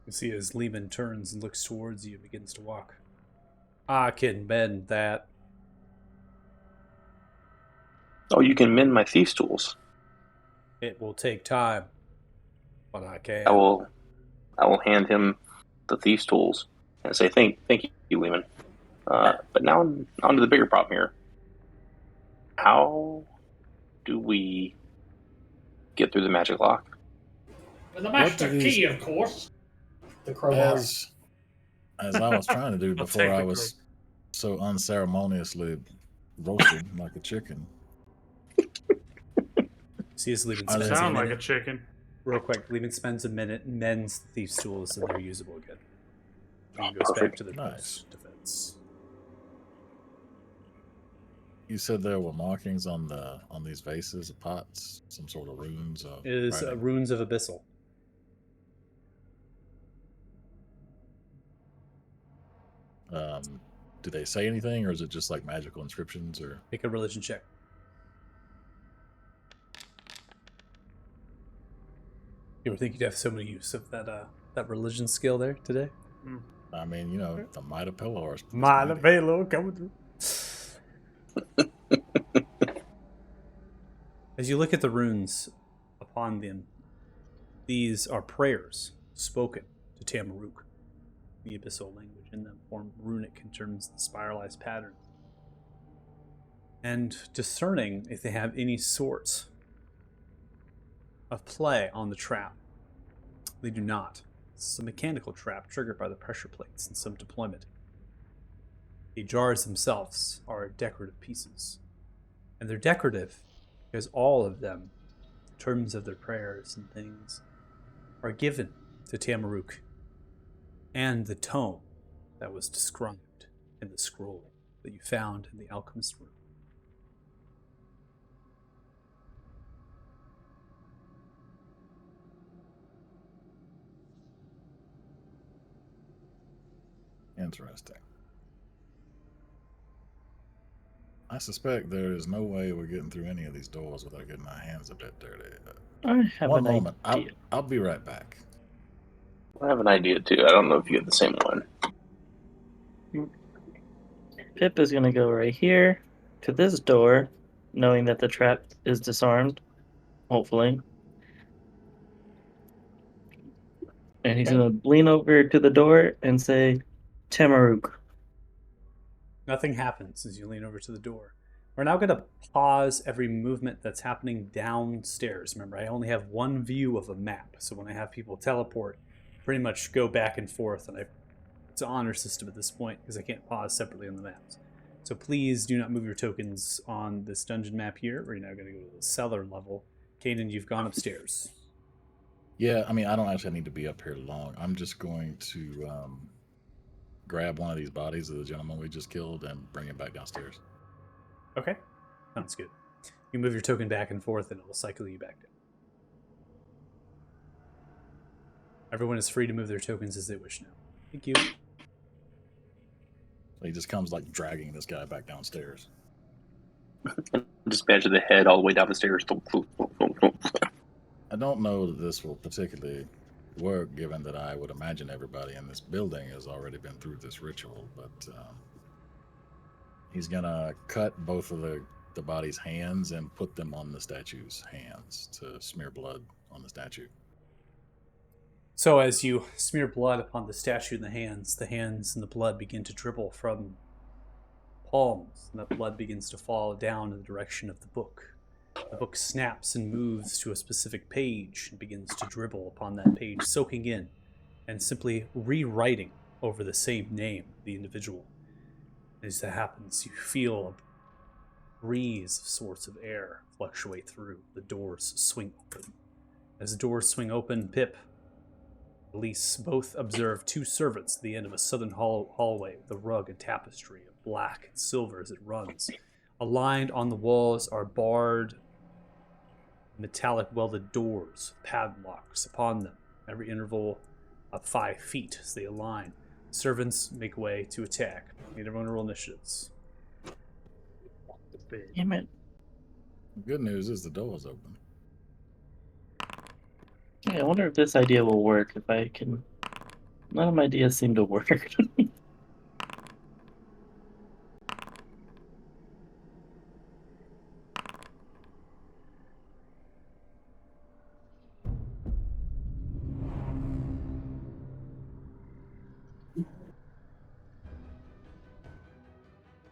You see as Lehman turns and looks towards you and begins to walk. I can bend that. Oh, you can mend my thieves' tools. It will take time, but I can. I will hand him the thieves' tools and say thank you, Lehman. But now on to the bigger problem here. How do we get through the magic lock? With the What master do these- key, of course. The crowbar. As I was trying to do I'll before take I the was so unceremoniously roasted like a chicken. See as Lehman I spends a Sound like minute. a chicken. Real quick, Lehman spends a minute and mends the thief's tools and they're usable again. And goes back Perfect. to the Nice. post defense. You said there were markings on these vases, pots, some sort of runes. It is writing. Runes of Abyssal. Do they say anything, or is it just like magical inscriptions? Or Make a religion check. You ever think you'd have so many use of that religion skill there today? I mean, you know, the Might of Pelor. Might have been a little coming through. As you look at the runes upon them, these are prayers spoken to Tamaruk. The abyssal language in them form runic in terms of the spiralized pattern. And discerning if they have any sort of play on the trap. They do not. This is a mechanical trap triggered by the pressure plates and some deployment. The jars themselves are decorative pieces. And they're decorative because all of them, in terms of their prayers and things, are given to Tamaruk and the tome that was described in the scroll that you found in the alchemist room. Interesting. I suspect there is no way we're getting through any of these doors without getting our hands a bit dirty. I have One an moment. idea. I'll be right back. I have an idea too. I don't know if you have the same one. Pip is going to go right here to this door, knowing that the trap is disarmed, hopefully. And he's going to lean over to the door and say, Tamaruk. Nothing happens as you lean over to the door. We're now going to pause every movement that's happening downstairs. Remember, I only have one view of a map, so when I have people teleport, pretty much go back and forth, and it's an honor system at this point because I can't pause separately on the maps. So please do not move your tokens on this dungeon map here. We're now going to go to the cellar level. Kaden, you've gone upstairs. Yeah, I mean, I don't actually need to be up here long. I'm just going to grab one of these bodies of the gentleman we just killed and bring it back downstairs. Okay, sounds good. You move your token back and forth, and it will cycle you back down. Everyone is free to move their tokens as they wish now. Thank you. He just comes like dragging this guy back downstairs. Just measure the head all the way down the stairs. I don't know that this will particularly work, given that I would imagine everybody in this building has already been through this ritual, but he's gonna cut both of the body's hands and put them on the statue's hands to smear blood on the statue. So as you smear blood upon the statue and the hands and the blood begin to dribble from palms, and that blood begins to fall down in the direction of the book. The book snaps and moves to a specific page and begins to dribble upon that page, soaking in and simply rewriting over the same name of the individual. As that happens, you feel a breeze of sorts of air fluctuate through. The doors swing open. As the doors swing open, Pip, Elise both observe two servants at the end of a southern hallway with a rug and tapestry of black and silver as it runs. Aligned on the walls are barred metallic welded doors, padlocks upon them, every interval of 5 feet as they align. Servants make way to attack. Need everyone to roll initiatives. Damn it. Good news is the door's open. Yeah, I wonder if this idea will work. If I can. None of my ideas seem to work.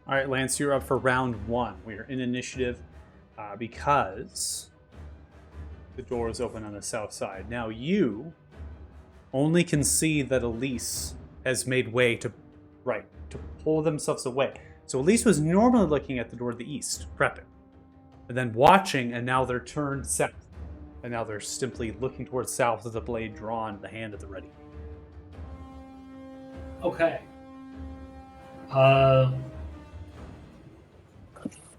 All right, Lance, you're up for round 1. We are in initiative because the door is open on the south side. Now you only can see that Elise has made way to pull themselves away. So Elise was normally looking at the door to the east, prepping, and then watching, and now they're turned south. And now they're simply looking towards south with the blade drawn, the hand at the ready. Okay.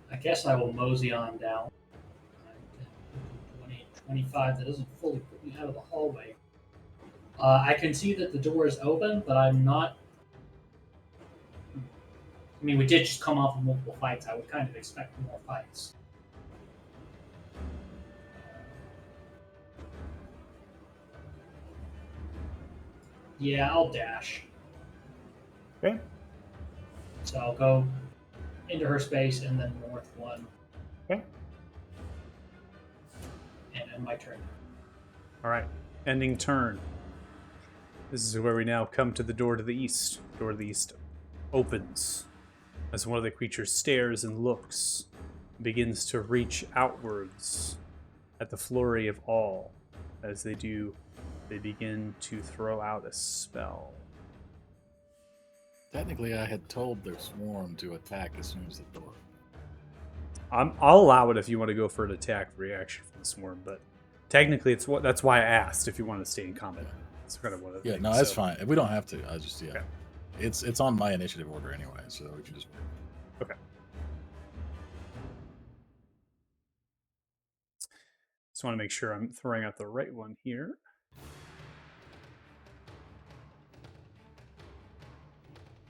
I guess I will mosey on down. 20, 25, that doesn't fully put me out of the hallway. I can see that the door is open, but I'm not... I mean, we did just come off of multiple fights. I would kind of expect more fights. Yeah, I'll dash. Okay. So I'll go into her space and then north 1. Okay. and my turn. All right, ending turn. This is where we now come to the door to the east. The door to the east opens as one of the creatures stares and looks, begins to reach outwards at the flurry of all. As they do, they begin to throw out a spell. Technically, I had told the swarm to attack as soon as the door. I'll allow it if you want to go for an attack reaction from the swarm, but technically, that's why I asked if you want to stay in combat. It's kind of one of the Yeah, things, no, that's so- fine. We don't have to. I just Okay. it's on my initiative order anyway, so we can just. Okay. Just want to make sure I'm throwing out the right one here.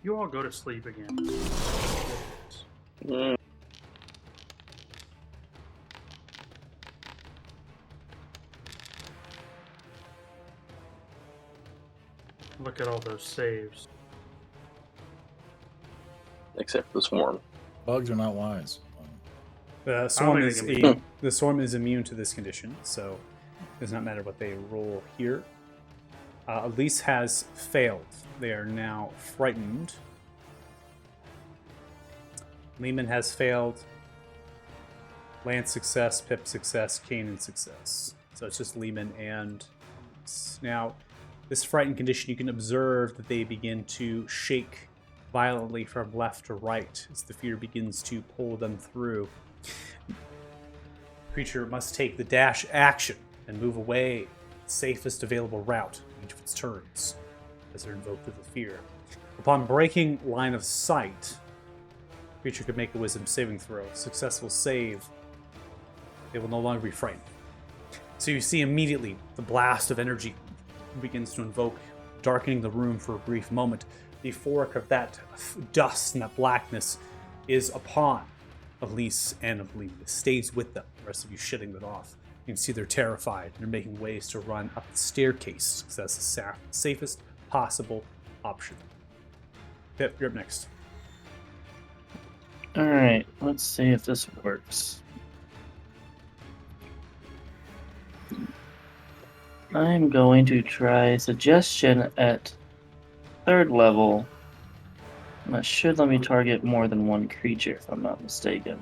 You all go to sleep again. Mm, Look at all those saves. except the swarm. Bugs are not wise. The swarm think is they can the swarm is immune to this condition, so it does not matter what they roll here. Elise has failed. They are now frightened. Lehman has failed. Lance success, Pip success, Kanan success. So it's just Lehman and now this frightened condition. You can observe that they begin to shake violently from left to right as the fear begins to pull them through. Creature must take the dash action and move away the safest available route each of its turns as they're invoked with the fear. Upon breaking line of sight, creature could make a wisdom saving throw. Successful save, they will no longer be frightened. So you see immediately the blast of energy begins to invoke, darkening the room for a brief moment. The euphoric of that dust and that blackness is upon Elise and Elise. It stays with them. The rest of you shitting it off. You can see they're terrified. They're making ways to run up the staircase because that's the safest possible option. Pip, you're up next. Alright, let's see if this works. I'm going to try suggestion at 3rd level. That should let me target more than one creature, if I'm not mistaken.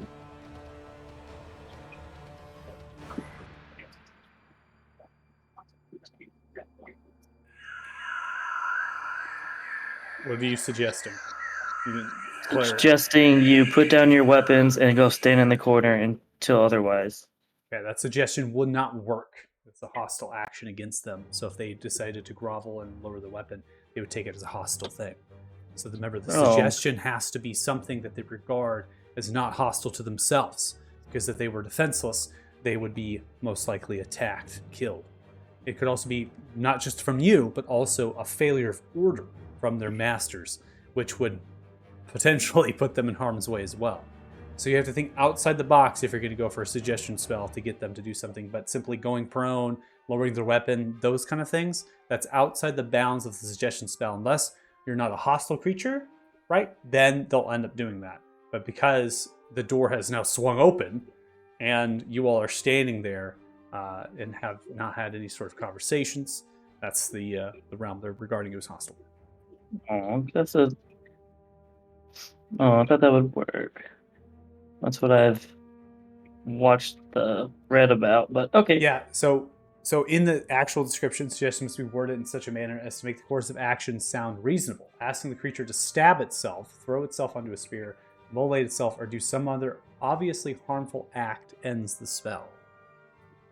What are you suggesting? You didn't declare it. Suggesting you put down your weapons and go stand in the corner until otherwise. Okay, that suggestion would not work. It's a hostile action against them. So if they decided to grovel and lower the weapon, they would take it as a hostile thing. So remember, the Oh. suggestion has to be something that they regard as not hostile to themselves. Because if they were defenseless, they would be most likely attacked, killed. It could also be not just from you, but also a failure of order from their masters, which would potentially put them in harm's way as well. So you have to think outside the box if you're going to go for a suggestion spell to get them to do something, but simply going prone, lowering their weapon, those kind of things, that's outside the bounds of the suggestion spell. Unless you're not a hostile creature, right? Then they'll end up doing that. But because the door has now swung open and you all are standing there and have not had any sort of conversations, that's the realm they're regarding you as hostile. Oh, that's a. Oh, I thought that would work. That's what I've watched read about, but okay. Yeah, so in the actual description, suggestion must be worded in such a manner as to make the course of action sound reasonable. Asking the creature to stab itself, throw itself onto a spear, immolate itself, or do some other obviously harmful act ends the spell.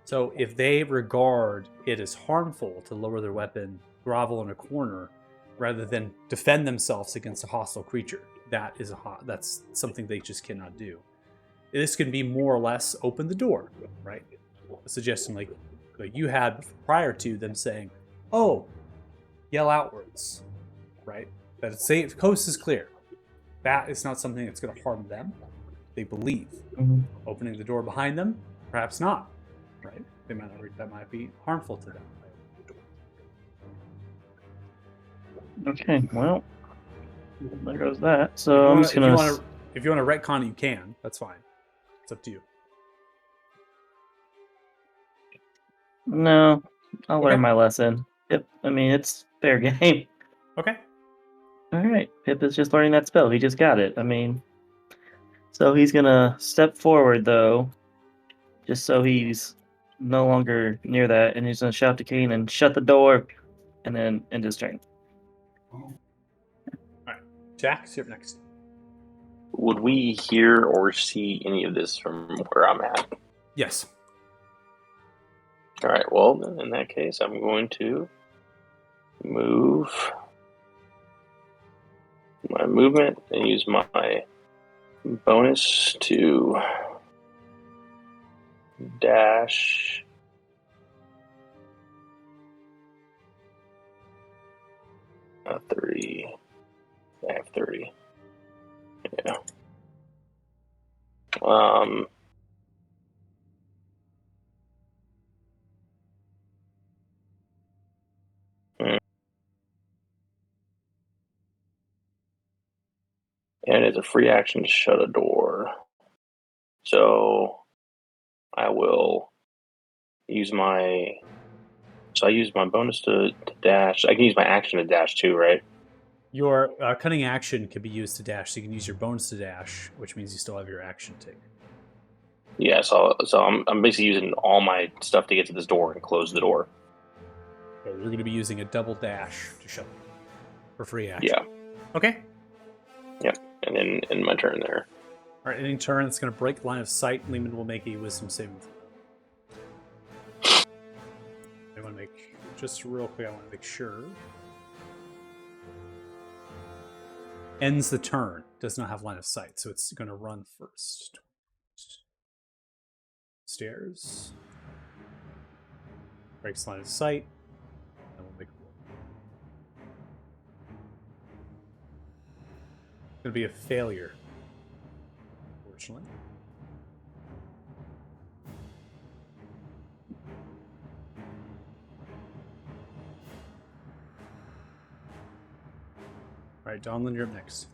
So if they regard it as harmful to lower their weapon, grovel in a corner, rather than defend themselves against a hostile creature, that's something they just cannot do. This can be more or less open the door, right? A suggestion like you had prior to them saying, "Oh, yell outwards," right? That it's safe, coast is clear. That is not something that's going to harm them. They believe. Mhm. Opening the door behind them, perhaps not, right? That might be harmful to them. Okay, well, there goes that. So I'm just gonna. If you want to retcon it, you can. That's fine. It's up to you. No, I'll Okay. learn my lesson. Yep. I mean, it's fair game. Okay. All right. Pip is just learning that spell. He just got it. I mean, so he's gonna step forward though, just so he's no longer near that, and he's gonna shout to Kane and shut the door, and then end his turn. Jack, you're up next. Would we hear or see any of this from where I'm at? Yes. All right. Well, then in that case, I'm going to move my movement and use my bonus to dash. Not 30. I have 30. Yeah. And it's a free action to shut a door. So I will use my. So I use my bonus to dash. I can use my action to dash too, right? Your cunning action can be used to dash, so you can use your bonus to dash, which means you still have your action to take. Yeah. So I'm basically using all my stuff to get to this door and close the door. So you're going to be using a double dash to shut it for free action. Yeah. Okay. And then in my turn there. All right. Any turn that's going to break line of sight, Lehman will make a wisdom saving throw. I want to make just real quick. I want to make sure. Ends the turn. Does not have line of sight, so it's going to run first. Stairs. Breaks line of sight. And we'll make a roll. It's going to be a failure. Unfortunately. All right, Donlin, you're up next.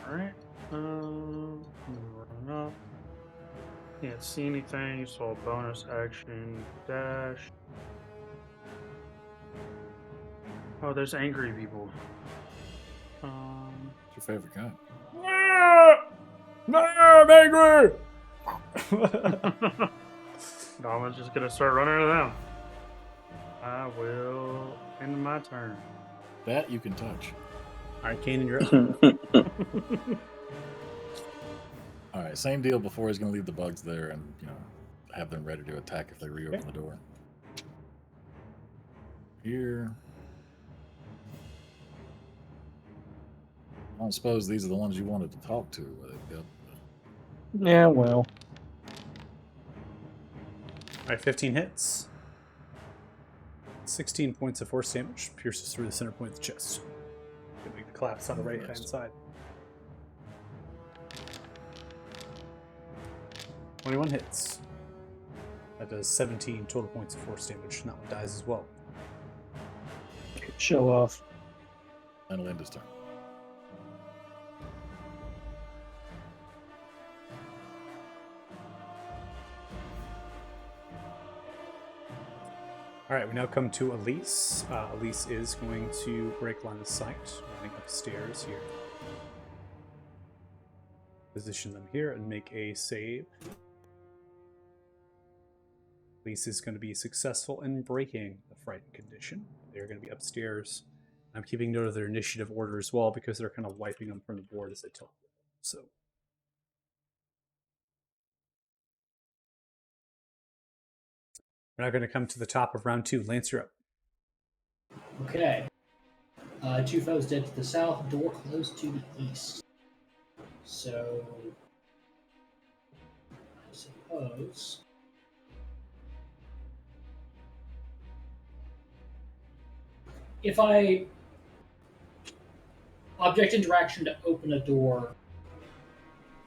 Alright. Run up. Can't see anything, so bonus action dash. Oh, there's angry people. What's your favorite kind? No, I'm angry. Domin's just gonna start running to them. I will end my turn. That you can touch. All right, Kanan, you're up. All right, same deal. Before he's going to leave the bugs there and have them ready to attack if they reopen the door. Here. I don't suppose these are the ones you wanted to talk to. Yeah, well. All right, 15 hits. 16 points of force damage. Pierces through the center point of the chest. Gonna make the collapse on the right hand side. 21 hits. That does 17 total points of force damage. And that one dies as well. Show off. And it'll end his turn. All right, we now come to Elise. Elise is going to break line of sight, running upstairs here. Position them here and make a save. Elise is going to be successful in breaking the frightened condition. They're going to be upstairs. I'm keeping note of their initiative order as well because they're kind of wiping them from the board as they talk. So. We're now going to come to the top of round 2. Lance, you're up. Okay. Two foes dead to the south, door closed to the east. So, I suppose. If I object interaction to open a door,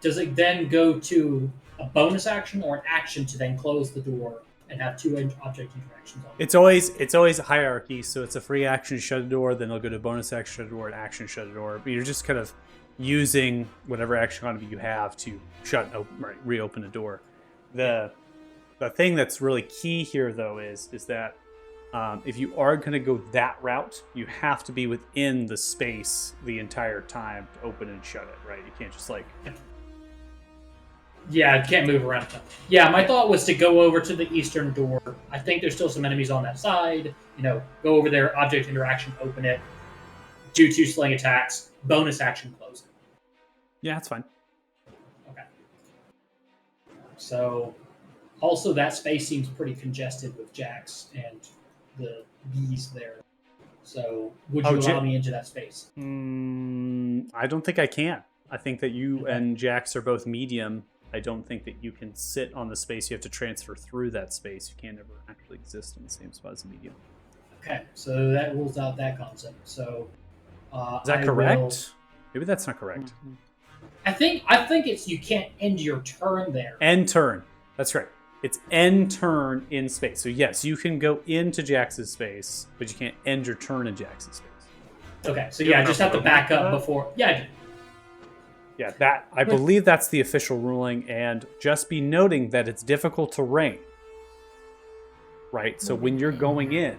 does it then go to a bonus action or an action to then close the door and have two object interactions on it? It's always a hierarchy, so it's a free action shut a door, then it'll go to bonus action shut a door, and action shut a door. But you're just kind of using whatever action economy you have to shut, reopen a door. The The thing that's really key here, though, is that if you are going to go that route, you have to be within the space the entire time to open and shut it, right? You can't just like. Yeah, I can't move around. Yeah, my thought was to go over to the eastern door. I think there's still some enemies on that side. Go over there, object interaction, open it, do 2 sling attacks, bonus action, close it. Yeah, that's fine. Okay. So, also that space seems pretty congested with Jax and the bees there. So, would you allow me into that space? I don't think I can. I think that you and Jax are both medium. I don't think that you can sit on the space. You have to transfer through that space. You can't ever actually exist in the same spot as a medium. Okay, so that rules out that concept. So, is that correct? Maybe that's not correct. I think it's you can't end your turn there. End turn. That's right. It's end turn in space. So yes, you can go into Jax's space, but you can't end your turn in Jax's space. Okay, so yeah, I just have to back up before. Yeah, I do. Yeah, that I believe that's the official ruling, and just be noting that it's difficult terrain. Right? So when you're going in,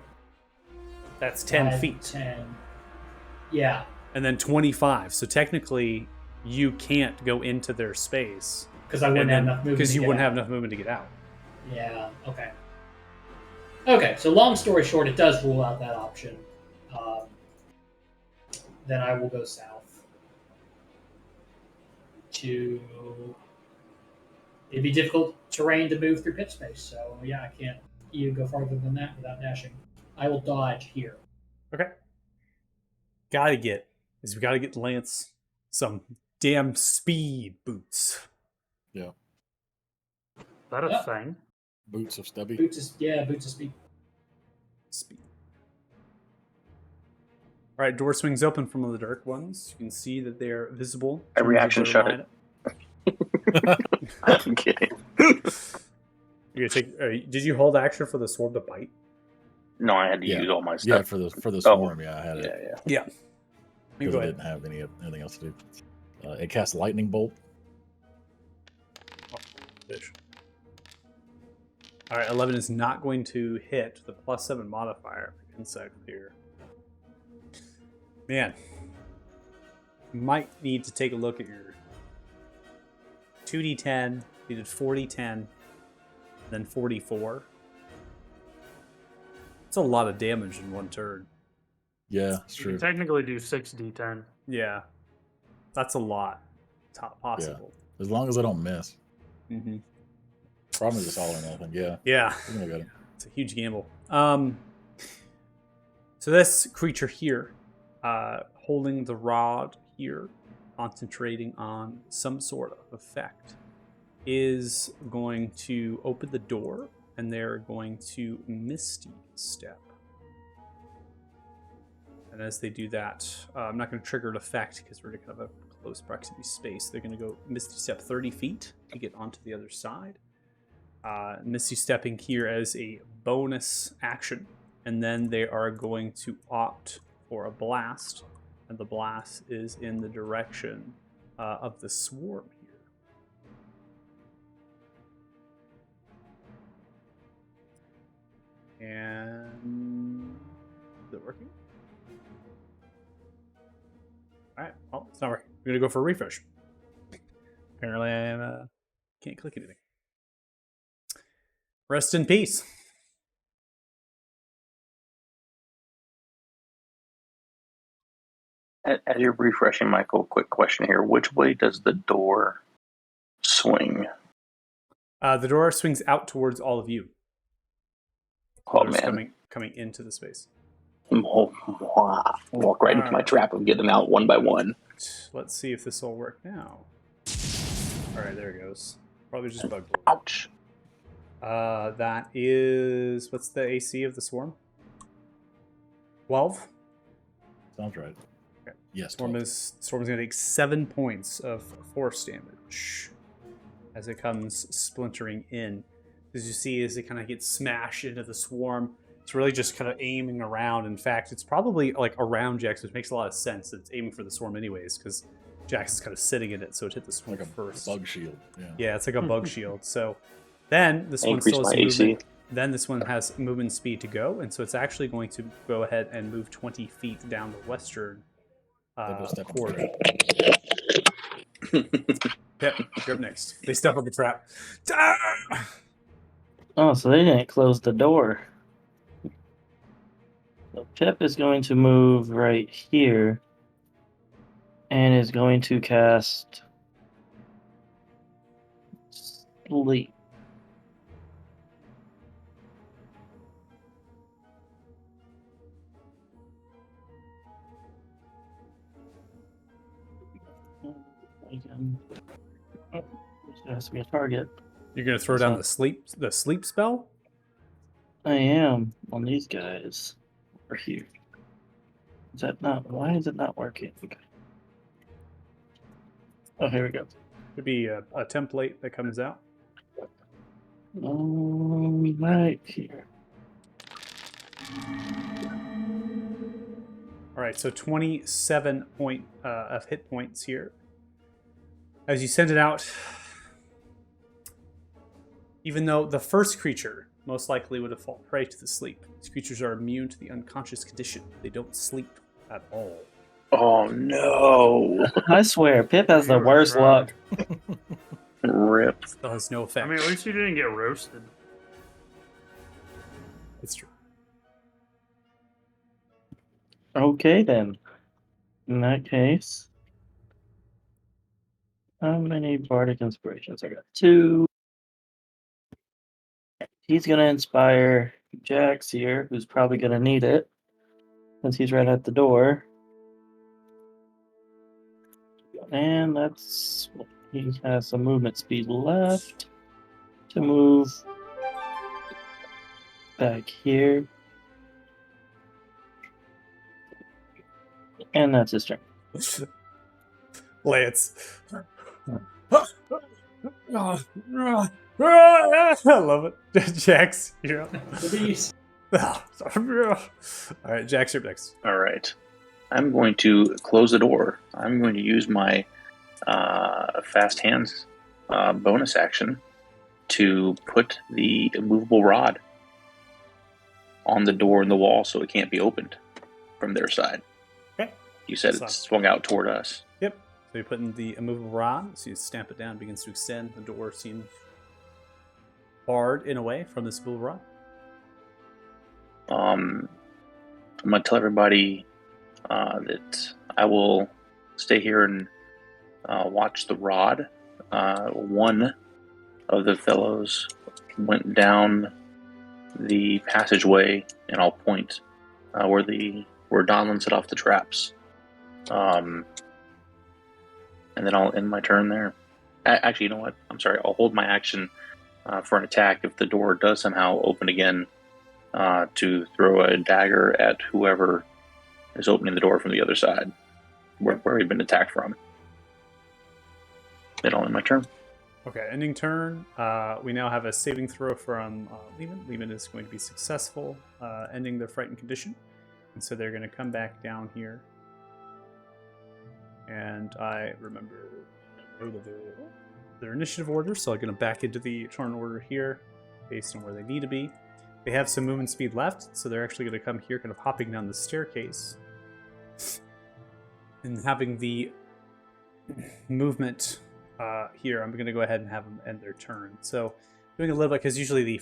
that's 10 feet. 10. Yeah. And then 25. So technically, you can't go into their space. Because I wouldn't have enough movement. Because you wouldn't have enough movement to get out. Yeah, okay. Okay, so long story short, it does rule out that option. Then I will go south. It'd be difficult terrain to move through pit space, so yeah, I can't even go farther than that without dashing. I will dodge here. Okay. We gotta get Lance some damn speed boots. Yeah. Is that a thing? Boots of Stubby. Boots of speed. Speed. All right, door swings open from the dark ones. You can see that they are visible. Every action shut it. I'm kidding. You're gonna take. Did you hold action for the swarm to bite? No, I had to use all my stuff. Yeah, for the swarm, I had it. Yeah. Because I didn't have anything else to do. It casts lightning bolt. Fish. All right, 11 is not going to hit the +7 modifier for insect here. Man, you might need to take a look at your 2d10. You did 40-10, then 44. It's a lot of damage in one turn. Yeah, it's You true. can technically do 6d10. Yeah, that's a lot. Top possible. As long as I don't miss. Mm-hmm. Probably just all or nothing. Yeah. Yeah. I'm gonna get it. It's a huge gamble. So this creature here, holding the rod here, concentrating on some sort of effect, is going to open the door, and they're going to Misty Step. And as they do that, I'm not going to trigger an effect because we're going to have a close proximity space. They're going to go Misty Step 30 feet to get onto the other side. Misty Stepping here as a bonus action. And then they are going to opt for a blast. And the blast is in the direction of the swarm here. And is it working? Alright, well, it's not working. We're going to go for a refresh. Apparently I can't click anything. Rest in peace. As you're refreshing, Michael, quick question here. Which way does the door swing? The door swings out towards all of you. Oh, Door's man. Coming into the space. Walk right into my trap of getting them out one by one. Let's see if this will work now. Alright, there it goes. Probably just bug. Ouch. That is... What's the AC of the swarm? 12? Sounds right. Okay. Yes. Swarm is going to take 7 points of force damage as it comes splintering in. As you see, as it kind of gets smashed into the swarm, it's really just kind of aiming around. In fact, it's probably like around Jax, which makes a lot of sense. It's aiming for the swarm anyways, because Jax is kind of sitting in it, so it hit the swarm Like a first. bug shield. Yeah. Yeah, it's like a bug shield. So Then this I one increase still has my AC. movement. Then this one has movement speed to go, and so it's actually going to go ahead and move 20 feet down the western Double step. corridor. Yep, you're up next. They step on the trap. Ah! Oh, so they didn't close the door. So Pip is going to move right here and is going to cast Sleep. Again. Oh, there has to be a target. You're gonna throw down the sleep spell? I am on these guys over here. Is that not? Why is it not working? Oh, here we go. Could be a template that comes out. Right here. All right, so 27 point of hit points here. As you send it out, even though the first creature most likely would have fallen prey to the sleep, these creatures are immune to the unconscious condition. They don't sleep at all. Oh no! I swear, Pip has the You're worst right. luck. Rip. Still has no effect. I mean, at least you didn't get roasted. It's true. Okay, then. In that case, how many bardic inspirations? I got 2. He's gonna inspire Jax here, who's probably gonna need it, since he's right at the door. And that's he has some movement speed left to move back here. And that's his turn. Lance. I love it. Jax, you're up. The beast. All right, Jax, you're up next. All right. I'm going to close the door. I'm going to use my fast hands bonus action to put the immovable rod on the door and the wall so it can't be opened from their side. Okay. You said So- it swung out toward us. Yep. So you're putting the immovable rod, so you stamp it down, begins to extend. The door seems barred in a way from this immovable rod. I'm going to tell everybody that I will stay here and watch the rod. One of the fellows went down the passageway, and I'll point where Donlin set off the traps. And then I'll end my turn there. Actually, you know what? I'm sorry. I'll hold my action for an attack if the door does somehow open again, to throw a dagger at whoever is opening the door from the other side, where we've been attacked from. Then I'll end my turn. Okay, ending turn. We now have a saving throw from Lehman. Lehman is going to be successful, ending their frightened condition. And so they're going to come back down here. And I remember their initiative order, so I'm going to back into the turn order here based on where they need to be. They have some movement speed left, so they're actually going to come here, kind of hopping down the staircase. And having the movement here, I'm going to go ahead and have them end their turn. So doing a little bit, because usually the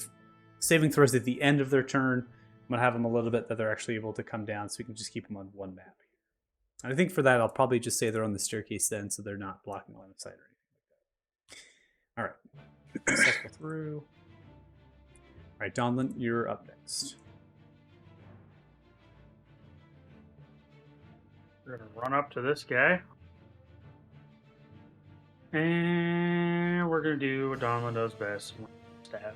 saving throws at the end of their turn, I'm going to have them a little bit that they're actually able to come down, so we can just keep them on one map. And I think for that, I'll probably just say they're on the staircase then, so they're not blocking line of sight or anything like that. All right. Cycle through. All right, Donlin, you're up next. We're gonna run up to this guy. And we're gonna do what Donlin does best. Stab.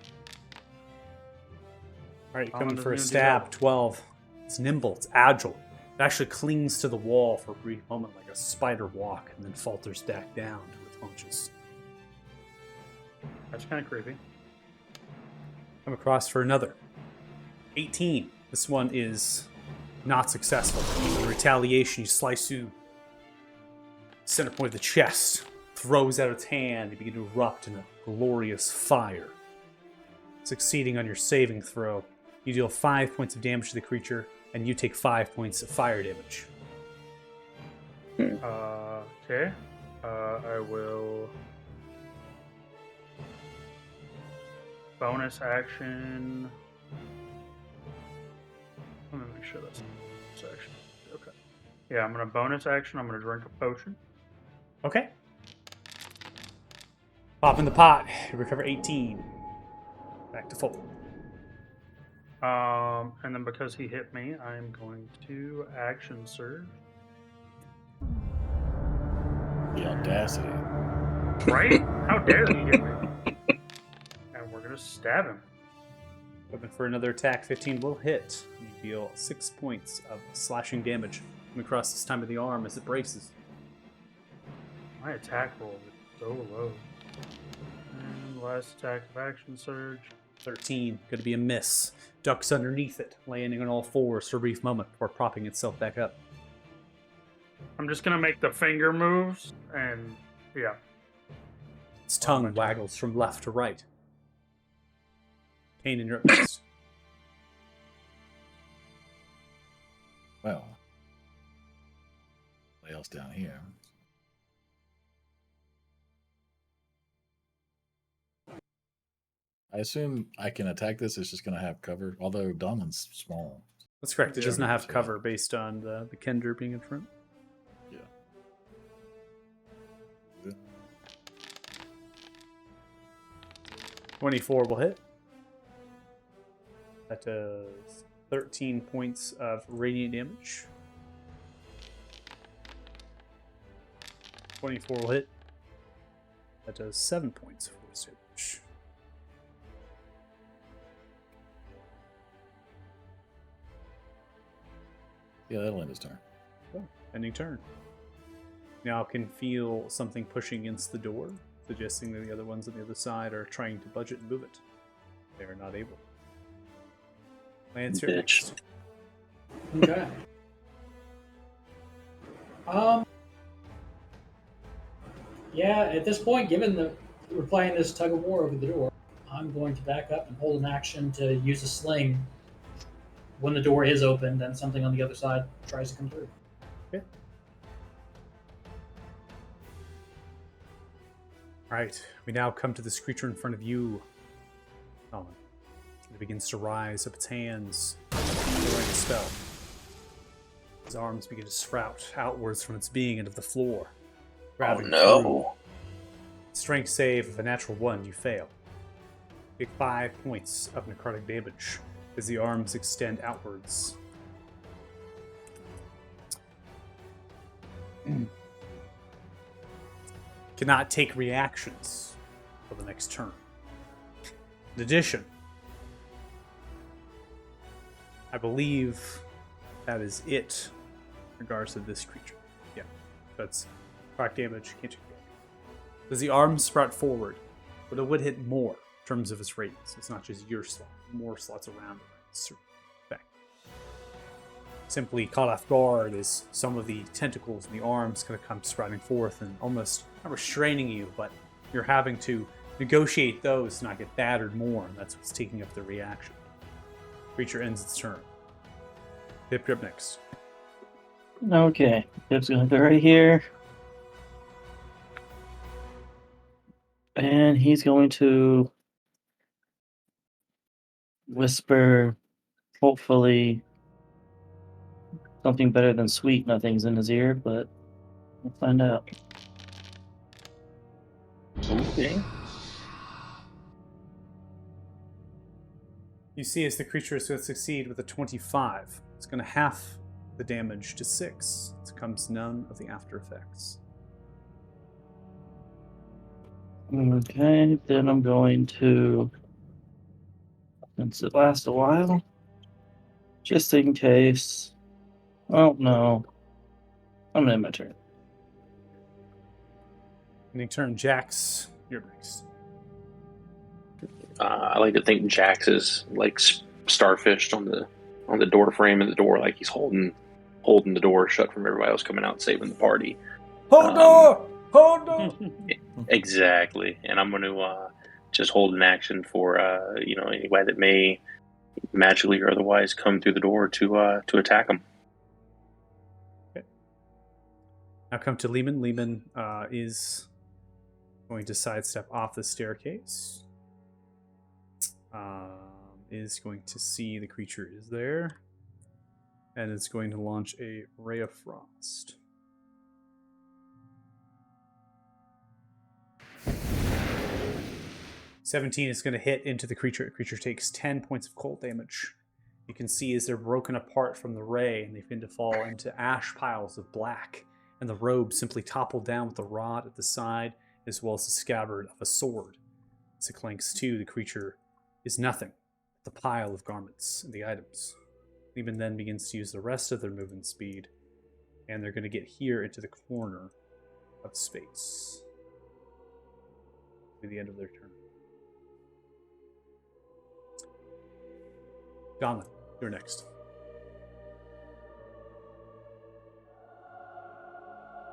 All right, you're Donlin coming doesn't for a even do stab. that. 12. It's nimble. It's agile. It actually clings to the wall for a brief moment like a spider walk and then falters back down to its haunches. That's kind of creepy. Come across for another. 18. This one is not successful. In retaliation, you slice through center point of the chest, throws out its hand, and begin to erupt in a glorious fire. succeeding on your saving throw, you deal 5 points of damage to the creature, and you take 5 points of fire damage. Okay. I will bonus action. Let me make sure that's bonus action. Okay. Yeah, I'm gonna bonus action. I'm gonna drink a potion. Okay. Pop in the pot. Recover 18. Back to full. And then because he hit me, I'm going to action surge. The audacity. Right? How dare he hit me? And we're gonna stab him. Open for another attack. 15 will hit. You deal 6 points of slashing damage across this time of the arm as it braces. My attack roll is so low. And last attack of action surge. 13. Going to be a miss. Ducks underneath it, landing on all fours for a brief moment before propping itself back up. I'm just gonna make the finger moves, and yeah. Its tongue waggles from left to right. Kanan, you're up next. Well, what else down here? I assume I can attack this. It's just going to have cover, although Donan's small. That's correct. It does not have Yeah. cover based on the Kender being in front. Yeah. 24 will hit. That does 13 points of radiant damage. 24 will hit. That does 7 points of force damage. Yeah, that'll end his turn. Ending turn. Now can feel something pushing against the door, suggesting that the other ones on the other side are trying to budget and move it. They are not able. Lance, you're Bitch. next. Okay. Yeah, at this point, given that we're playing this tug of war over the door, I'm going to back up and hold an action to use a sling when the door is opened and something on the other side tries to come through. Alright, we now come to this creature in front of you, Colin. It begins to rise up its hands, throwing a spell. His arms begin to sprout outwards from its being into the floor. Oh grabbing no. through. Strength save of a natural 1, you fail. Take 5 points of necrotic damage as the arms extend outwards. Cannot take reactions for the next turn. In addition, I believe that is it in regards to this creature. Yeah, that's crack damage. Can't take damage. Does the arm sprout forward? But it would hit more in terms of its radius. It's not just your slot, more slots around it. Certain effect. Simply caught off guard as some of the tentacles and the arms kind of come sprouting forth and almost not restraining you, but you're having to negotiate those to not get battered more, and that's what's taking up the reaction. Creature ends its turn. Pip, you're up next. Okay, Pip's gonna go right here. And he's going to whisper, hopefully, something better than sweet nothings in his ear, but we'll find out. Okay. You see as the creature is going to succeed with a 25. It's going to half the damage to 6. It comes none of the after effects. Okay, then I'm going to, since it lasts a while, just in case. Oh no, I'm gonna end my turn. Ending turn, Jax, you're next. I like to think Jax is like starfished on the door frame of the door, like he's holding the door shut from everybody else coming out and saving the party. Hold door! Hold door! Exactly. And I'm going to just hold an action for anybody that may magically or otherwise come through the door to attack them. Now come to Lehman. Lehman is going to sidestep off the staircase. Is going to see the creature is there. And it's going to launch a Ray of Frost. (17) is going to hit into the creature. The creature takes 10 points of cold damage. You can see as they're broken apart from the ray, and they begin to fall into ash piles of black. And the robe simply toppled down with the rod at the side, as well as the scabbard of a sword. As it clanks to, the creature is nothing but the pile of garments and the items. Lehman then begins to use the rest of their movement speed, and they're going to get here into the corner of space. To the end of their turn. Donlin, you're next.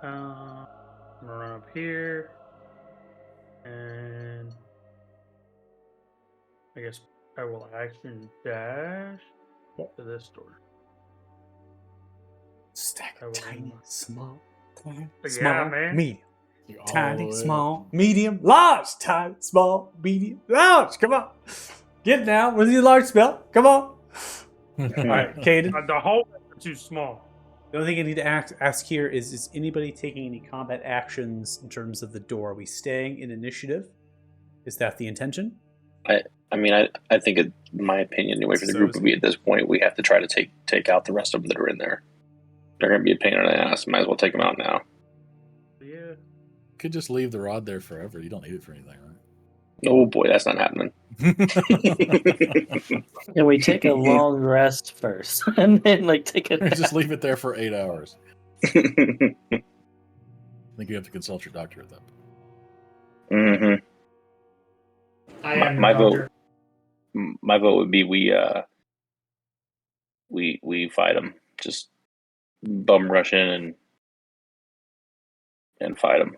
I'm gonna run up here, and I guess I will action dash to this door. Stack I will- tiny, small, tiny, Yeah, small, man. medium. You all Tiny, the way small, up. medium, large. Tiny, small, medium, large. Come on. Get it now. Where's your large spell? Come on. All right, Caden. The hole is too small. The only thing I need to ask here is anybody taking any combat actions in terms of the door? Are we staying in initiative? Is that the intention? I think, in my opinion, anyway, for the So group is- would be at this point, we have to try to take out the rest of them that are in there. They're going to be a pain in the ass. Might as well take them out now. Yeah. Could just leave the rod there forever. You don't need it for anything, Oh boy, that's not happening. right? And we take a long rest first, and then take a Just leave it there for 8 hours. I think you have to consult your doctor at that point. hmm I am My your vote. doctor. My vote would be we fight them. Just bum rush in and fight them.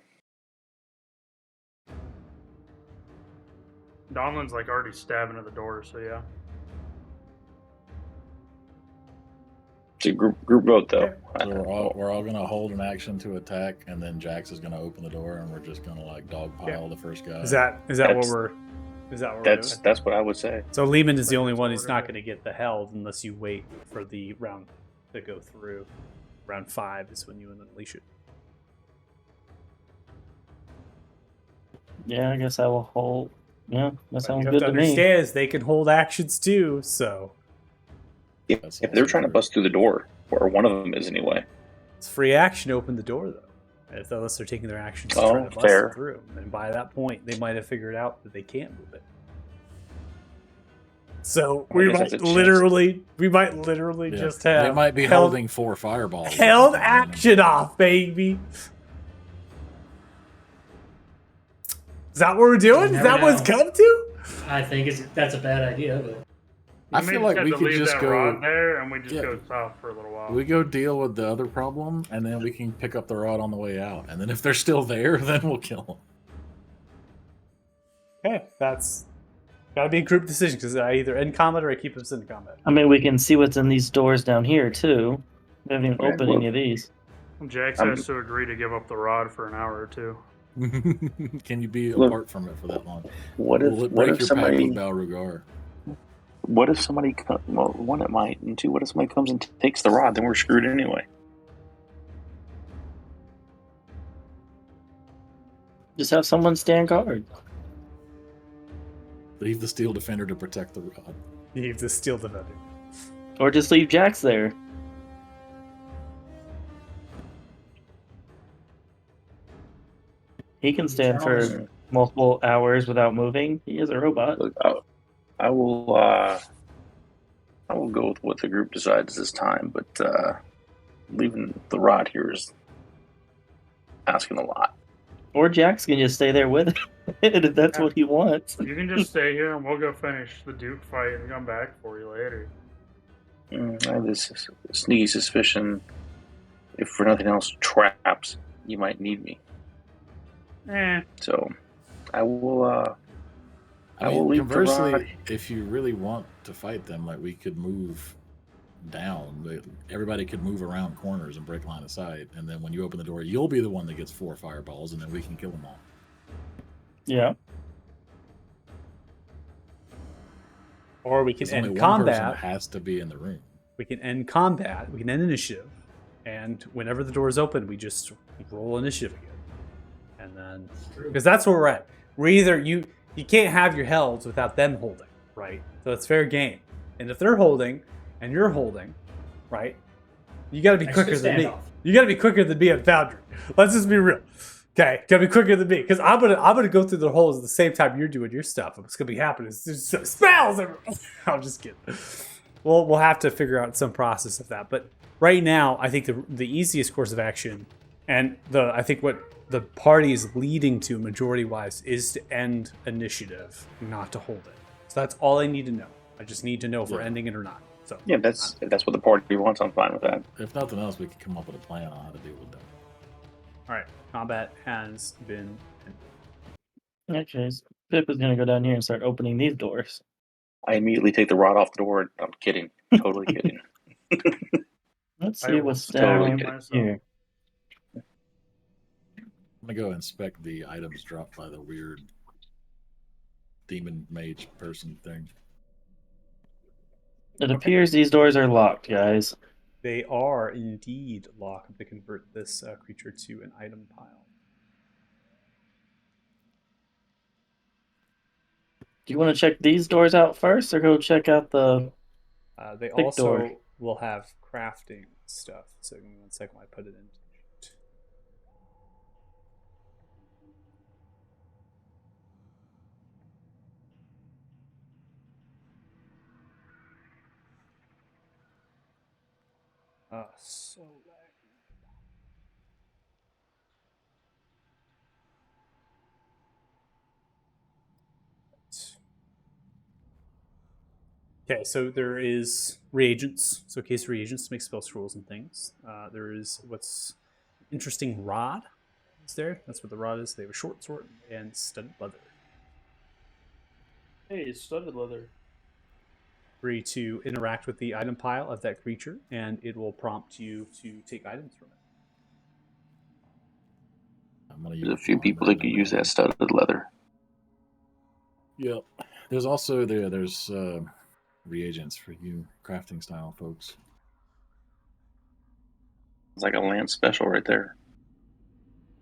Donlin's already stabbing at the door, so yeah. It's a group vote though. So we're all gonna hold an action to attack, and then Jax is gonna open the door, and we're just gonna dogpile the first guy. Is that what That's- we're doing? That's what I would say. So Lehman is the Like only it's one who's not ordered. going to get the held unless you wait for the round to go through. Round 5 is when you unleash it. Yeah, I guess I will hold. Yeah, that But sounds you have good to to me. understand is they can hold actions too. So That's If they're also trying to true. bust through the door, or one of them is anyway. it's free action to open the door though. Unless they're taking their actions to Oh, try to bust fair. it through, and by that point they might have figured out that they can't move it. So I guess that's a chance. we might literally Yeah. just have They might be held, holding 4 fireballs. held action off, baby. Is that what we're doing? Is never that what's know. come to? I think that's a bad idea, but I We feel may like have we to could leave just that go. rod there, and we just Yeah. go south for a little while. We go deal with the other problem, and then we can pick up the rod on the way out. And then if they're still there, then we'll kill them. Okay, that's gotta be a group decision because I either end combat or I keep us in combat. I mean, we can see what's in these doors down here too. We haven't even Right, opened well- any of these. Jax I'm- has to agree to give up the rod for an hour or two. Can you be Look- apart from it for that long? What Will if it break your pact somebody? with Balrugar? What if somebody? Well, one it might, and two, what if somebody comes and takes the rod? Then we're screwed anyway. Just have someone stand guard. Leave the steel defender to protect the rod. You have to steal the vendor. Or just leave Jax there. He can stand for multiple hours without moving. He is a robot. Look, I will go with what the group decides this time, but leaving the rod here is asking a lot. Or Jax can just stay there with it if that's what he wants. You can just stay here, and we'll go finish the Duke fight and come back for you later. I have this sneaky suspicion, if for nothing else, traps, you might need me. Eh, So I will I will leave the conversely, rod. if you really want to fight them, like we could move down. Everybody could move around corners and break line of sight, and then when you open the door, you'll be the one that gets 4 fireballs, and then we can kill them all. Yeah. Or we can There's only end one person combat. that has to be in the room. We can end combat. We can end initiative. And whenever the door is open, we just roll initiative again. And then, because that's where we're at. We're either you can't have your helds without them holding, right? So it's fair game. And if they're holding and you're holding, right? You got to be That's quicker good than me. standoff. You got to be quicker than me at Foundry. Let's just be real. Okay, gotta be quicker than me because I'm gonna go through the holes at the same time you're doing your stuff. It's gonna be happening. It's just spells. I'm just kidding. We'll have to figure out some process of that. But right now, I think the easiest course of action, and I think what the party is leading to majority wise, is to end initiative, not to hold it. So that's all I need to know. I just need to know if we're ending it or not. So Yeah, if that's what the party wants, I'm fine with that. If nothing else, we could come up with a plan on how to deal with them. all right. Combat has been. Okay, so Pip is gonna go down here and start opening these doors. I immediately take the rod off the door. I'm kidding. Totally kidding. Let's I see will what's totally down get myself. here. I'm gonna go inspect the items dropped by the weird demon mage person thing. It appears these doors are locked, guys. They are indeed locked to convert this creature to an item pile. Do you want to check these doors out first, or go check out the? They Big also door. will have crafting stuff. So give me 1 second while I put it in. So laggy. Okay, so there is reagents. So case reagents to make spell scrolls and things. There is what's interesting rod. Is there? That's what the rod is. They have a short sword and studded leather. Hey, it's studded leather. Free to interact with the item pile of that creature, and it will prompt you to take items from it. I'm gonna There's a use few armor people that could use that studded leather. Yep. There's also there's reagents for you crafting style folks. It's like a lance special right there.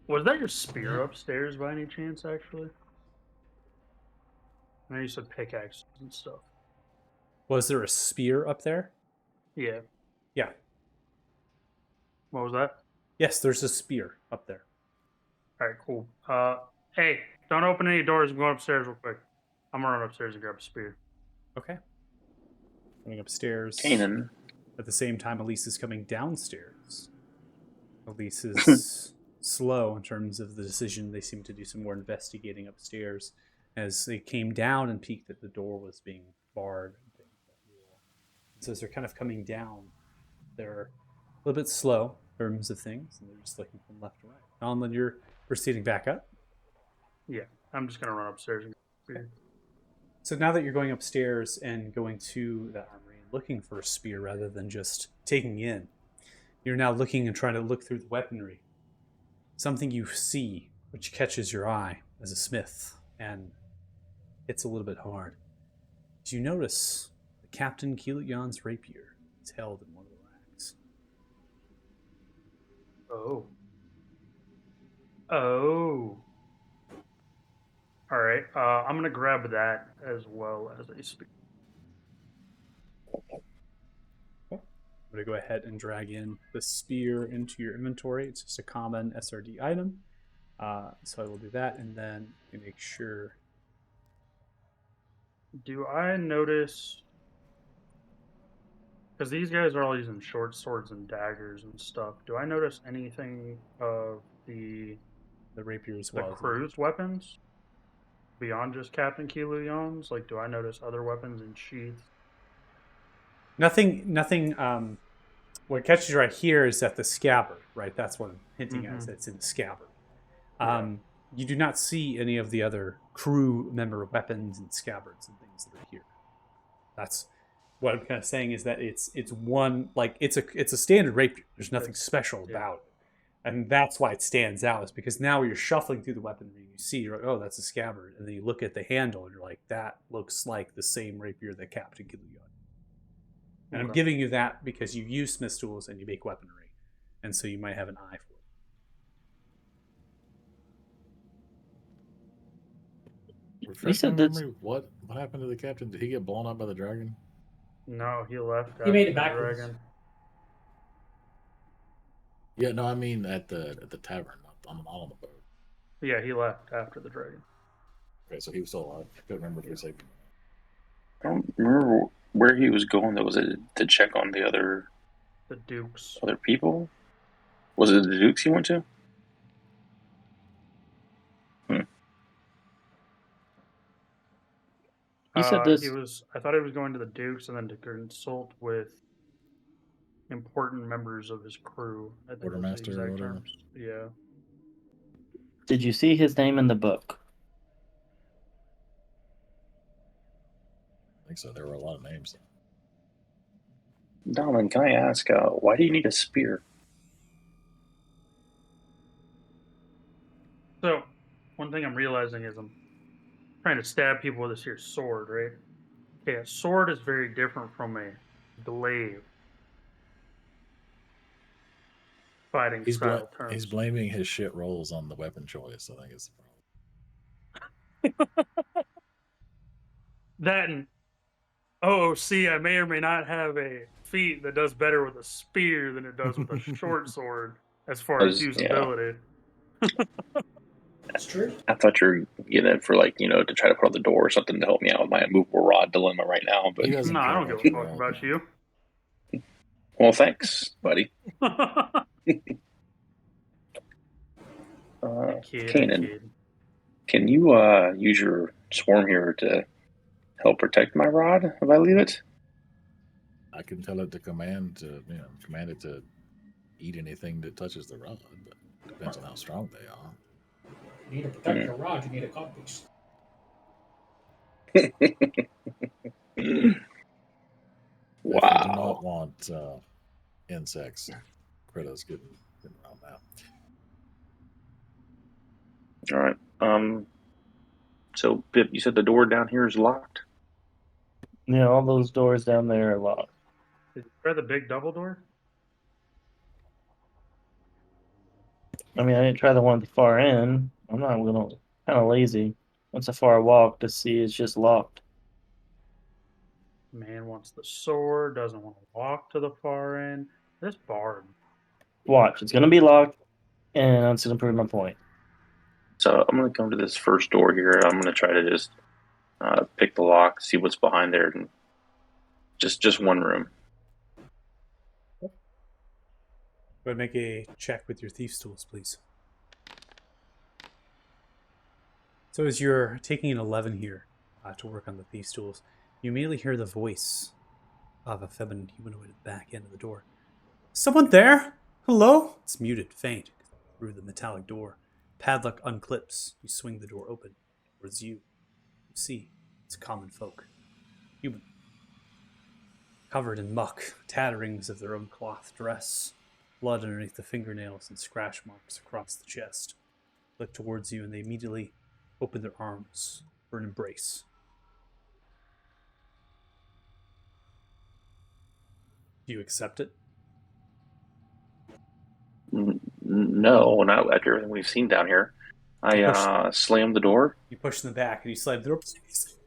Was that your spear upstairs by any chance, actually? I know you said pickaxes and stuff. Was there a spear up there? Yeah. Yeah. What was that? Yes, there's a spear up there. All right, cool. Hey, don't open any doors. I'm going upstairs real quick. I'm gonna run upstairs and grab a spear. Okay. Going upstairs. Kanan. At the same time, Elise is coming downstairs. Elise is slow in terms of the decision. They seem to do some more investigating upstairs. As they came down and peeked that the door was being barred. So as they're kind of coming down, they're a little bit slow in terms of things, and they're just looking from left to right. Donlin, you're proceeding back up. Yeah, I'm just gonna run upstairs and grab a spear. So now that you're going upstairs and going to that armory and looking for a spear rather than just taking in, you're now looking and trying to look through the weaponry. Something you see which catches your eye as a smith and hits a little bit hard. Do you notice that Captain Keelut-Yan's rapier is held in one of the racks? Oh. Oh. All right. I'm gonna grab that as well as a spear. I'm going to go ahead and drag in the spear into your inventory. It's just a common SRD item. So I will do that, and then make sure. Do I notice? Because these guys are all using short swords and daggers and stuff. Do I notice anything of the rapier as the well. crew's weapons beyond just Captain Keelut-Yan's? Like, do I notice other weapons in sheaths? Nothing. What catches you right here is that the scabbard, right? That's what I'm hinting at. Is Mhm. that it's in the scabbard. Yeah. You do not see any of the other crew member weapons and scabbards and things that are here. That's what I'm kind of saying, is that it's one, like, it's a standard rapier. There's nothing special about it. And that's why it stands out, is because now you're shuffling through the weaponry and you see, you're like, oh, that's a scabbard. And then you look at the handle and you're like, that looks like the same rapier that Captain Gilligan. And I'm Okay. giving you that because you use smith's tools and you make weaponry. And so you might have an eye for it. Refresh said my that's- memory, what happened to the captain? Did he get blown up by the dragon? No, he left. He made after it the backwards. dragon. Yeah, no, I mean at the tavern, not on the boat. Yeah, he left after the dragon. Okay, so he was still alive. I couldn't remember if he saved him. I don't remember where he was going. Though, was it to check on the other The Dukes. people? Was it the Dukes he went to? You said this. He was. I thought he was going to the Dukes and then to consult with important members of his crew. I think was the Quartermaster or exact whatever? terms. Yeah. Did you see his name in the book? I think so. There were a lot of names. Donlin, can I ask, why do you need a spear? So, one thing I'm realizing is I'm trying to stab people with this here sword, right? Okay, a sword is very different from a glaive. Fighting He's style terms. he's blaming his shit rolls on the weapon choice. I think it's the problem. That and OOC, I may or may not have a feat that does better with a spear than it does with a short sword as far as Yeah. usability. It's true. I thought you were getting it for to try to put on the door or something to help me out with my immovable rod dilemma right now. But He doesn't No, I care don't about give a your fuck rod. about you. well, thanks, buddy. Kid, Kanan, kid. can you use your swarm here to help protect my rod if I leave it? I can tell it to command it to eat anything that touches the rod, but it depends on how strong they are. You need to protect your rod. You need a codpiece. Definitely do Wow. not want insects, critters getting around that. All right. So Pip, you said the door down here is locked. Yeah, all those doors down there are locked. Did you try the big double door? I mean, I didn't try the one at the far end. I'm not gonna kind of lazy. Once a far walk to see it's just locked. Man wants the sword, doesn't want to walk to the far end. This bard. Watch, it's gonna be locked, and that's gonna prove my point. So I'm gonna come to this first door here. I'm gonna try to just pick the lock, see what's behind there, and just one room. Go ahead and make a check with your thief's tools, please. So as you're taking an 11 here to work on the thief's tools, you immediately hear the voice of a feminine humanoid at the back end of the door. Someone there? Hello? It's muted, faint, through the metallic door. Padlock unclips. You swing the door open. Towards you. You see, it's common folk. Human. Covered in muck, tatterings of their own cloth dress, blood underneath the fingernails and scratch marks across the chest. Look towards you and they immediately open their arms for an embrace. Do you accept it? No, not after everything we've seen down here. I slammed the door. You push them back and you slam the door.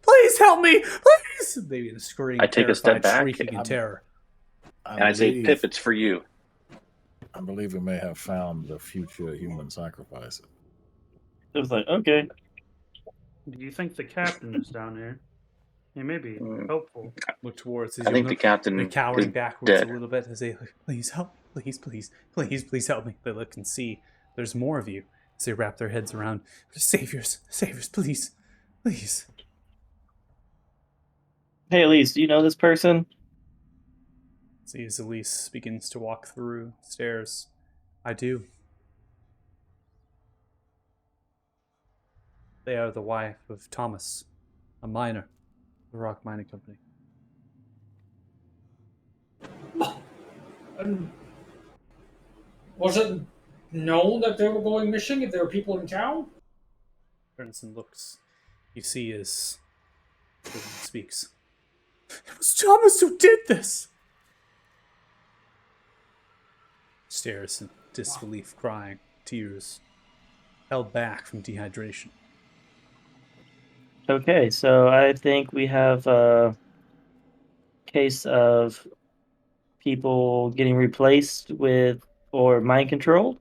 Please help me! Please! Maybe in a scream, I take a step terrified, back, shrieking in I'm- terror. And I say, Pip, it's for you. I believe we may have found the future human sacrifice. It was like, okay, Do you think the captain is down here? He may be helpful. Look towards. I think the captain They're is cowering backwards dead. a little bit as they, please help, please help me. They look and see there's more of you as they wrap their heads around. Saviors, please. hey Elise, do you know this person? See as Elise begins to walk through stairs. I do. They are the wife of Thomas, a miner, the Rock Mining Company. Was it known that they were going missing if there were people in town? Turns and looks. You see as Goodwin speaks. It was Thomas who did this! Stares in disbelief, crying, tears held back from dehydration. Okay, so I think we have a case of people getting replaced with or mind controlled.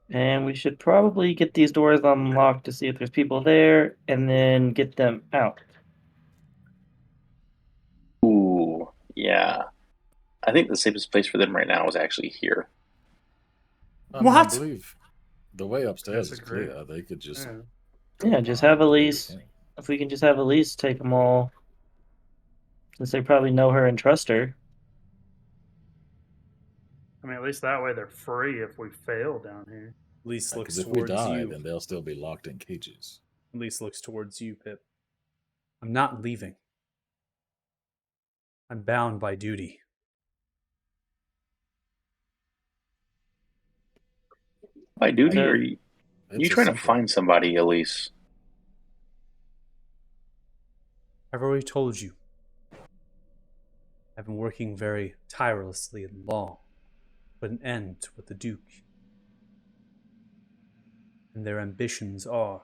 And we should probably get these doors unlocked to see if there's people there and then get them out. Ooh, yeah. I think the safest place for them right now is actually here. What? I believe the way upstairs is Disagree. clear. They could just. Yeah. Yeah, just have Elise. If we can just have Elise take them all, since they probably know her and trust her. I mean, at least that way they're free if we fail down here. At least looks Because if we towards die, you. then they'll still be locked in cages. At least looks towards you, Pip. I'm not leaving. I'm bound by duty. By duty, Okay. or you It's trying to simple. find somebody, Elise? I've already told you. I've been working very tirelessly and long, put an end to what the Duke and their ambitions are.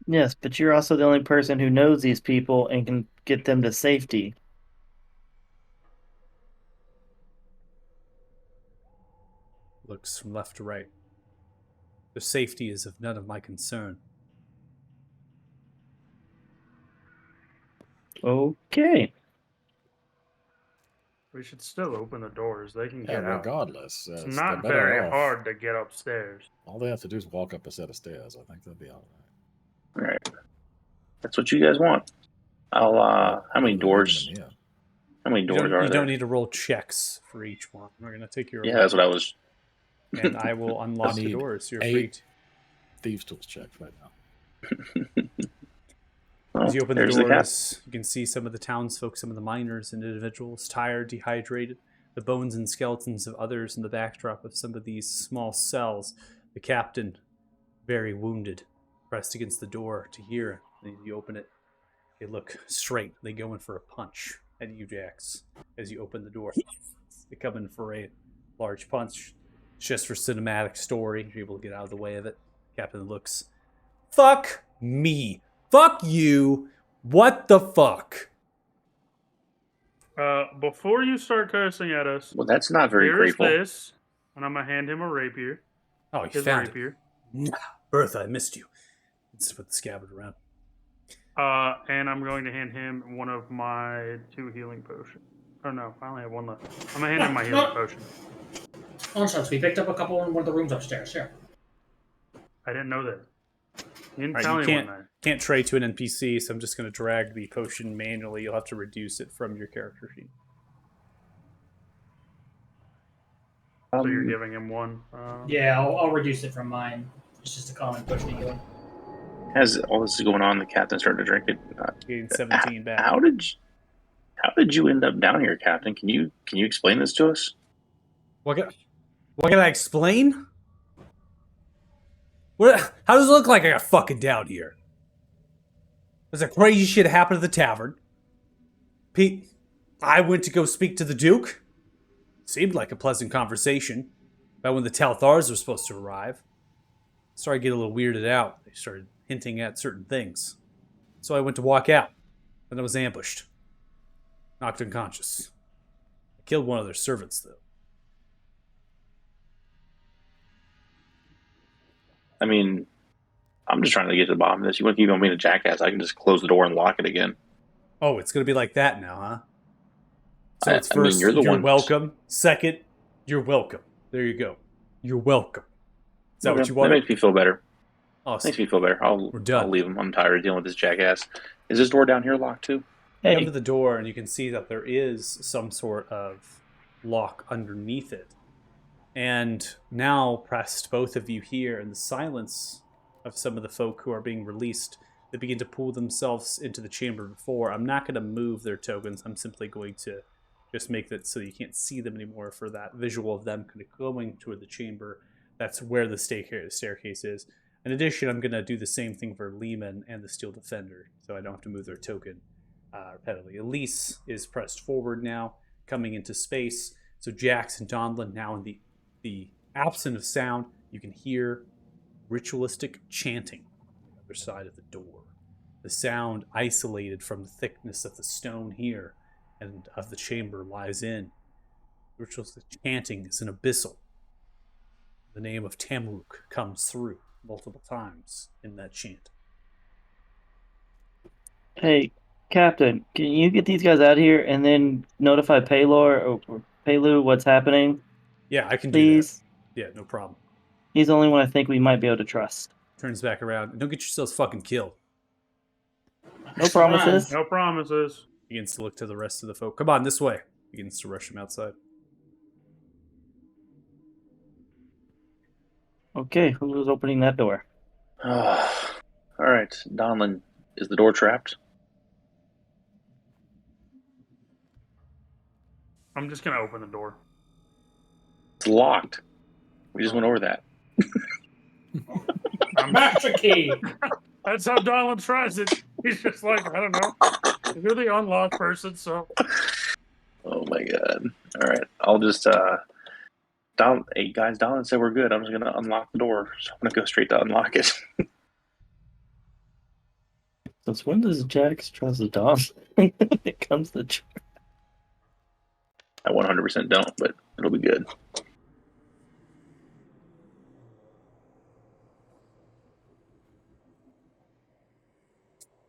Yes, but you're also the only person who knows these people and can get them to safety. Looks from left to right. Their safety is of none of my concern. Okay. We should still open the doors. They can Yeah, get out. regardless. It's they're not better very off. hard to get upstairs. All they have to do is walk up a set of stairs. I think they'll be all right. All right. That's what you guys want. I'll, how many Leaving doors? them here. How many You doors don't, are you there? don't need to roll checks for each one. We're going to take your Yeah, that's what I was. and I will unlock the need doors. You're 8 free to. Thieves' tools checked right now. Well, As you open the there's the cat. doors, you can see some of the townsfolk, some of the miners and individuals, tired, dehydrated, the bones and skeletons of others in the backdrop of some of these small cells. The captain, very wounded, pressed against the door to hear. And you open it. They look straight. They go in for a punch at you, Jax, as you open the door. They come in for a large punch. It's just for cinematic story. You're able to get out of the way of it. Captain looks, fuck me. Fuck you. What the fuck? Before you start cursing at us, Well, that's not very here's grateful. this, and I'm gonna hand him a rapier. Oh, you His found it. rapier. Bertha, I missed you. Let's put the scabbard around. And I'm going to hand him one of my 2 healing potions. Oh no, I only have 1 left. I'm gonna hand him my healing potion. Nonsense. We picked up a couple in one of the rooms upstairs. Here. I didn't know that. You didn't All right, tell you anyone can't, that. can't trade to an NPC, so I'm just going to drag the potion manually. You'll have to reduce it from your character sheet. So you're giving him 1. Yeah, I'll reduce it from mine. It's just a common push to heal. As all this is going on, the captain's starting to drink it. Gain 17 back. How did you end up down here, Captain? Can you explain this to us? What can I explain? How does it look like I got fucking down here? There's a crazy shit happened at the tavern. Pete, I went to go speak to the Duke. Seemed like a pleasant conversation about when the Talthars were supposed to arrive. Started to get a little weirded out. They started hinting at certain things. So I went to walk out. Then I was ambushed. Knocked unconscious. I killed one of their servants, though. I mean, I'm just trying to get to the bottom of this. You want to keep on being a jackass? I can just close the door and lock it again. Oh, it's going to be like that now, huh? So it's I mean, first, you're the one- welcome. Second, you're welcome. There you go. You're welcome. Is that Okay, what you want? That makes me feel better. Awesome. Makes me feel better. We're done. I'll leave him. I'm tired of dealing with this jackass. Is this door down here locked too? You come Hey, to the door and you can see that there is some sort of lock underneath it. And now, pressed, both of you here in the silence of some of the folk who are being released, they begin to pull themselves into the chamber before. I'm not going to move their tokens. I'm simply going to just make that so you can't see them anymore for that visual of them kind of going toward the chamber. That's where the staircase is. In addition, I'm going to do the same thing for Lehman and the Steel Defender, so I don't have to move their token repetitively. Elise is pressed forward now, coming into space. So Jax and Donlin now in the absence of sound, you can hear ritualistic chanting on the other side of the door. The sound isolated from the thickness of the stone here and of the chamber lies in. Ritualistic chanting is an abyssal. The name of Tamruk comes through multiple times in that chant. Hey, Captain, can you get these guys out here and then notify Paylor or Paylu what's happening, Yeah, I can do please? that. Yeah, no problem. He's the only one I think we might be able to trust. Turns back around. Don't get yourselves fucking killed. No promises. No promises. Begins to look to the rest of the folk. Come on, this way. Begins to rush him outside. Okay, who's opening that door? All right, Donlin, is the door trapped? I'm just gonna open the door. It's locked. We just went over that. Master key. That's how Donald tries it. He's just like, I don't know. You're the unlocked person, so Oh my god. All right, I'll just hey guys, Donlin said we're good. I'm just gonna unlock the door. So I'm gonna go straight to unlock it. Since when does Jax trust Dom when it comes to I 100% don't, but it'll be good.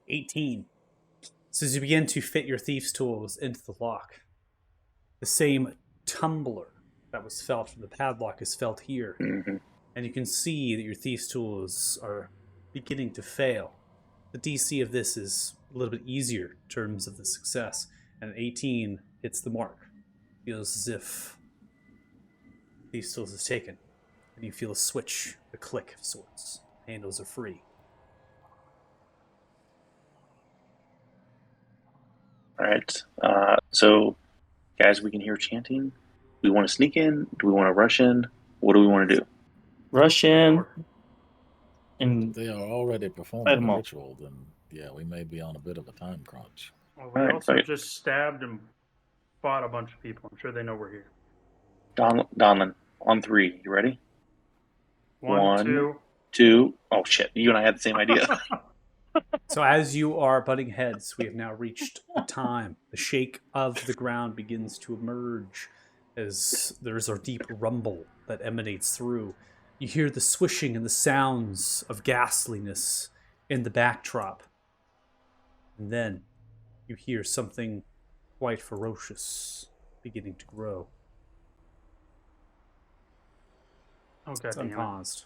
$18. So as you begin to fit your thief's tools into the lock, the same tumbler that was felt from the padlock is felt here. Mm-hmm. And you can see that your thief's tools are beginning to fail. The DC of this is a little bit easier in terms of the success. And 18 hits the mark. Feels as if thief's tools is taken. And you feel a switch, a click of sorts. Handles are free. All right. So, guys, we can hear chanting. Do we want to sneak in? Do we want to rush in? What do we want to do? rush in and They are already Fight performing 'em the all. ritual, then yeah, we may be on a bit of a time crunch. well, we Alright, also right. just stabbed and fought a bunch of people. I'm sure they know we're here. Donlin, on 3. You ready? One, One. two. 2. Oh, shit. You and I had the same idea. So as you are butting heads, we have now reached the time. The shake of the ground begins to emerge as there is a deep rumble that emanates through. You hear the swishing and the sounds of ghastliness in the backdrop. And then you hear something quite ferocious beginning to grow. Okay. It's damn it. unpaused.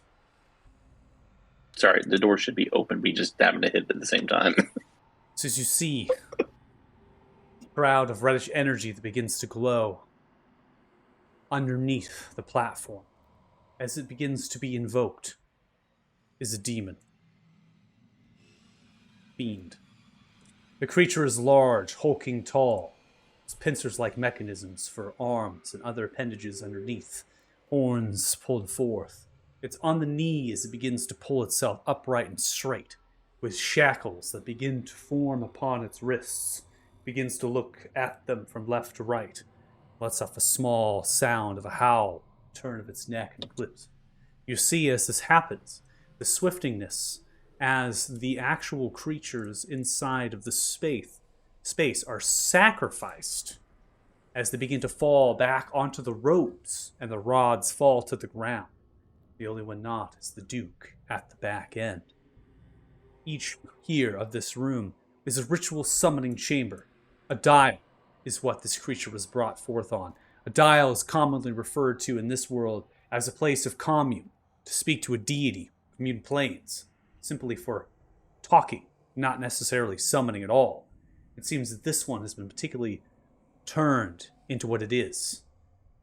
Sorry, the door should be open. We just happened to hit it at the same time. So as you see a cloud of reddish energy that begins to glow underneath the platform, as it begins to be invoked, is a demon. Fiend. The creature is large, hulking tall. Its pincers-like mechanisms for arms and other appendages underneath. Horns pulled forth. It's on the knee as it begins to pull itself upright and straight, with shackles that begin to form upon its wrists. Begins to look at them from left to right. Lets off a small sound of a howl, turn of its neck and flips. You see as this happens, the swiftingness as the actual creatures inside of the space are sacrificed as they begin to fall back onto the ropes and the rods fall to the ground. The only one not is the Duke at the back end. Each here of this room is a ritual summoning chamber. A dial is what this creature was brought forth on. A dial is commonly referred to in this world as a place of commune, to speak to a deity, commune planes, simply for talking, not necessarily summoning at all. It seems that this one has been particularly turned into what it is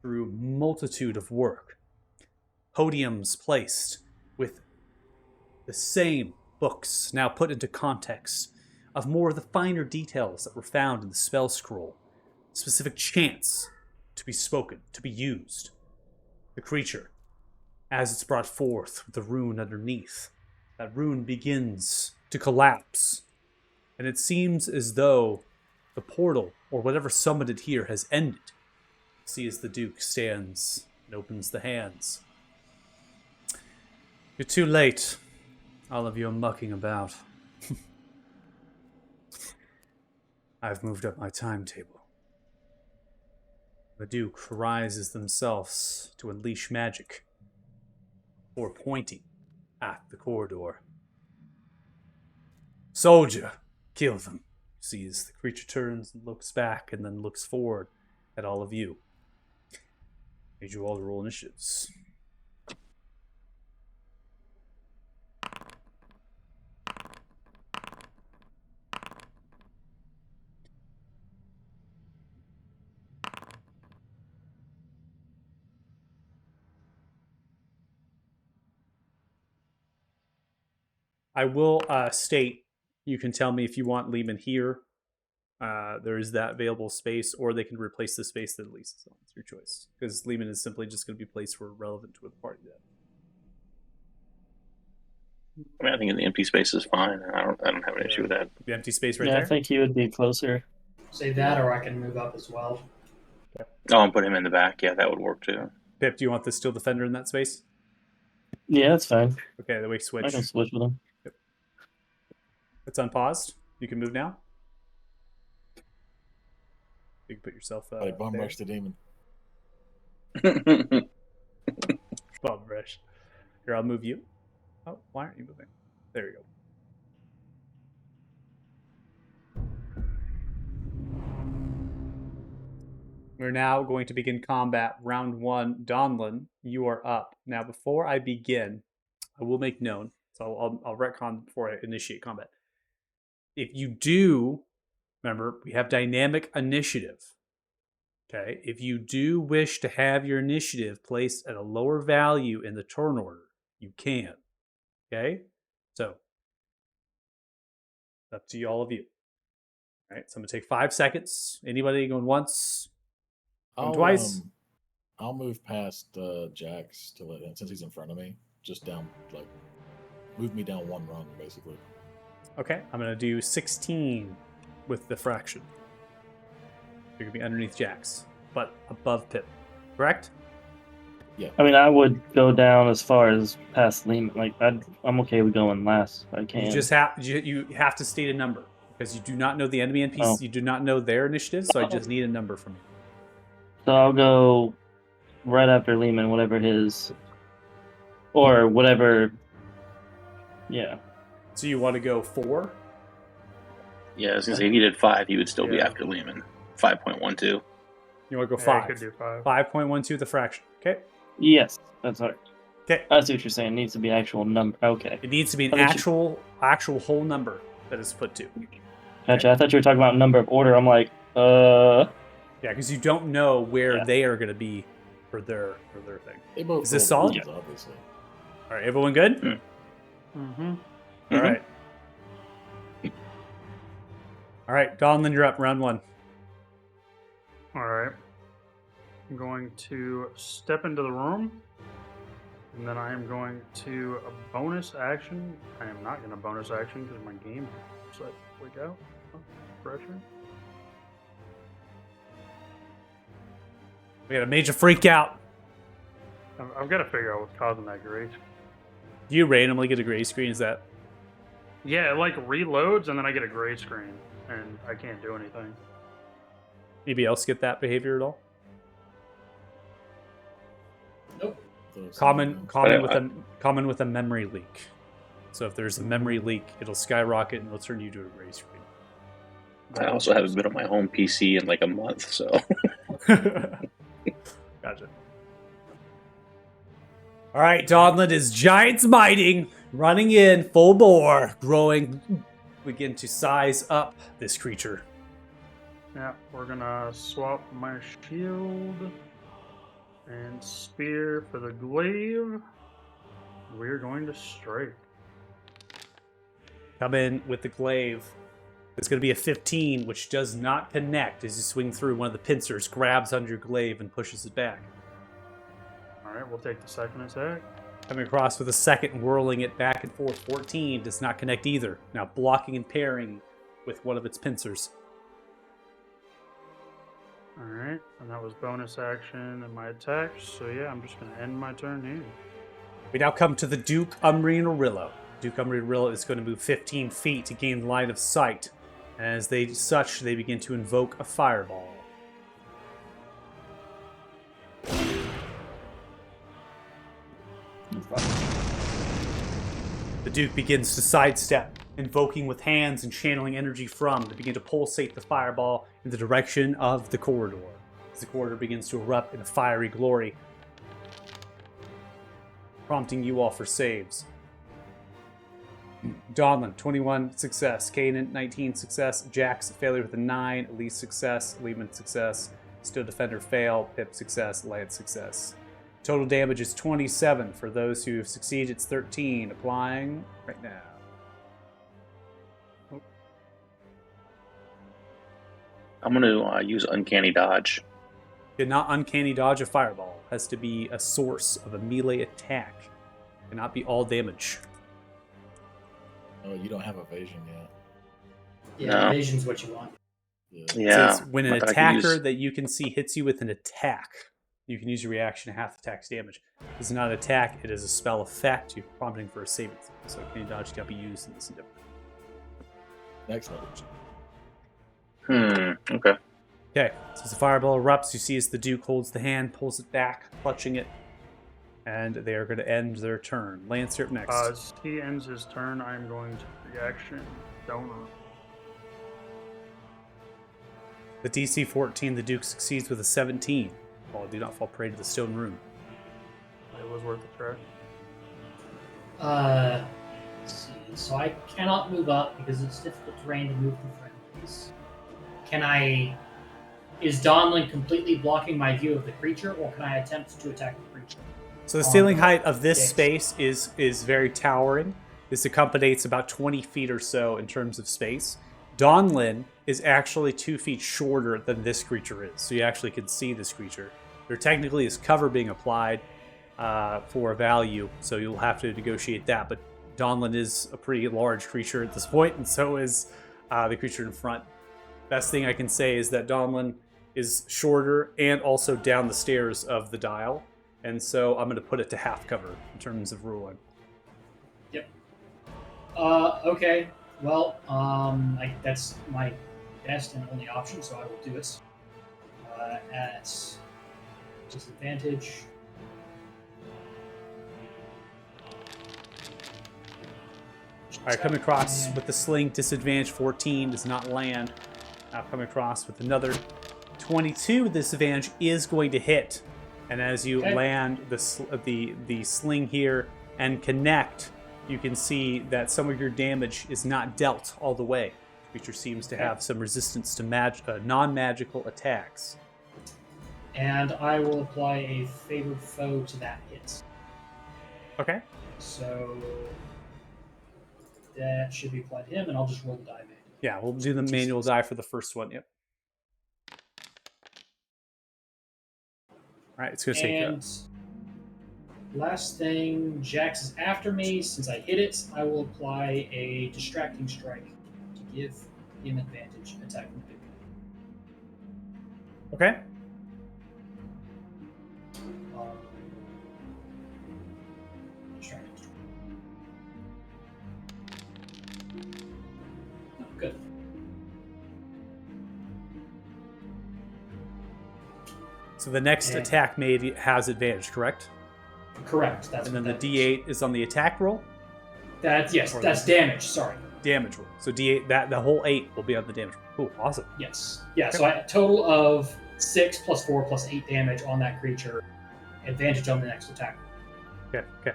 through multitude of work podiums placed with the same books now put into context of more of the finer details that were found in the spell scroll, specific chants to be spoken, to be used. The creature, as it's brought forth with the rune underneath, that rune begins to collapse, and it seems as though the portal, or whatever summoned it here, has ended. See as the Duke stands and opens the hands. You're too late. All of you are mucking about. I've moved up my timetable. The Duke rises themselves to unleash magic, or pointing at the corridor. Soldier, kill them. See as the creature turns and looks back and then looks forward at all of you. Need you all to roll initiatives. I will state, you can tell me if you want Lehman here. There is that available space, or they can replace the space that Elise is on. It's your choice. Because Lehman is simply just going to be placed where relevant to the party. I mean, I think the empty space is fine. I don't have an issue with that. The empty space right Yeah, there? I think he would be closer. Say that, or I can move up as well. Oh, and put him in the back. Yeah, that would work too. Pip, do you want the Steel Defender in that space? Yeah, that's fine. Okay, then we switch. I can switch with him. It's unpaused. You can move now. You can put yourself I bum there. rush the demon. Bum rush. Here, I'll move you. Oh, why aren't you moving? There you go. We're now going to begin combat. Round 1. Donlin, you are up. Now, before I begin, I will make known, so I'll retcon before I initiate combat. If you do, remember, we have dynamic initiative. Okay? If you do wish to have your initiative placed at a lower value in the turn order, you can. Okay? So, up to all of you. All right, so I'm going to take 5 seconds. Anybody going once? Going twice? I'll move past Jax to let him, since he's in front of me, just down, like, move me down one rung, basically. Okay, I'm going to do 16 with the fraction. You're going to be underneath Jax, but above Pip. Correct? I mean, I would go down as far as past Lehman. Like, I'm okay with going last. If I can. You just you have to state a number because you do not know the enemy NPC. Oh. You do not know their initiative, so I just need a number from you. So I'll go right after Lehman, whatever his, or whatever. Yeah. So you want to go 4? Yeah, I was gonna say if he did 5, he would still be Yeah. after Lehman. 5.12. You want to go Yeah, 5? I could do 5. 5.12 the fraction. Okay. Yes, that's all right. Okay. I see what you're saying. It needs to be actual number. Okay. It needs to be an I think you- actual whole number that is put to. Gotcha. I thought you were talking about number of order. I'm like, Yeah, because you don't know where Yeah. they are going to be for their thing. They both Is this rolled solid? ones, obviously. All right, everyone good? Mm-hmm. All right. All right, Donlin, you're up. Round 1. All right. I'm going to step into the room, and then I am going to a bonus action. I am not going to bonus action because my game set wake out. Oh, pressure. We had a major freak out. I've got to figure out what's causing that grace. You randomly get a gray screen. Is that? Yeah, it like reloads, and then I get a gray screen, and I can't do anything. Anybody else get that behavior at all? Nope. Those Common things. common with a memory leak. So if there's a memory leak, it'll skyrocket and it'll turn you to a gray screen. I also haven't been on my home PC in like a month, so Gotcha. All right, Donlin is giants mighting, running in full bore, growing, begin to size up this creature. Yeah, we're gonna swap my shield. And spear for the glaive. We're going to strike. Come in with the glaive. It's going to be a 15, which does not connect as you swing through. One of the pincers grabs under your glaive and pushes it back. All right, we'll take the second attack. Coming across with a second, whirling it back and forth. 14 does not connect either. Now blocking and parrying with one of its pincers. All right, and that was bonus action and my attack. So yeah, I'm just going to end my turn here. We now come to the Duke Umrianerillo. Duke Umrianerillo is going to move 15 feet to gain line of sight. As they begin to invoke a fireball. The Duke begins to sidestep, invoking with hands and channeling energy from to begin to pulsate the fireball in the direction of the corridor. As the corridor begins to erupt in a fiery glory, prompting you all for saves. Donlin, 21 success. Kanan, 19 success. Jax, failure with a 9. Elise, success. Lehman, success. Steel Defender, fail. Pip, success. Lance, success. Total damage is 27. For those who have succeeded, it's 13. Applying right now. I'm going to use Uncanny Dodge. Did not uncanny dodge a fireball. Has to be a source of a melee attack. Cannot be all damage. Oh, you don't have evasion yet. Yeah, No. evasion's what you want. Yeah. Since when an I thought I could attacker use- that you can see hits you with an attack, you can use your reaction to half the attack's damage. It's not an attack, it is a spell effect. You're prompting for a saving throw. So uncanny dodge can be used in this endeavor. Next one. Okay. Okay, so as the fireball erupts, you see as the Duke holds the hand, pulls it back, clutching it, and they are going to end their turn. Lance, you're up next. As he ends his turn, I'm going to reaction donor. The DC 14, the Duke succeeds with a 17. Oh, do not fall prey to the stone room. It was worth a try. Let's see. So I cannot move up because it's difficult terrain to move through friendlies. Can I? Is Donlin completely blocking my view of the creature, or can I attempt to attack the creature? So the ceiling the height of this sticks. space is very towering. This accommodates about 20 feet or so in terms of space. Donlin is actually 2 feet shorter than this creature is, so you actually can see this creature. There technically is cover being applied for a value, so you'll have to negotiate that. But Donlin is a pretty large creature at this point, and so is the creature in front. Best thing I can say is that Donlin is shorter and also down the stairs of the dial, and so I'm going to put it to half cover in terms of ruling. Okay. Well, that's my best and only option, so I will do it. At disadvantage. All right, coming across with the sling, disadvantage 14 does not land. Now coming across with another 22, disadvantage is going to hit. And as you Okay. land the sling here and connect, you can see that some of your damage is not dealt all the way. The creature seems to have some resistance to non-magical attacks. And I will apply a favored foe to that hit. Okay. So that should be applied to him, and I'll just roll the die manually. Yeah, we'll do the manual die for the first one. Yep. All right, it's going to take And last thing, Jax is after me. Since I hit it, I will apply a distracting strike to give him advantage attacking the big guy. Okay. Distracting strike. Oh, good. So the next Yeah. attack made has advantage, correct? Correct. That's And then what the that is. D8 is on the attack roll, That's yes. Or That's damage. Sorry. damage roll. So D8, that the whole 8 will be on the damage roll. Cool, awesome. Yes. Yeah. So a total of 6 plus 4 plus 8 damage on that creature. Advantage on the next attack, Okay, okay.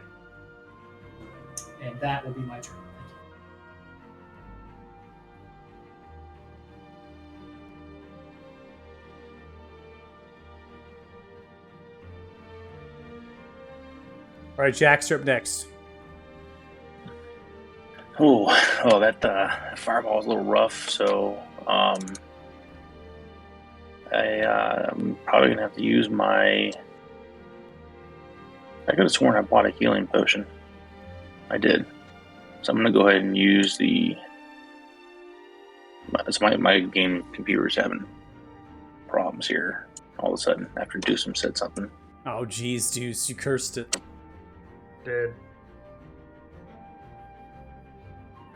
and that will be my turn. Thank you. All right, Jax, you're up next. Oh, that fireball was a little rough. So I'm probably gonna have to use my. I could have sworn I bought a healing potion. I did. So I'm gonna go ahead and use the. It's my game computer's having problems here all of a sudden after Deucem said something. Oh, geez, Deuce, you cursed it. Dead.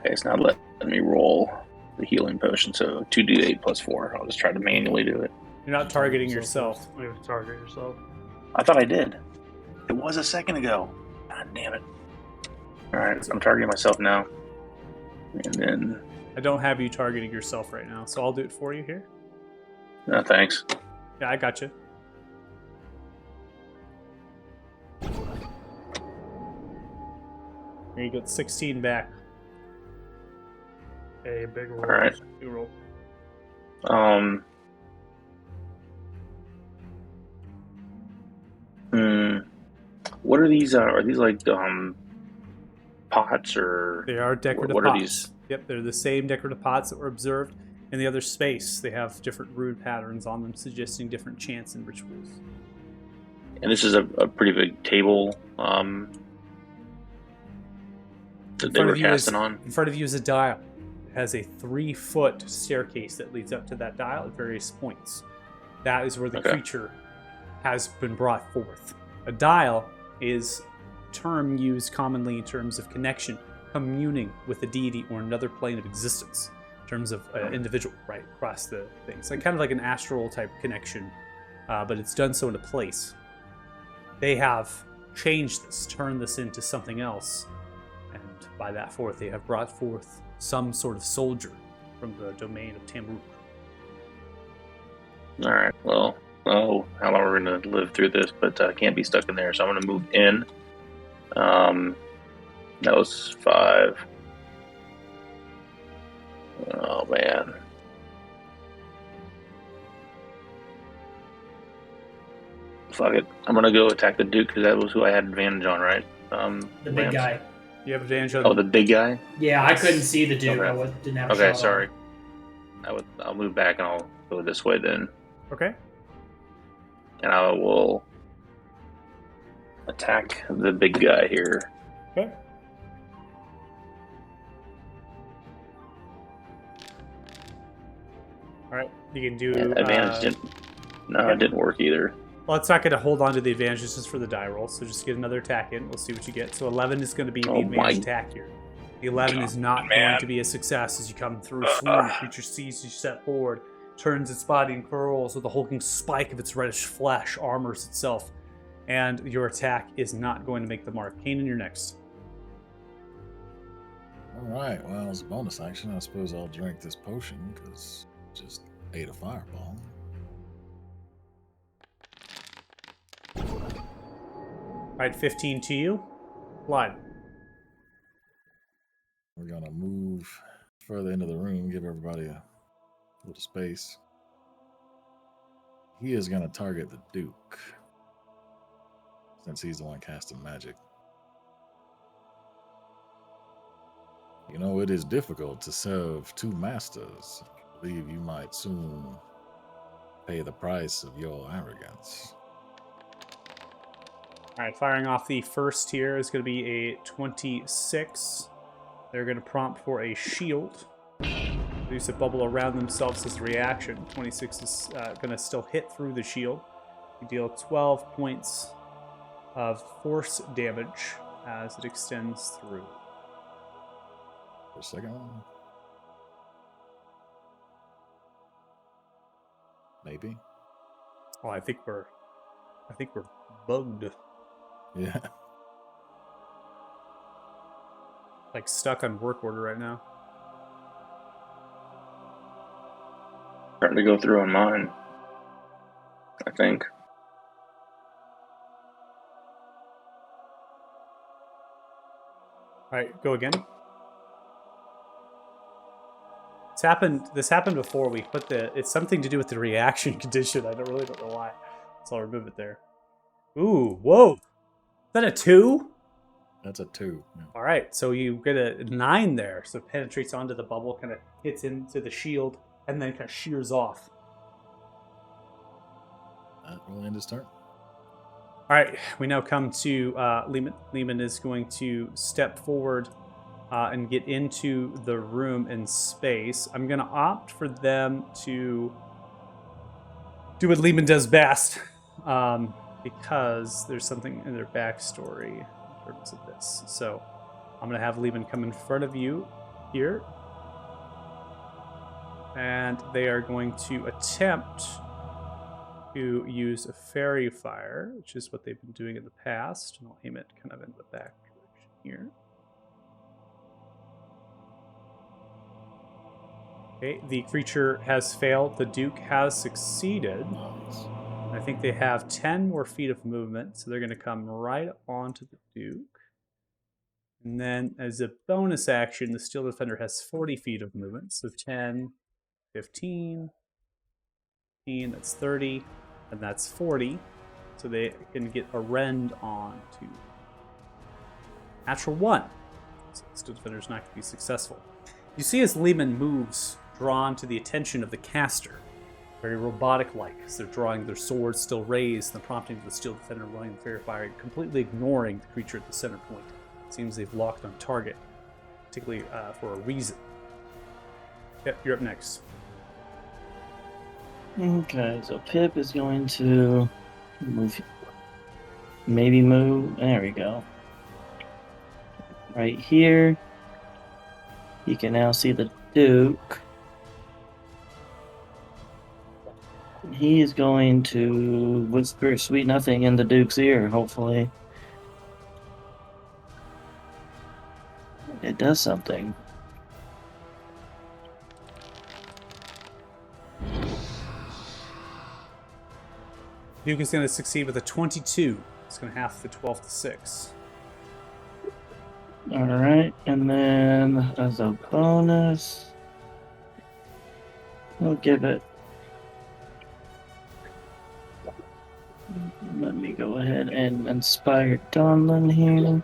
Okay, it's not letting me roll the healing potion, so 2d8 plus 4. I'll just try to manually do it. You're not targeting yourself. You have to target yourself. I thought I did. It was a second ago. God damn it. Alright, I'm targeting myself now. And then... I don't have you targeting yourself right now, so I'll do it for you here. No, thanks. Yeah, I got you. There you get 16 back. A big roll. Alright. You roll. What are these? Are these like pots or? They are decorative what pots. are these? Yep, they're the same decorative pots that were observed in the other space. They have different rune patterns on them, suggesting different chants and rituals. And this is a pretty big table that they were casting on. In front of you is a dial. It has a 3-foot staircase that leads up to that dial at various points. That is where the creature has been brought forth. A dial is a term used commonly in terms of connection, communing with a deity or another plane of existence, in terms of an individual, right, across the things. Like kind of like an astral type connection, but it's done so in a place. They have changed this, turned this into something else, and by that forth, they have brought forth some sort of soldier from the domain of Tamruk. All right. Well, how long we're going to live through this, but I can't be stuck in there, so I'm going to move in. That was 5. Oh, man. Fuck it. I'm going to go attack the Duke because that was who I had advantage on, right? The big guy. You have advantage on Oh, the big guy? Yeah, I couldn't see the Duke. Okay. I didn't have a Okay, shot sorry. on. I'll move back and I'll go this way then. Okay. And I will attack the big guy here. Okay. All right. You can do Advantage didn't. No, it didn't work either. Well, it's not going to hold on to the advantage. This is for the die roll. So just get another attack in. We'll see what you get. So 11 is going to be the advantage attack here. The 11 is not going to be a success as you come through. The creature sees you step forward, turns its body and curls with a hulking spike of its reddish flesh, armors itself. And your attack is not going to make the mark. Kanan, you're next. All right. Well, as a bonus action, I suppose I'll drink this potion because just ate a fireball. All right, 15 to you. Blood. We're going to move further into the room, give everybody a little space. He is going to target the Duke, since he's the one casting magic. You know, it is difficult to serve 2 masters. I believe you might soon pay the price of your arrogance. All right, firing off the first here is going to be a 26. They're going to prompt for a shield. Use a bubble around themselves as a reaction. 26 is going to still hit through the shield. You deal 12 points of force damage as it extends through. The second one? Maybe. Oh, I think we're bugged. Yeah. Like stuck on work order right now. Starting to go through on mine, I think. All right, go again. This happened before. We put it's something to do with the reaction condition. I really don't know why. So I'll remove it there. Ooh, whoa. that a 2? That's a 2. Yeah. All right, so you get a 9 there. So it penetrates onto the bubble, kind of hits into the shield, and then kind of shears off. That will end his turn. All right, we now come to Lehman. Lehman is going to step forward and get into the room in space. I'm going to opt for them to do what Lehman does best because there's something in their backstory in terms of this. So I'm going to have Lehman come in front of you here. And they are going to attempt to use a fairy fire, which is what they've been doing in the past. And I'll aim it kind of in the back direction here. Okay, the creature has failed. The Duke has succeeded. Nice. I think they have 10 more feet of movement, so they're going to come right onto the Duke. And then as a bonus action, the Steel Defender has 40 feet of movement, so 10, 15, 15, that's 30, and that's 40. So they can get a rend on to natural 1. So the Steel Defender is not going to be successful. You see as Lehman moves, drawn to the attention of the caster, very robotic-like, as they're drawing their swords still raised, and the prompting of the Steel Defender running the fairy fire, completely ignoring the creature at the center point. It seems they've locked on target, particularly for a reason. Yep, you're up next. Okay, so Pip is going to move. Maybe move. There we go. Right here. You can now see the Duke. He is going to whisper sweet nothing in the Duke's ear, hopefully. It does something. Duke is going to succeed with a 22. It's going to have the 12 to 6. Alright, and then as a bonus, we'll give it. Let me go ahead and inspire Donlin here.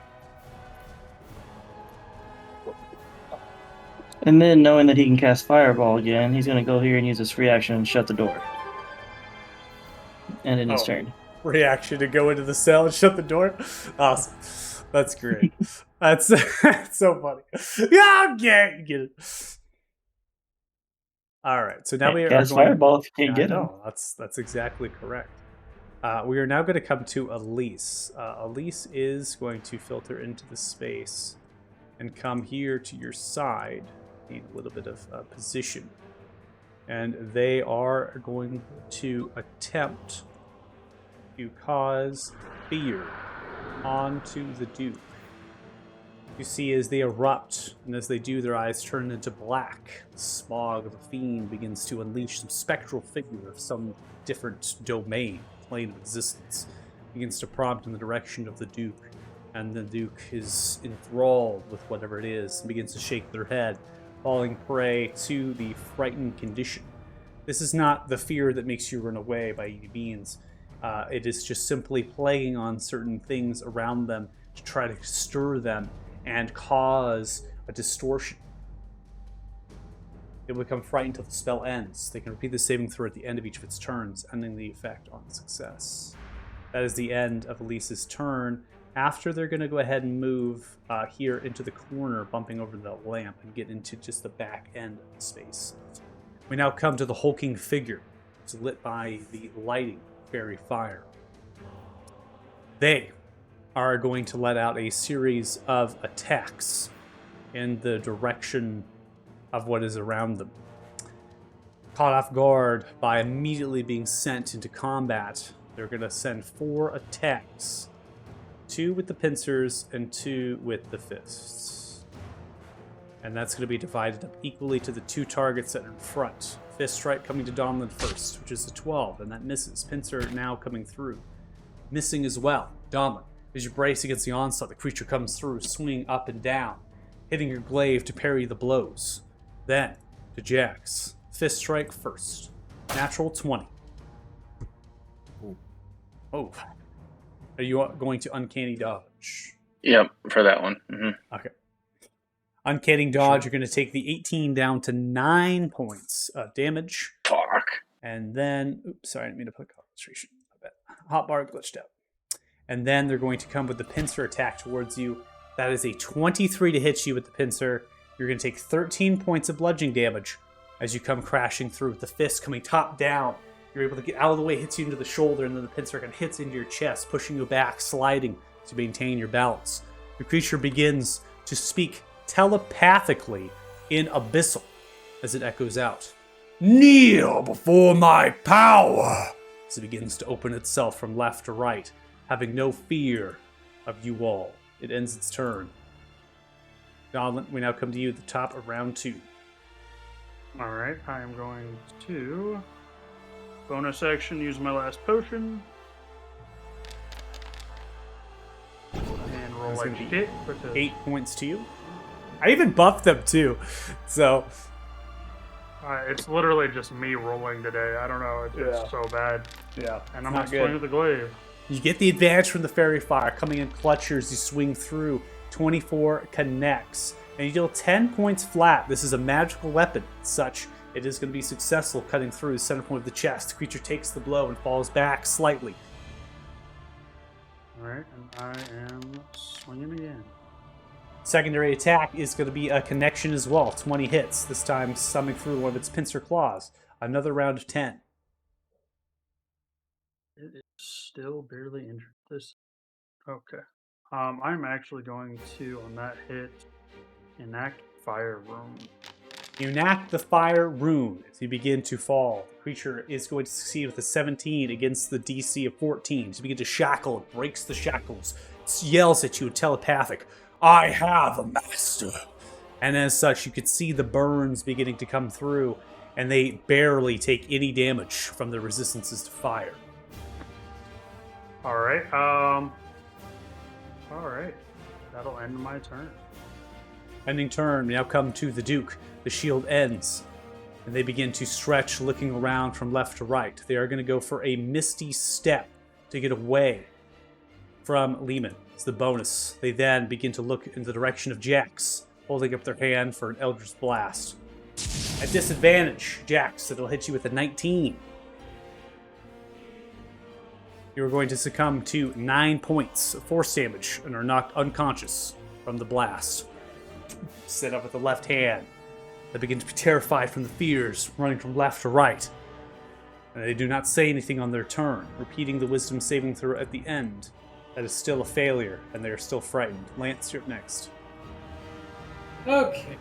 And then, knowing that he can cast Fireball again, he's going to go here and use his free action and shut the door. And in his turn. Reaction to go into the cell and shut the door. Awesome. That's great. That's so funny. Yeah, okay, you get it. All right, so now we are cast going. Fireball if you can't I get him. know, that's exactly correct. We are now going to come to Elise. Elise is going to filter into the space and come here to your side. Need a little bit of position. And they are going to attempt to cause fear onto the Duke. You see as they erupt, and as they do, their eyes turn into black. The smog of a fiend begins to unleash some spectral figure of some different domain, plane of existence. Begins to prompt in the direction of the Duke, and the Duke is enthralled with whatever it is, and begins to shake their head, falling prey to the frightened condition. This is not the fear that makes you run away by any means. It is just simply playing on certain things around them to try to stir them and cause a distortion. They will become frightened until the spell ends. They can repeat the saving throw at the end of each of its turns, ending the effect on success. That is the end of Elise's turn. After, they're going to go ahead and move here into the corner, bumping over the lamp, and get into just the back end of the space. We now come to the hulking figure. It's lit by the lighting fairy fire. They are going to let out a series of attacks in the direction of what is around them. Caught off guard by immediately being sent into combat, they're going to send 4 attacks. 2 with the pincers and 2 with the fists. And that's going to be divided up equally to the 2 targets that are in front. Fist strike coming to Donlin first, which is a 12, and that misses. Pincer now coming through. Missing as well. Donlin, as you brace against the onslaught, the creature comes through, swinging up and down, hitting your glaive to parry the blows. Then, to Jax. Fist strike first. Natural 20. Oh. Are you going to uncanny dodge? Yep, for that one. Okay. Uncanny dodge, you're going to take the 18 down to 9 points of damage. Fuck. And then, oops, sorry, I didn't mean to put concentration. Hotbar glitched out. And then they're going to come with the pincer attack towards you. That is a 23 to hit you with the pincer. You're going to take 13 points of bludgeoning damage as you come crashing through with the fist coming top down. You're able to get out of the way, hits you into the shoulder, and then the pincer kind of hits into your chest, pushing you back, sliding to maintain your balance. The creature begins to speak telepathically in Abyssal as it echoes out. Kneel before my power! As it begins to open itself from left to right, having no fear of you all. It ends its turn. Goblin, we now come to you at the top of round 2. Alright, I am going to bonus action, use my last potion. And roll That's like gonna be shit. Because 8 points to you. I even buffed them too. So, it's literally just me rolling today. I don't know. It's Yeah. so bad. yeah. And I'm not not swinging good. with the glaive. You get the advantage from the fairy fire coming in clutchers. You swing through. 24 connects. And you deal 10 points flat. This is a magical weapon. As such, it is going to be successful cutting through the center point of the chest. The creature takes the blow and falls back slightly. Alright, and I am swinging again. Secondary attack is going to be a connection as well. 20 hits, this time summing through one of its pincer claws. Another round of 10. It is still barely injured. Okay. I'm actually going to, on that hit, enact Fire Rune. You enact the fire rune as you begin to fall. The creature is going to succeed with a 17 against the DC of 14. So you begin to shackle, it breaks the shackles. It yells at you telepathic. I have a master. And as such, you could see the burns beginning to come through, and they barely take any damage from the resistances to fire. Alright, alright. That'll end my turn. Ending turn, we now come to the Duke. The shield ends, and they begin to stretch, looking around from left to right. They are going to go for a Misty Step to get away from Lehman. It's the bonus. They then begin to look in the direction of Jax, holding up their hand for an Eldritch Blast. At disadvantage, Jax, it'll hit you with a 19. You're going to succumb to 9 points of force damage and are knocked unconscious from the blast. Set up with the left hand. They begin to be terrified from the fears, running from left to right. And they do not say anything on their turn, repeating the wisdom saving throw at the end. That is still a failure, and they are still frightened. Lance, you're up next. Okay.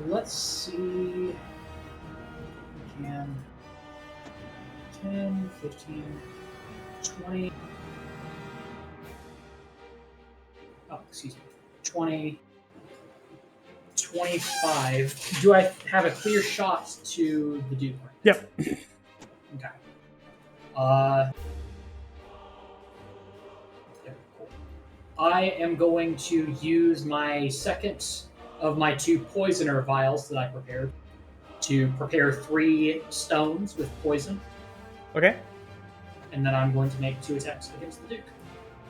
Let's see. We can 10, 15, 20. Oh, excuse me. 20, 25. Do I have a clear shot to the Duke? Yep. Okay. Yeah, cool. I am going to use my second of my 2 poisoner vials that I prepared to prepare 3 stones with poison, Okay. and then I'm going to make 2 attacks against the Duke.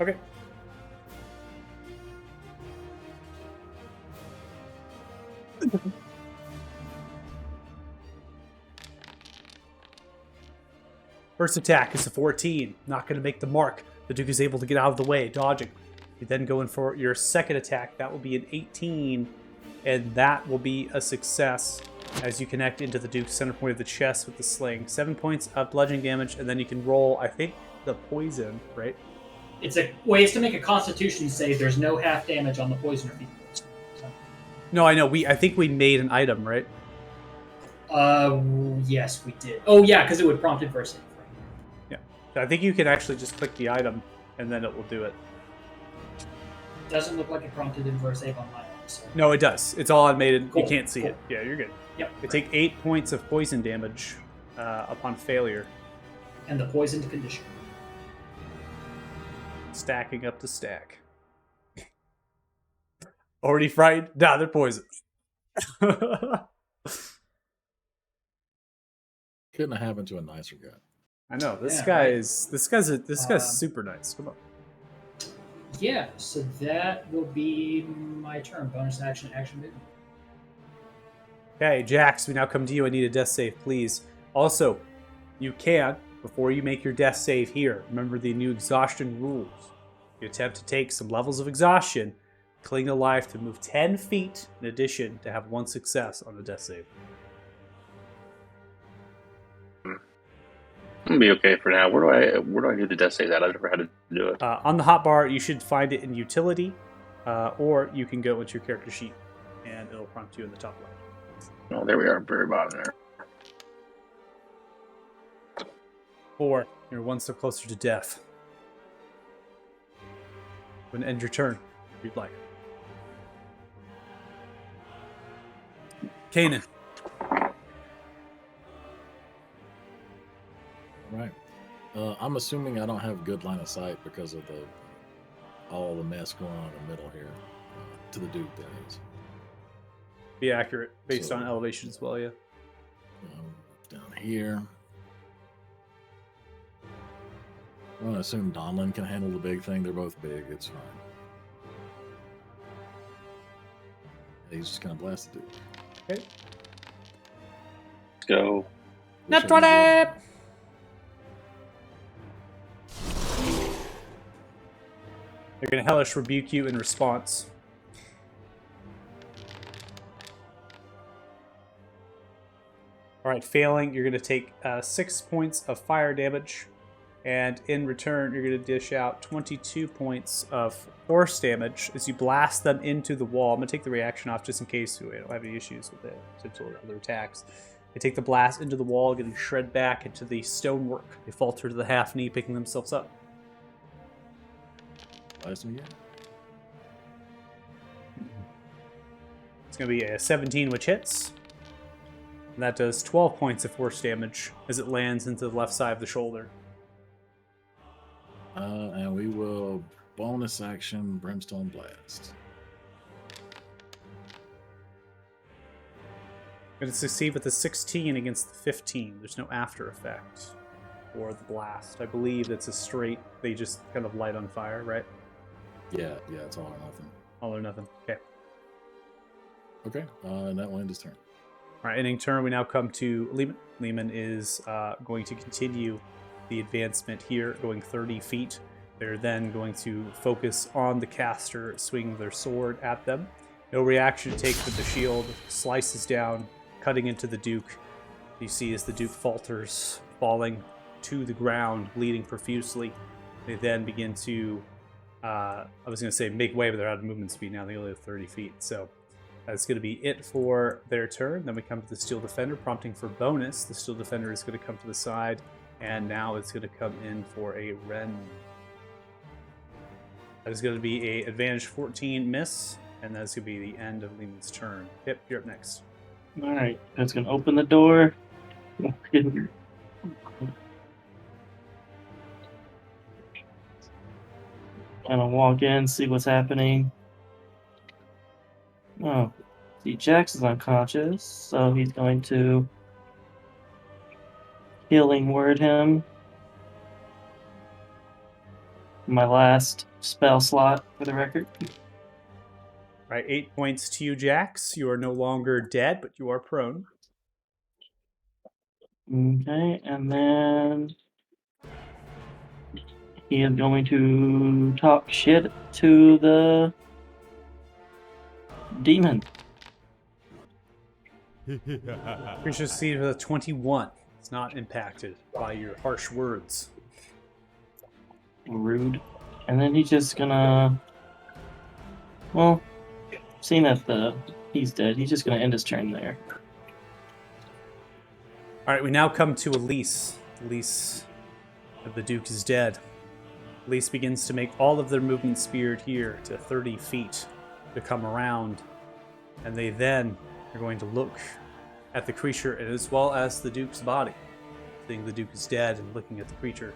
Okay. First attack is a 14. Not going to make the mark. The Duke is able to get out of the way, dodging. You then go in for your second attack. That will be an 18, and that will be a success as you connect into the Duke's center point of the chest with the sling. 7 points of bludgeoning damage, and then you can roll, I think, the poison, right? It's a way to make a Constitution save. There's no half damage on the poisoner feat. So, No, I know. I think we made an item, right? yes, we did. Oh, yeah, because it would prompt it for a save. Right? I think you can actually just click the item, and then it will do it. Doesn't look like it prompted him for a save on my end. So. No, it does. It's all automated. Cool, You can't see cool. it. Yeah, you're good. Yep. They take 8 points of poison damage upon failure, And the poisoned condition. stacking up to stack. Already frightened? Nah, they're poisoned. Couldn't have happened to a nicer guy. I know this Yeah, guy right. is this guy's super nice. Come on. Yeah, so that will be my turn. Bonus action, action movement. Okay, Jax, we now come to you. I need a death save, please. Also, you can, before you make your death save here, remember the new exhaustion rules. You attempt to take some levels of exhaustion, cling to life to move 10 feet, in addition to have one success on the death save. I'm gonna be okay for now. Where do I do the death save at? I've never had to do it. On the hotbar, you should find it in utility, or you can go into your character sheet, and it'll prompt you in the top left. Oh, there we are, very bottom there. 4. You're one step closer to death. You can end your turn if you'd like. Kanan. Right. I'm assuming I don't have good line of sight because of all the mess going on in the middle here. To the Duke, that is. Be accurate based So- on elevation as well, yeah. Down here. I'm going to assume Donlin can handle the big thing. They're both big. It's fine. He's just going to blast the Duke. Okay. Let's go. Nat Which one 20! is They're going to hellish rebuke you in response. Alright, failing, you're going to take 6 points of fire damage. And in return, you're going to dish out 22 points of force damage as you blast them into the wall. I'm going to take the reaction off just in case we don't have any issues with it, potential other attacks. They take the blast into the wall, getting shred back into the stonework. They falter to the half knee, picking themselves up. Blast him again? It's going to be a 17, which hits. And that does 12 points of force damage as it lands into the left side of the shoulder. And we will bonus action Brimstone Blast. Going to succeed with a 16 against the 15. There's no after effect for the blast. I believe it's a straight, they just kind of light on fire, right? Yeah, it's all or nothing. All or nothing. Okay. Okay, and that will end his turn. All right, ending turn, we now come to Lehman. Lehman is going to continue the advancement here, going 30 feet. They're then going to focus on the caster, swing their sword at them. No reaction to take with the shield, slices down, cutting into the Duke. You see as the Duke falters, falling to the ground, bleeding profusely. They then begin to, I was going to say make way, but they're out of movement speed now. They only have 30 feet. So that's going to be it for their turn. Then we come to the Steel Defender, prompting for bonus. The Steel Defender is going to come to the side, and now it's going to come in for a rend. That is going to be a advantage 14 miss, and that's going to be the end of Lehman's turn. Pip, you're up next. All right, that's gonna open the door. Gonna walk in, see what's happening. Oh, see, Jax is unconscious, so he's going to healing word him. My last spell slot for the record. All right, 8 points to you, Jax. You are no longer dead, but you are prone. Okay, and then he is going to talk shit to the demon. Creature succeeded with a 21. It's not impacted by your harsh words. Rude. And then he's just gonna, well, seeing that he's dead, he's just gonna end his turn there. All right, we now come to Elise. Elise, the Duke is dead. Elise begins to make all of their movement speed here to 30 feet to come around. And they then are going to look at the creature as well as the Duke's body. Seeing the Duke is dead and looking at the creature.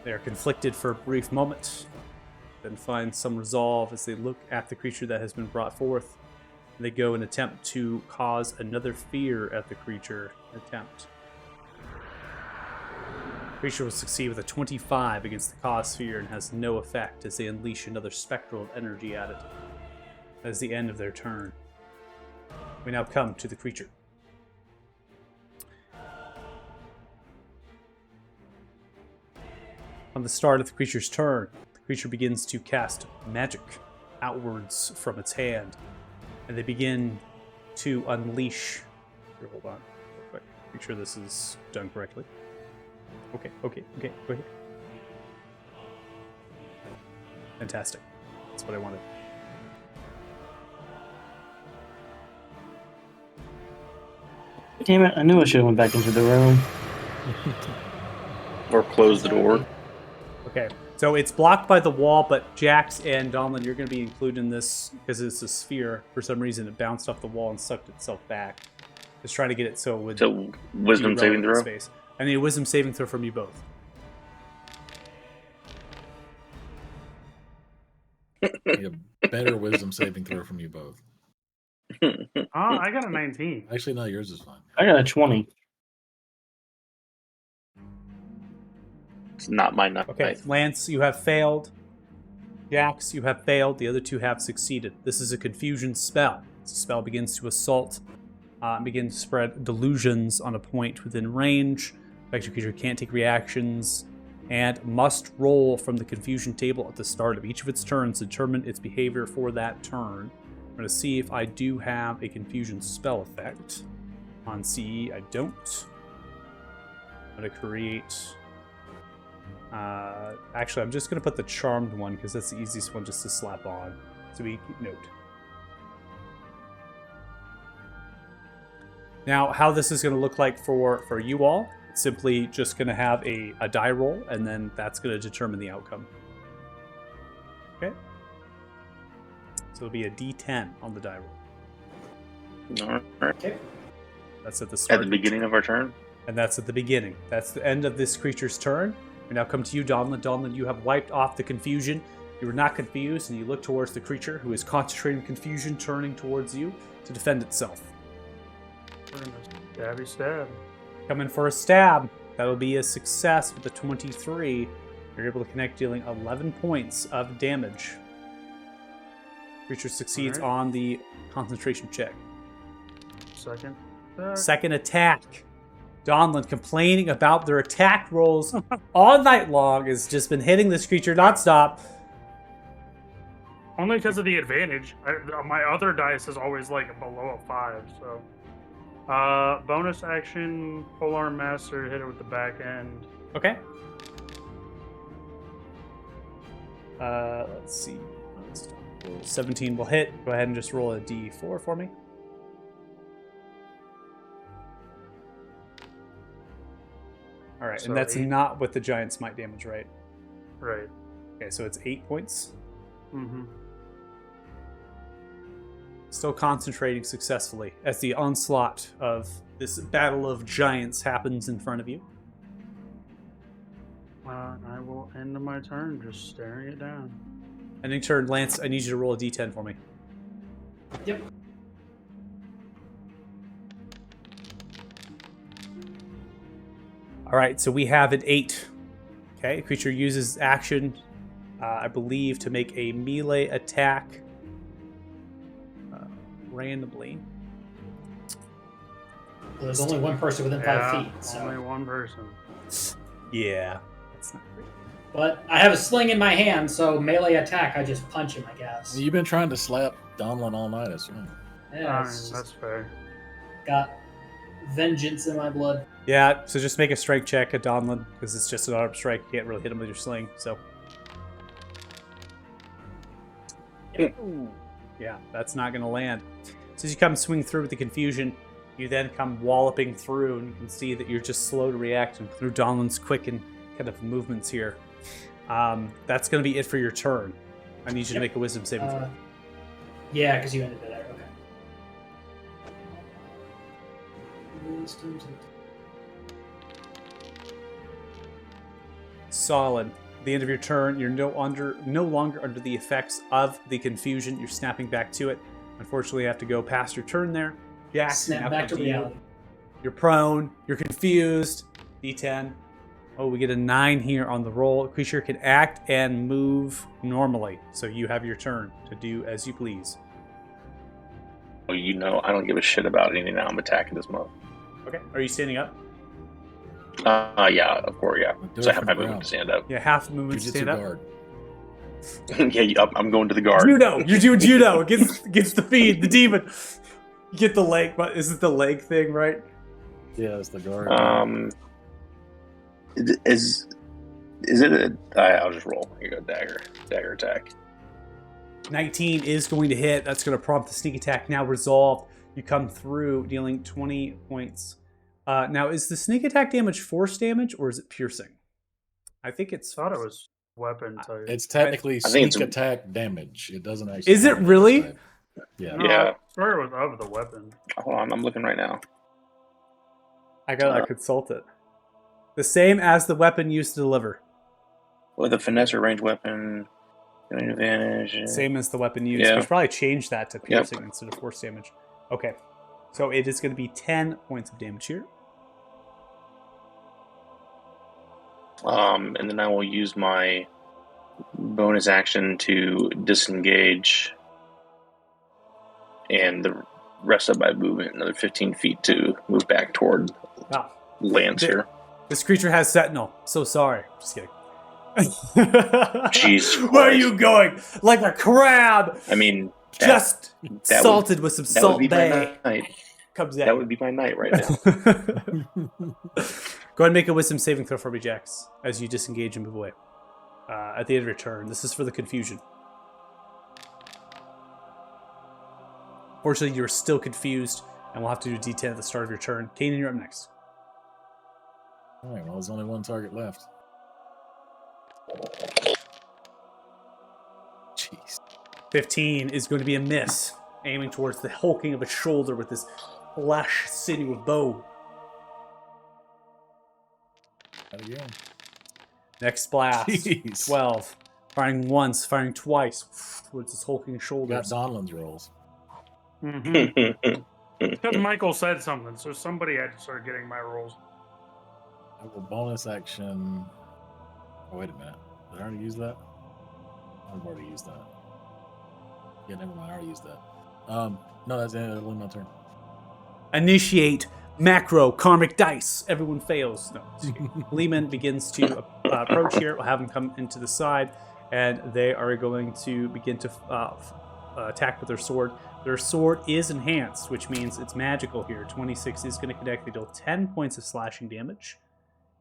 They are conflicted for a brief moment, then find some resolve as they look at the creature that has been brought forth. They go and attempt to cause another fear at the creature. Attempt. Creature will succeed with a 25 against the cause sphere and has no effect as they unleash another spectral energy at it. That is the end of their turn. We now come to the creature. On the start of the creature's turn, the creature begins to cast magic outwards from its hand, and they begin to unleash. Here, hold on, real quick. Make sure this is done correctly. Okay, go ahead. Fantastic. That's what I wanted. Damn it, I knew I should have went back into the room. Or close the door. Okay, so it's blocked by the wall, but Jax and Donlin, you're going to be included in this because it's a sphere. For some reason, it bounced off the wall and sucked itself back. Just trying to get it so it would So wisdom be saving relevant throw. Space. I need a wisdom saving throw from you both. A better wisdom saving throw from you both. I got a 19. Actually, no, yours is fine. I got a 20. It's not my knife. Okay, Lance, you have failed. Jax, you have failed. The other two have succeeded. This is a confusion spell. The spell begins to assault, begins to spread delusions on a point within range. Affected creature can't take reactions and must roll from the confusion table at the start of each of its turns to determine its behavior for that turn. I'm going to see if I do have a confusion spell effect. On CE, I don't. I'm going to create... actually, I'm just going to put the charmed one because that's the easiest one just to slap on. So we note. Now, how this is going to look like for you all, it's simply just going to have a die roll, and then that's going to determine the outcome. Okay? So it'll be a D10 on the die roll. All right. Okay. That's at the start. At the beginning of our turn. And that's at the beginning. That's the end of this creature's turn. We now come to you, Donlin. Donlin, you have wiped off the confusion. You were not confused, and you look towards the creature, who is concentrating confusion, turning towards you to defend itself. We're gonna stabby stab. Coming for a stab. That'll be a success with a 23. You're able to connect, dealing 11 points of damage. Creature succeeds Alright. on the concentration check. Second. Second attack. Donlin, complaining about their attack rolls all night long, has just been hitting this creature nonstop. Only because of the advantage. My other dice is always like below a 5, so. Bonus action, Polar Master, hit it with the back end. Okay. Let's see. 17 will hit. Go ahead and just roll a d4 for me. All right, So and that's 8. not with the giant smite damage, right? Right. Okay, so it's 8 points. Mm-hmm. Still concentrating successfully as the onslaught of this battle of giants happens in front of you. I will end my turn just staring it down. Ending turn, Lance, I need you to roll a d10 for me. Yep. All right, so we have an 8. Okay, the creature uses action, I believe, to make a melee attack randomly. Well, there's only one person within 5 feet, Only so. one person. Yeah, that's not great. But I have a sling in my hand, so melee attack, I just punch him, I guess. You've been trying to slap Donlin all night, as well. Yeah, it's That's just fair. got vengeance in my blood. Yeah, so just make a strike check at Donlin, because it's just an arm strike. You can't really hit him with your sling, so. Yeah, that's not going to land. So as you come swing through with the confusion, you then come walloping through, and you can see that you're just slow to react and through Donlin's quick and kind of movements here. That's going to be it for your turn. I need you to make a wisdom saving throw. Yeah, because you ended it there. Okay. Solid. At the end of your turn, you're no longer under the effects of the confusion. You're snapping back to it. Unfortunately, you have to go past your turn there. Jack, Snap now back to come you. reality. You're prone. You're confused. D10. Oh, we get a 9 here on the roll. Creature can act and move normally. So you have your turn to do as you please. Well, you know, I don't give a shit about anything now. I'm attacking this month. Okay. Are you standing up? Yeah, of course, yeah. Do So I it have from my the movement ground. to stand up. Yeah, half the movement to Jujitsu stand up. guard. Yeah, I'm going to the guard. Judo. You're doing judo. Gets the feed, the demon. You get the leg, but is it the leg thing, right? Yeah, it's the guard. Is it a... I'll just roll. Here you go, dagger attack. 19 is going to hit. That's going to prompt the sneak attack. Now resolved. You come through, dealing 20 points. Now, is the sneak attack damage force damage, or is it piercing? I think it's... I thought it was weapon type. It's technically I think sneak it's- attack damage. It doesn't actually. Is it have a really? type. Yeah. No, Yeah. I swear it was of the weapon. Hold on, I'm looking right now. I gotta consult it. The same as the weapon used to deliver. With a finesse or range weapon, getting advantage. Same as the weapon used. Yeah. We should probably change that to piercing instead of force damage. Okay. So it is going to be 10 points of damage here. And then I will use my bonus action to disengage, and the rest of my movement, another 15 feet to move back toward Wow. Lance here. This creature has Sentinel. So sorry. Just kidding. Jesus Where are Christ. you going? Like a crab, I mean, just that salted with some that would salt be bay. my night. Comes at That you. would be my night right now. Go ahead and make a wisdom saving throw for me, Jax, as you disengage and move away. At the end of your turn. This is for the confusion. Fortunately, you're still confused, and we'll have to do D10 at the start of your turn. Kanan, you're up next. All right. Well, there's only one target left. Jeez. 15 is going to be a miss, aiming towards the hulking of its shoulder with this flesh sinew of bow. Not again. Next blast. Jeez. 12. Firing once, firing twice towards its hulking Got shoulders. Donlin's rolls. Mm-hmm. Because Michael said something, so somebody had to start getting my rolls. I will bonus action. Oh, wait a minute. Did I already use that? I've already used that. Yeah, never mind. I already used that. No, that's the end of my turn. Initiate macro karmic dice. Everyone fails. No. Lehman begins to approach here. We'll have him come into the side, and they are going to begin to attack with their sword. Their sword is enhanced, which means it's magical here. 26 is going to connect. They deal 10 points of slashing damage.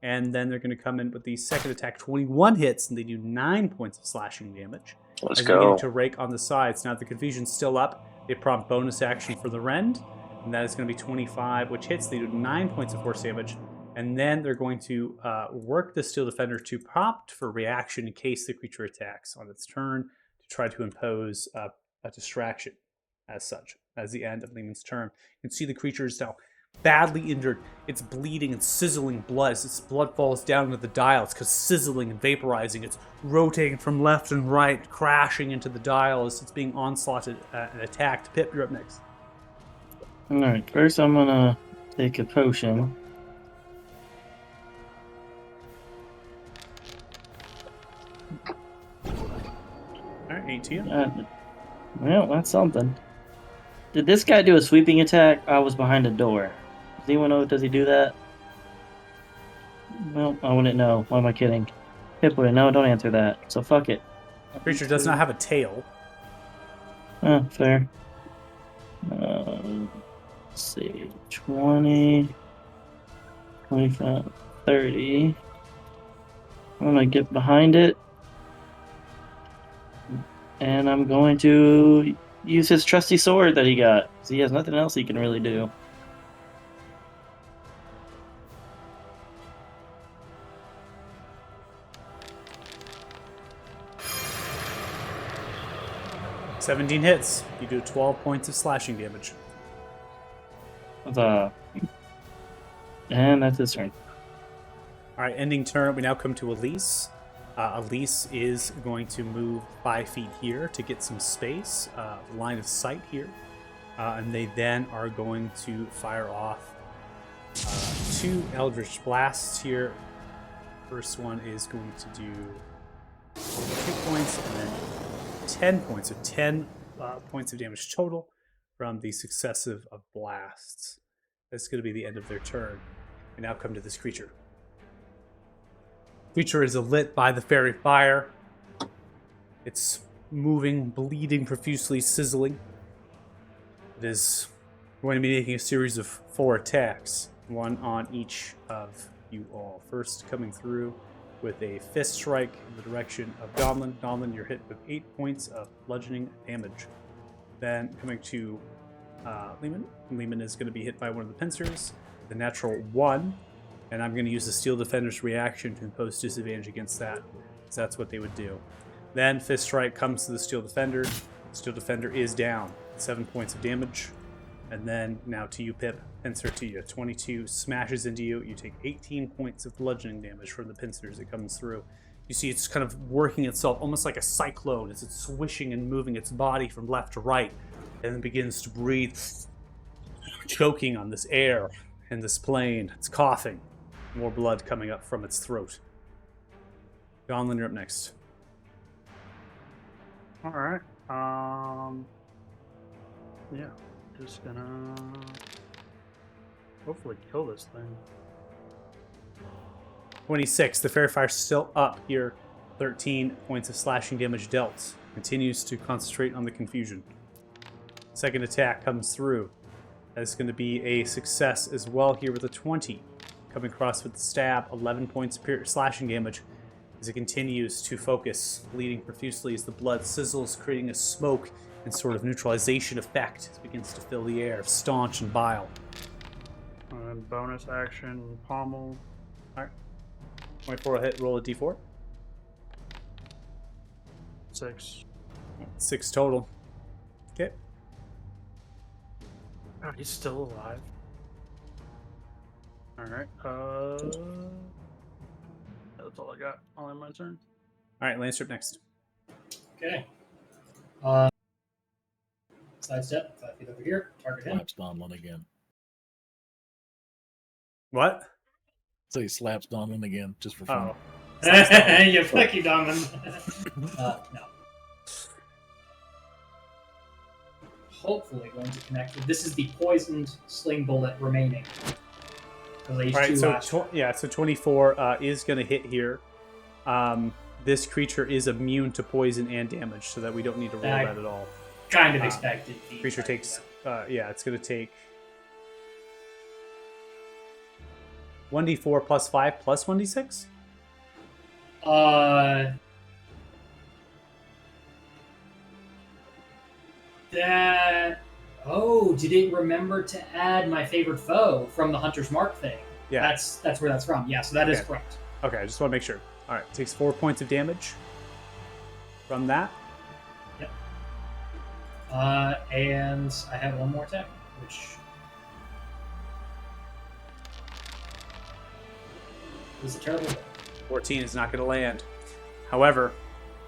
And then they're going to come in with the second attack. 21 hits, and they do 9 points of slashing damage. Let's As they begin go. to rake on the sides. Now the confusion's still up. They prompt bonus action for the rend, and that is going to be 25, which hits. They do 9 points of force damage. And then they're going to work the Steel Defender to prompt for reaction in case the creature attacks on its turn to try to impose a distraction as such, as the end of Lehman's turn. You can see the creature is now badly injured. It's bleeding and sizzling blood. As its blood falls down into the dial, it's sizzling and vaporizing. It's rotating from left and right, crashing into the dial as it's being onslaughted and attacked. Pip, you're up next. Alright, first I'm gonna take a potion. Alright, 18. Well, that's something. Did this guy do a sweeping attack? I was behind a door. Does anyone know? Does he do that? Well, I wouldn't know. Why am I kidding? Pip wouldn't know. Don't answer that. So fuck it. Creature does not have a tail. Oh, fair. Let's see. 20, 25, 30. I'm gonna get behind it. And I'm going to use his trusty sword that he got. 'Cause he has nothing else he can really do. It 17 hits. You do 12 points of slashing damage. And that's his turn. All right, ending turn. We now come to Elise. Elise is going to move 5 feet here to get some space, line of sight here. And they then are going to fire off 2 Eldritch Blasts here. First one is going to do 2 points and then 10 points. So 10 points of damage total from the successive of blasts. That's going to be the end of their turn. We now come to this creature. Creature is lit by the fairy fire. It's moving, bleeding profusely, sizzling. It is going to be making a series of 4 attacks, one on each of you all. First, coming through with a fist strike in the direction of Donlin. Donlin, you're hit with 8 points of bludgeoning damage. Then coming to Lehman. Lehman is going to be hit by one of the pincers, the natural 1, and I'm going to use the Steel Defender's reaction to impose disadvantage against that, because that's what they would do. Then fist strike comes to the Steel Defender. Steel Defender is down, 7 points of damage. And then now to you, Pip. Pincer to you. 22 smashes into you. You take 18 points of bludgeoning damage from the pincers that comes through. You see it's kind of working itself almost like a cyclone as it's swishing and moving its body from left to right, and then begins to breathe, choking on this air and this plane. It's coughing. More blood coming up from its throat. Donlin, you're up next. All right. Yeah. Just gonna hopefully kill this thing. 26. The Fairy Fire's still up here. 13 points of slashing damage dealt. Continues to concentrate on the confusion. Second attack comes through. That's going to be a success as well here with a 20. Coming across with the stab. 11 points of slashing damage as it continues to focus, bleeding profusely as the blood sizzles, creating a smoke and sort of neutralization effect as it begins to fill the air of staunch and bile. And bonus action, pommel. All right. 24 a hit, roll a d4. 6. 6 total. Okay. Oh, he's still alive. Alright, that's all I got. All in my turn. All right, Lancer next. Okay. Sidestep, 5 feet over here. Target him. Slaps Donlin again. What? So he slaps Donlin again, just for fun. Oh. You fucking Donovan. No. Hopefully going to connect. This is the poisoned sling bullet remaining. Because I used All right, 2 so last. so 24 is going to hit here. This creature is immune to poison and damage, so that we don't need to roll that at all. Kind of expected. Creature takes, it's going to take 1d4 plus 5 plus 1d6? Did it remember to add my favorite foe from the Hunter's Mark thing? Yeah. That's where that's from. Yeah, so that is Okay. correct. Okay, I just want to make sure. All right, takes 4 points of damage from that. Yep. And I have one more attack, which is a terrible roll. 14 is not going to land. However,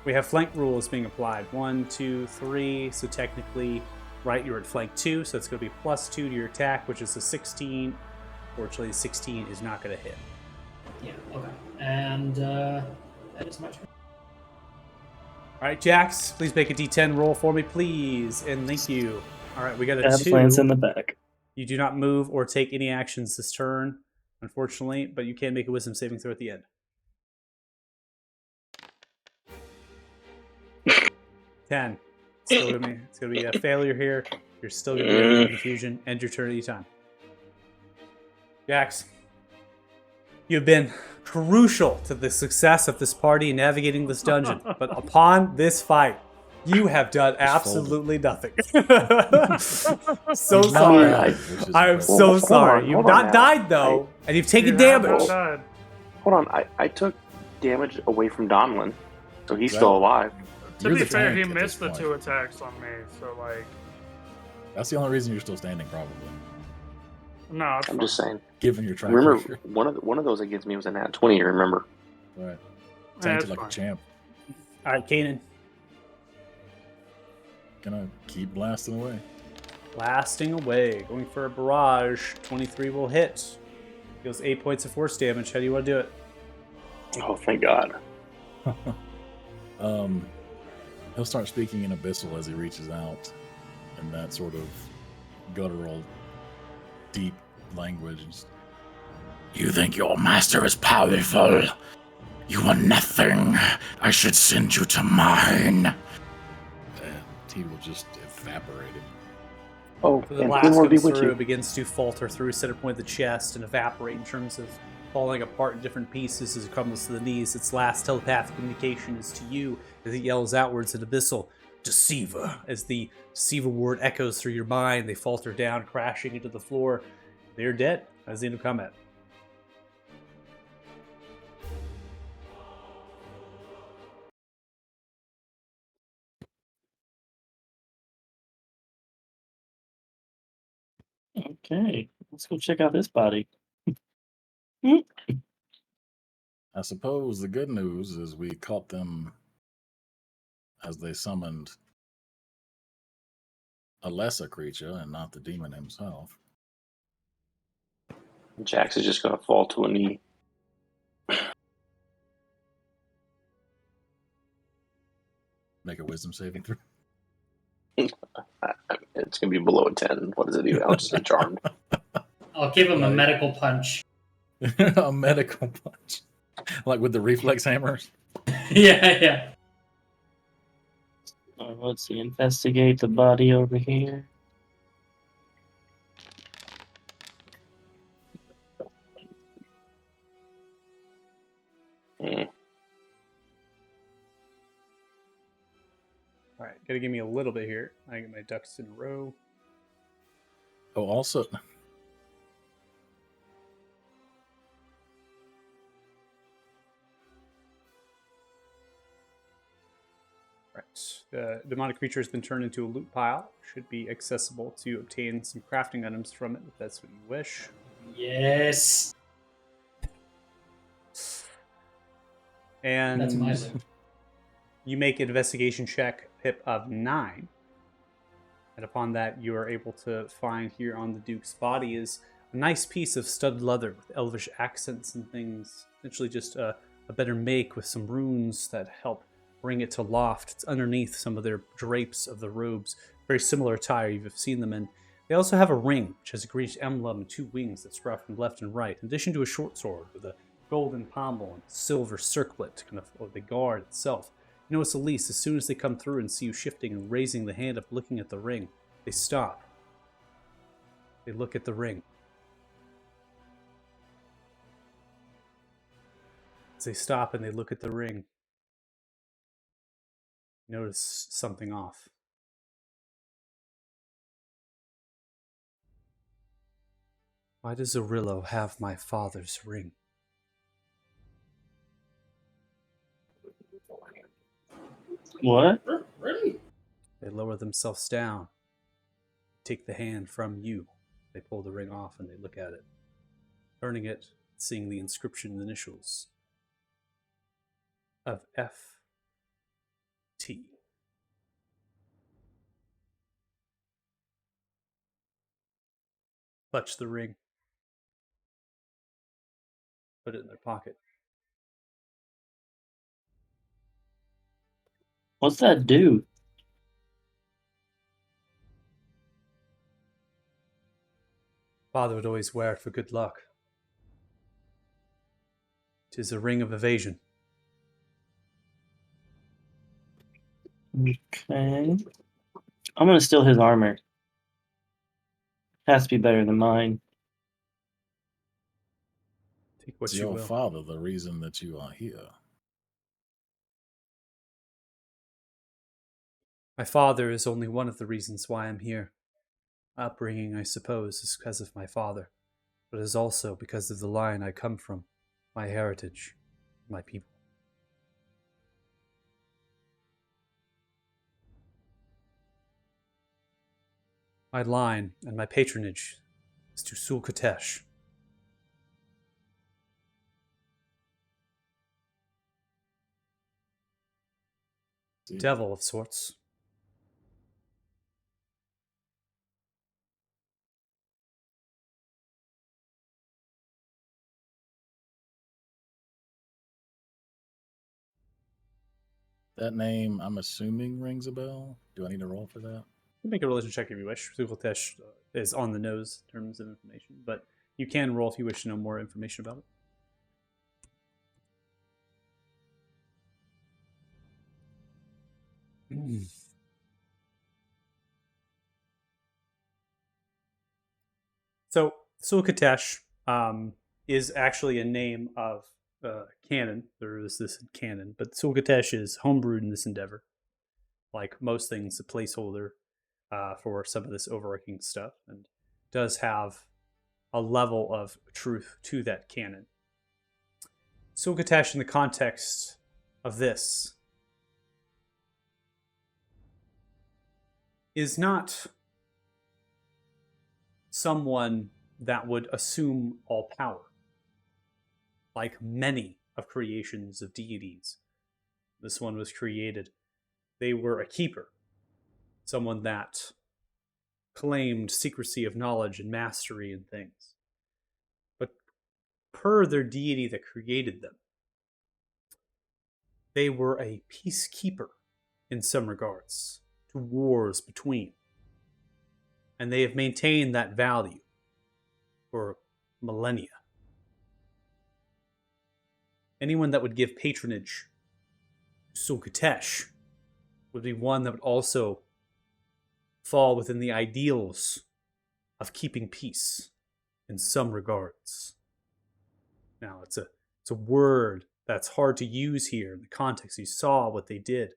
we have flank rules being applied. 1, 2, 3. So technically, right, you're at flank 2, so it's going to be plus 2 to your attack, which is a 16. Fortunately, the 16 is not going to hit. Yeah, okay. And that is my turn. All right, Jax, please make a d10 roll for me, please. And thank you. All right, we got a Stab 2. plants in the back. You do not move or take any actions this turn, unfortunately, but you can make a wisdom saving throw at the end. 10. It's gonna be a failure here. You're still gonna be in confusion. End your turn anytime. Jax, you've been crucial to the success of this party in navigating this dungeon, but upon this fight, you have done absolutely nothing. So sorry. I'm so sorry. You've not died though, and you've taken damage. Hold on, I took damage away from Donlin, so he's Right. still alive. To You're be the fair, tank he at missed the this 2 point. attacks on me, so like, That's the only reason you're still standing, probably. no, it's I'm fine. just saying. Given your track Remember, record. one of those against me was a nat 20. Remember? Right. Yeah, Tanked it's like fine. a champ. All right, Kanan, Gonna keep blasting away. blasting away, going for a barrage. 23 will hit. Deals 8 points of force damage. How do you want to do it? Oh, thank God. He'll start speaking in Abyssal as he reaches out in that sort of guttural, deep language. You think your master is powerful? You are nothing. I should send you to mine. And he will just evaporate him. Oh, So the and blast Queen will be comes with through, you. begins to falter through center point of the chest and evaporate in terms of falling apart in different pieces as it comes to the knees. Its last telepathic communication is to you as it yells outwards in Abyssal, Deceiver. As the Deceiver word echoes through your mind, they falter down, crashing into the floor. They're dead as the end of combat. Okay, let's go check out this body. I suppose the good news is we caught them as they summoned a lesser creature and not the demon himself. Jax is just going to fall to a knee. Make a wisdom saving throw. It's going to be below a 10. What does it do? I'll just say charmed. I'll give him a Right. medical punch. A medical punch. Like with the reflex hammers. Yeah. Let's see, investigate the body over here. Mm. All right, gotta give me a little bit here. I get my ducks in a row. Oh, also, Right. The demonic creature has been turned into a loot pile. Should be accessible to obtain some crafting items from it if that's what you wish. Yes. And That's my loot. you make an investigation check, Pip, of 9. And upon that, you are able to find here on the Duke's body is a nice piece of stud leather with elvish accents and things. Essentially just a better make with some runes that help bring it to loft. It's underneath some of their drapes of the robes. Very similar attire you've seen them in. They also have a ring, which has a greenish emblem and 2 wings that sprout from left and right, in addition to a short sword with a golden pommel and silver circlet, kind of the guard itself. You notice Elise, as soon as they come through and see you shifting and raising the hand up looking at the ring, they stop. They look at the ring. As they stop and they look at the ring, you notice something off. Why does Arillo have my father's ring? What? Really? They lower themselves down, take the hand from you. They pull the ring off and they look at it. Turning it, seeing the inscription initials of F.T. Clutch the ring. Put it in their pocket. What's that do? Father would always wear it for good luck. 'Tis a ring of evasion. Okay. I'm gonna steal his armor. Has to be better than mine. Take what is you your will. father the reason that you are here? My father is only one of the reasons why I'm here. My upbringing, I suppose, is because of my father, but it is also because of the line I come from, my heritage, my people. My line and my patronage is to Sul-Katesh, See, devil of sorts. That name, I'm assuming, rings a bell. Do I need to roll for that? You can make a religion check if you wish. Sukaltesh is on the nose in terms of information, but you can roll if you wish to know more information about it. So Sulkatesh is actually a name of canon. There is this in canon, but Sulkatesh is homebrewed in this endeavor. Like most things, a placeholder for some of this overarching stuff, and does have a level of truth to that canon. Sulkatesh, in the context of this, is not someone that would assume all power, like many of creations of deities. This one was created. They were a keeper, someone that claimed secrecy of knowledge and mastery in things. But per their deity that created them, they were a peacekeeper in some regards to wars between. And they have maintained that value for millennia. Anyone that would give patronage to Sulkatesh would be one that would also fall within the ideals of keeping peace in some regards. Now, it's a word that's hard to use here in the context. You saw what they did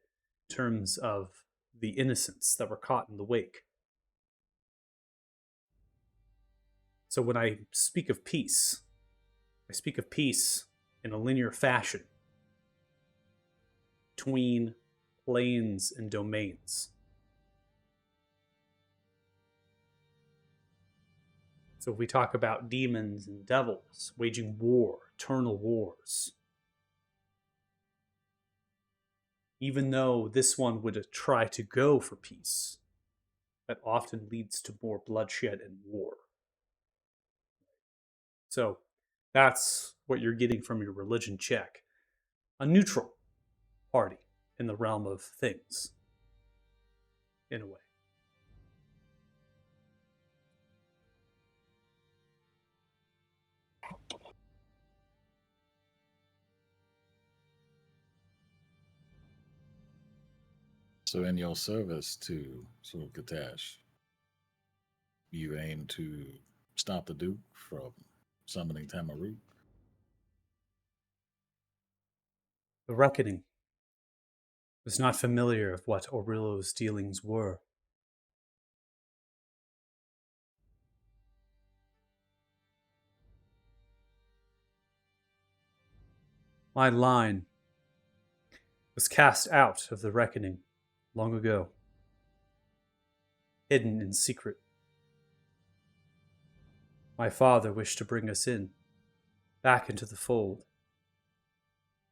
in terms of the innocents that were caught in the wake. So when I speak of peace, I speak of peace in a linear fashion between planes and domains. So if we talk about demons and devils waging war, eternal wars, even though this one would try to go for peace, that often leads to more bloodshed and war. So that's what you're getting from your religion check. A neutral party in the realm of things, in a way. So, in your service to Sulkatesh, you aim to stop the Duke from summoning Tamaruk? The reckoning was not familiar of what Aurilo's dealings were. My line was cast out of the reckoning long ago, hidden in secret. My father wished to bring us in, back into the fold,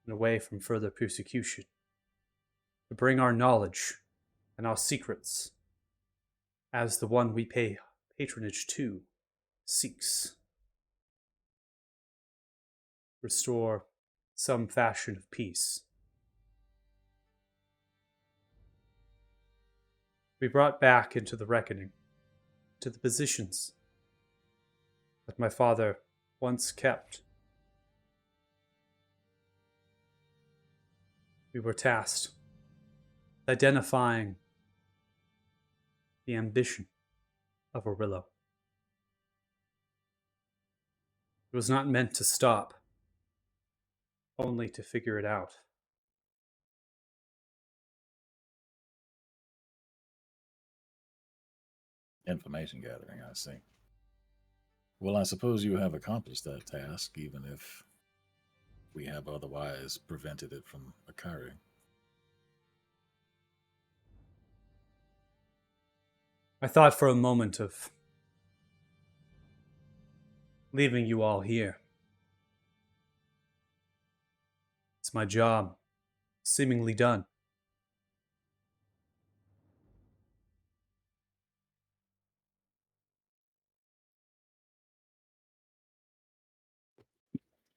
and away from further persecution, to bring our knowledge and our secrets, as the one we pay patronage to seeks. Restore some fashion of peace. We brought back into the reckoning, to the positions that my father once kept. We were tasked with identifying the ambition of Aurilo. It was not meant to stop, only to figure it out. Information gathering, I see. Well, I suppose you have accomplished that task, even if we have otherwise prevented it from occurring. I thought for a moment of leaving you all here. It's my job, seemingly done.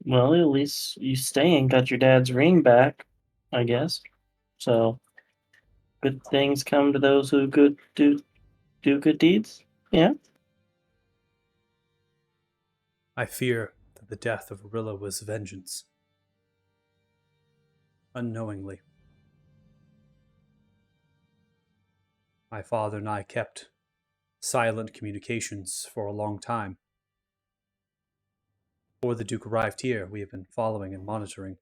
Well, at least you staying got your dad's ring back, I guess. So, good things come to those who do good deeds. Yeah. I fear that the death of Arilla was vengeance. Unknowingly. My father and I kept silent communications for a long time. Before the Duke arrived here, we have been following and monitoring.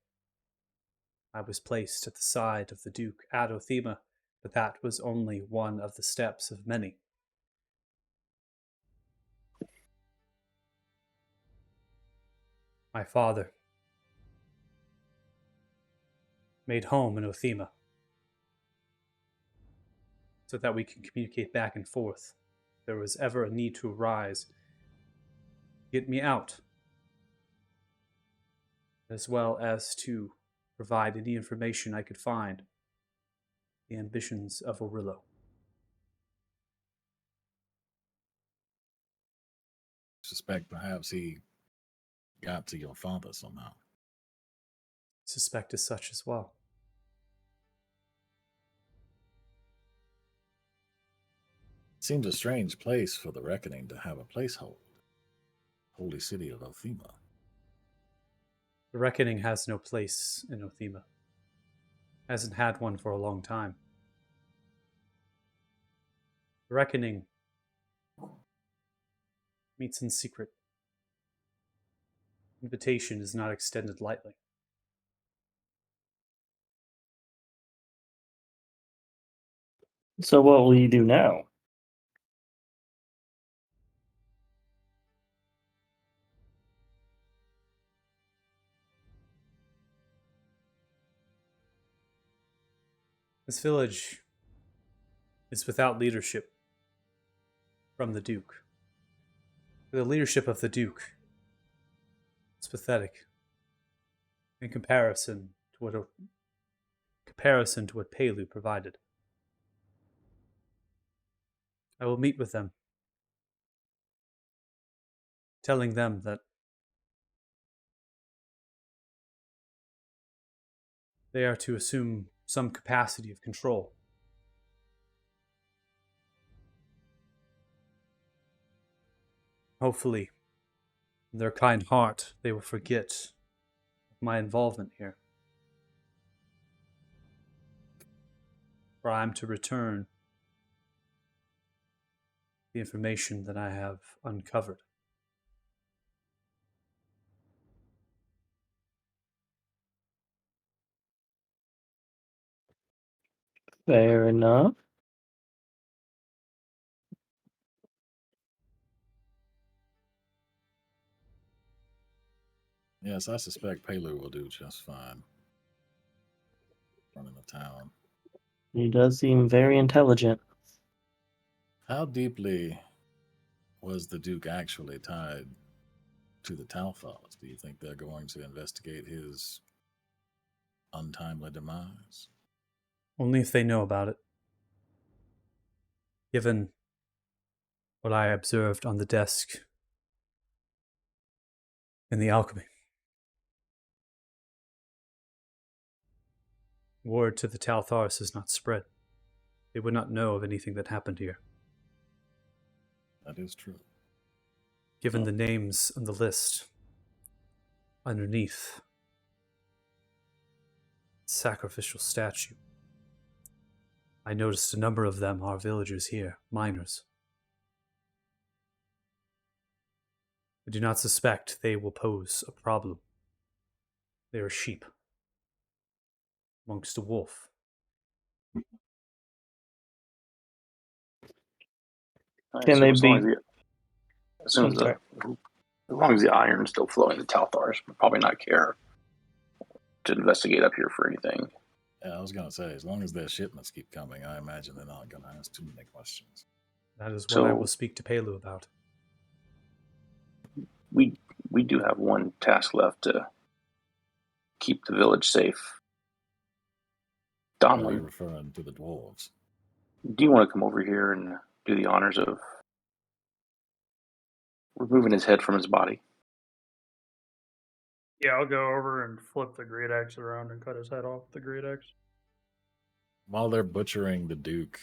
I was placed at the side of the Duke at Othema, but that was only one of the steps of many. My father made home in Othema so that we can communicate back and forth. If there was ever a need to arise, get me out, as well as to provide any information I could find. The ambitions of Orillo. Suspect perhaps he got to your father somehow. Suspect as such as well. Seems a strange place for the reckoning to have a placeholder. Holy city of Othema. The reckoning has no place in Othema. Hasn't had one for a long time. The reckoning meets in secret. Invitation is not extended lightly. So, what will you do now? This village is without leadership from the Duke. The leadership of the Duke is pathetic in comparison to what Pelu provided. I will meet with them, telling them that they are to assume some capacity of control. Hopefully, in their kind heart, they will forget my involvement here. For I am to return the information that I have uncovered. Fair enough. Yes, I suspect Pelu will do just fine. Running the town. He does seem very intelligent. How deeply was the Duke actually tied to the Talthars? Do you think they're going to investigate his untimely demise? Only if they know about it. Given what I observed on the desk in the alchemy. Word to the Talthars has not spread. They would not know of anything that happened here. That is true. Given the names on the list underneath sacrificial statue, I noticed a number of them are villagers here, miners. I do not suspect they will pose a problem. They are sheep amongst a wolf. Can they be? As long as the iron's still flowing, the Talthars would probably not care to investigate up here for anything. Yeah, I was going to say, as long as their shipments keep coming, I imagine they're not going to ask too many questions. That is what I will speak to Pelu about. We do have one task left to keep the village safe. Are you Donlin, referring to the dwarves? do you want to come over here and do the honors of removing his head from his body? Yeah, I'll go over and flip the great axe around and cut his head off with the great axe. while they're butchering the Duke,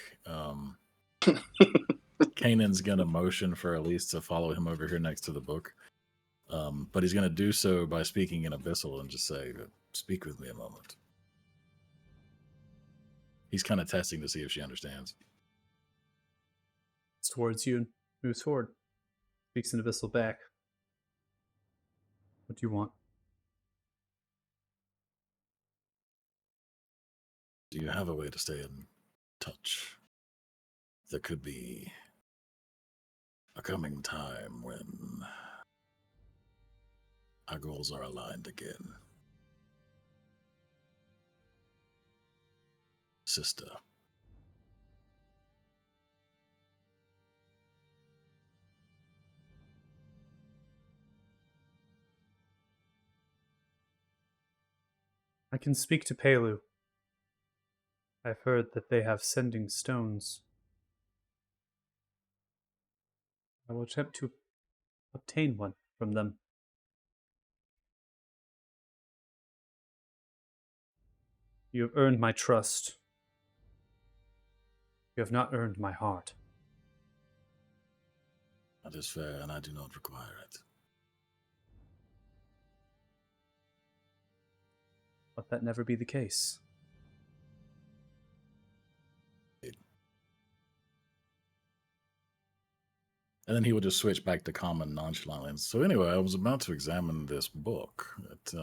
Kanan's gonna motion for Elise to follow him over here next to the book. But he's gonna do so by speaking in Abyssal and just say, "Speak with me a moment." He's kind of testing to see if she understands. It's towards you and moves forward. Speaks in Abyssal back. What do you want? Do you have a way to stay in touch? There could be a coming time when our goals are aligned again. Sister. I can speak to Pelu. I've heard that they have sending stones. I will attempt to obtain one from them. You have earned my trust. You have not earned my heart. That is fair, and I do not require it. Let that never be the case. And then he would just switch back to common nonchalantly. So anyway, I was about to examine this book. It's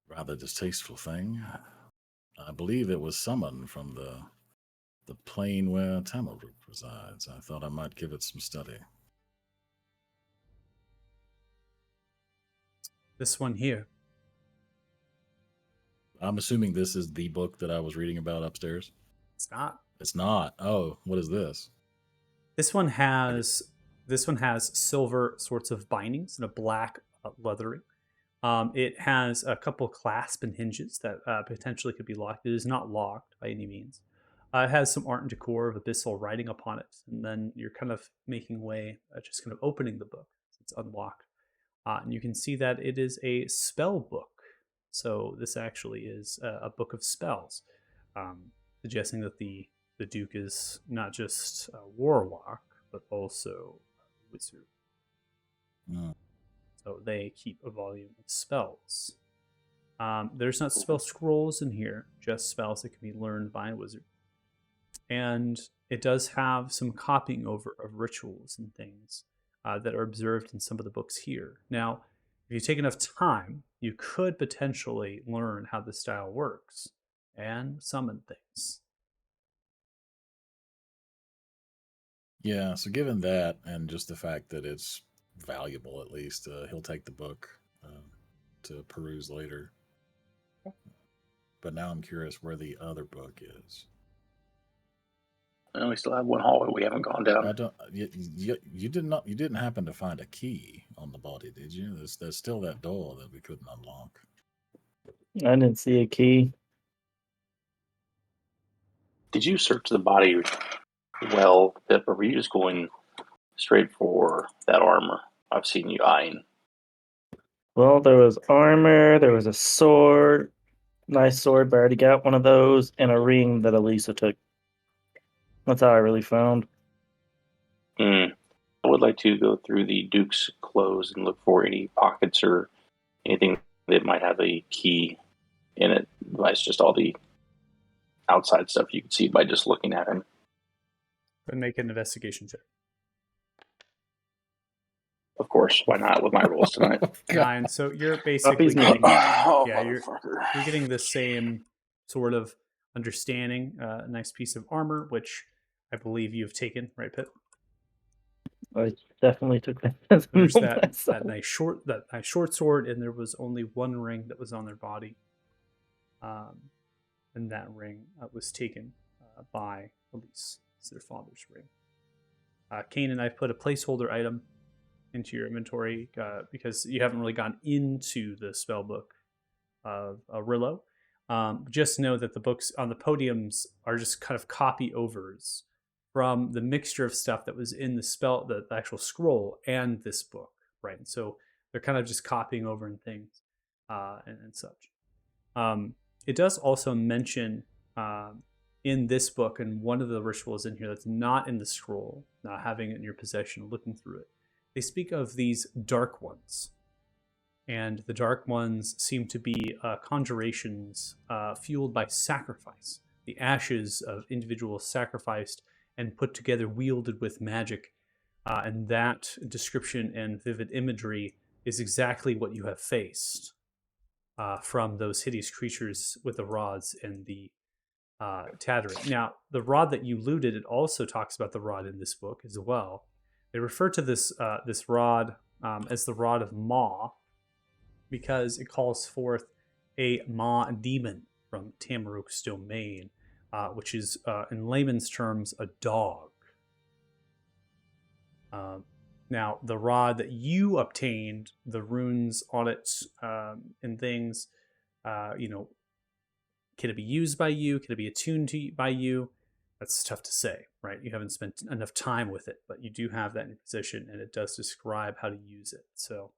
rather distasteful thing. I believe it was summoned from the plane where Tamaruk resides. I thought I might give it some study. This one here. I'm assuming this is the book that I was reading about upstairs. It's not. It's not. Oh, what is this? This one has silver sorts of bindings and a black leathering. It has a couple clasp and hinges that potentially could be locked. It is not locked by any means. It has some art and decor of abyssal writing upon it, and then you're kind of making way, just kind of opening the book. It's unlocked, and you can see that it is a spell book. So this actually is a book of spells, suggesting that the Duke is not just a warlock, but also a wizard. Mm. So they keep a volume of spells. There's not spell scrolls in here, just spells that can be learned by a wizard. And it does have some copying over of rituals and things that are observed in some of the books here. Now, if you take enough time, you could potentially learn how the style works and summon things. Yeah, so given that, and just the fact that it's valuable, at least, he'll take the book to peruse later. But now I'm curious where the other book is. And we still have one hallway we haven't gone down. I don't. You did not. You didn't happen to find a key on the body, did you? There's still that door that we couldn't unlock. I didn't see a key. Did you search the body well, Pip, or were you just going straight for that armor? I've seen you eyeing. Well, there was armor, there was a sword, nice sword, but I already got one of those, and a ring that Elisa took. That's how I really found. I would like to go through the Duke's clothes and look for any pockets or anything that might have a key in it. Besides just all the outside stuff you can see by just looking at him. And make an investigation check. Of course, why not with my rolls tonight? 9. So you're basically Puppy's getting, Oh, yeah, you're motherfucker. getting the same sort of understanding. A nice piece of armor, which I believe you've taken, right, Pip? I definitely took that as a There's note that myself. nice short sword, and there was only one ring that was on their body. And that ring was taken by Elise. It's their father's ring. Kanan, I've put a placeholder item into your inventory because you haven't really gone into the spell book of Rillo. Just know that the books on the podiums are just kind of copy overs from the mixture of stuff that was in the actual scroll and this book, right? And so they're kind of just copying over and things and such. It does also mention in this book, and one of the rituals in here that's not in the scroll, not having it in your possession, looking through it, they speak of these dark ones. And the dark ones seem to be conjurations fueled by sacrifice. The ashes of individuals sacrificed and put together, wielded with magic. And that description and vivid imagery is exactly what you have faced from those hideous creatures with the rods and the tattering. Now, the rod that you looted, it also talks about the rod in this book as well. They refer to this rod as the rod of Ma, because it calls forth a Ma demon from Tamaruk's domain, which is, in layman's terms, a dog. Now, the rod that you obtained, the runes on it and things, can it be used by you? Can it be attuned to by you? That's tough to say, right? You haven't spent enough time with it, but you do have that in your possession, and it does describe how to use it. So,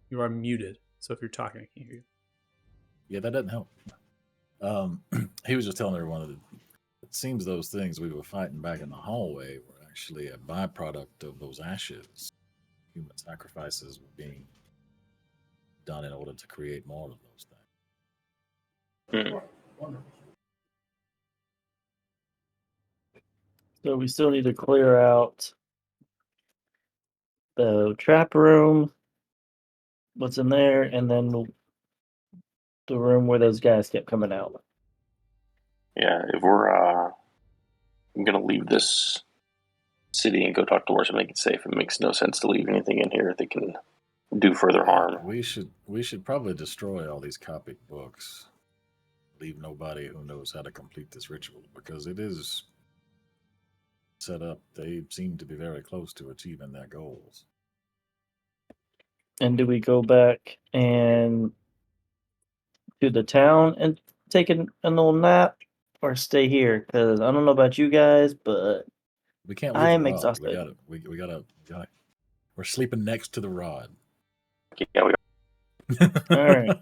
you are muted. So if you're talking, I can't hear you. Yeah, that doesn't help. He was just telling everyone that it seems those things we were fighting back in the hallway were actually a byproduct of those ashes. Human sacrifices were being done in order to create more of those things. Wonderful. So we still need to clear out the trap room, what's in there, and then the room where those guys kept coming out. Yeah, if we're I'm gonna leave this city and go talk to Warsaw and make it safe. It makes no sense to leave anything in here that can do further harm. We should probably destroy all these copic books. Leave nobody who knows how to complete this ritual, because it is set up. They seem to be very close to achieving their goals. And do we go back and to the town and take a little nap, or stay here? Because I don't know about you guys, but We can't leave I'm the rod. exhausted. We gotta. We're sleeping next to the rod. Yeah, we All right.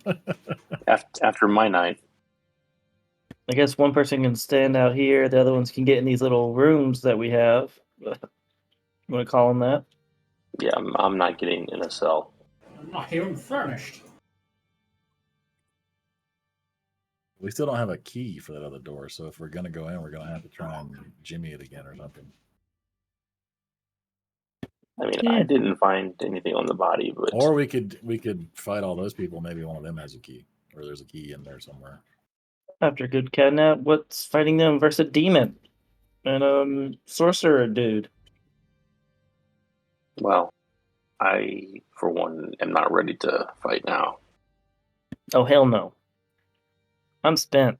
after my night. I guess one person can stand out here, the other ones can get in these little rooms that we have. You want to call them that? Yeah, I'm not getting in a cell. I'm not even furnished. We still don't have a key for that other door, so if we're gonna go in, we're gonna have to try and jimmy it again or something. I mean, Yeah. I didn't find anything on the body, but Or we could fight all those people. Maybe one of them has a key, or there's a key in there somewhere. After a good catnap, what's fighting them versus a demon and sorcerer dude? well, I for one am not ready to fight now. Oh hell no! I'm spent,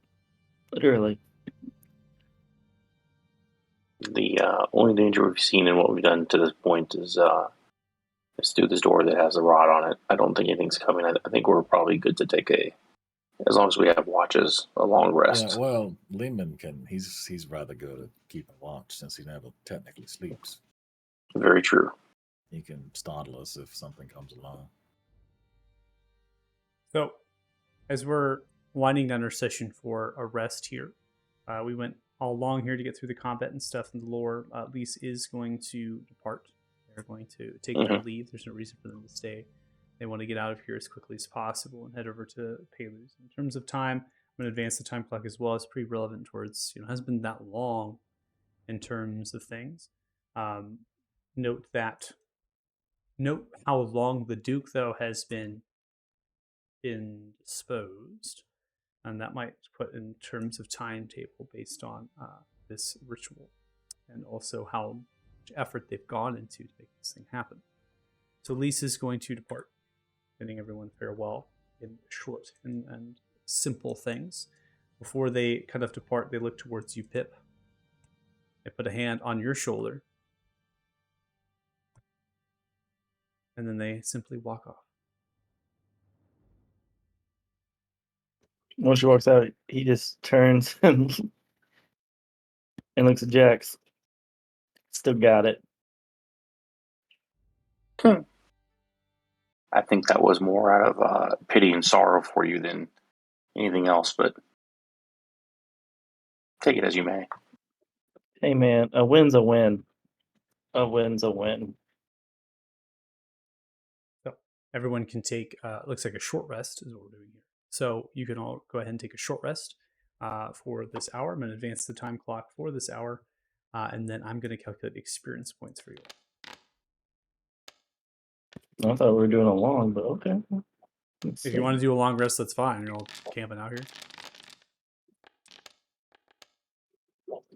literally. The only danger we've seen in what we've done to this point is through this door that has a rod on it. I don't think anything's coming. I think we're probably good to take as long as we have watches, a long rest. Yeah, well, Lehman can. He's rather good at keeping watch since he never technically sleeps. Very true. He can startle us if something comes along. So, as we're winding down our session for a rest here, we went all along here to get through the combat and stuff and the lore. Lise is going to depart. They're going to take their leave. There's no reason for them to stay. They want to get out of here as quickly as possible and head over to Peluz. In terms of time, I'm going to advance the time clock as well. It's pretty relevant towards, it hasn't been that long in terms of things. Note how long the Duke, though, has been indisposed, and that might put in terms of timetable based on this ritual, and also how much effort they've gone into to make this thing happen. So Lisa is going to depart, bidding everyone farewell in short and simple things. Before they kind of depart, they look towards you, Pip. They put a hand on your shoulder, and then they simply walk off. Once she walks out, he just turns and looks at Jax. Still got it. I think that was more out of pity and sorrow for you than anything else. But take it as you may. Hey man, a win's a win. A win's a win. So everyone can take, looks like a short rest is what we're doing here. So you can all go ahead and take a short rest for this hour. I'm going to advance the time clock for this hour, and then I'm going to calculate experience points for you. I thought we were doing a long, but okay. If you want to do a long rest, that's fine. You're all camping out here.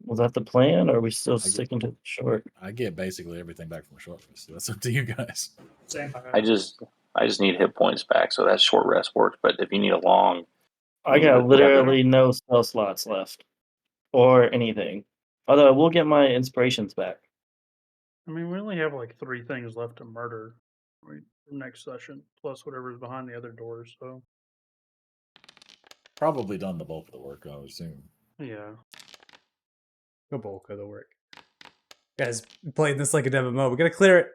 Was that the plan, or are we still sticking to the short? I get basically everything back from a short rest. So that's up to you guys. Same. I just need hit points back, so that short rest works. But if you need a long, I got literally no spell slots left, or anything. Although we'll get my inspirations back. I mean, we only have like 3 things left to murder next session, plus whatever's behind the other doors. So Probably done the bulk of the work, I would assume. yeah. The bulk of the work. Guys, playing this like an MMO. We got to clear it.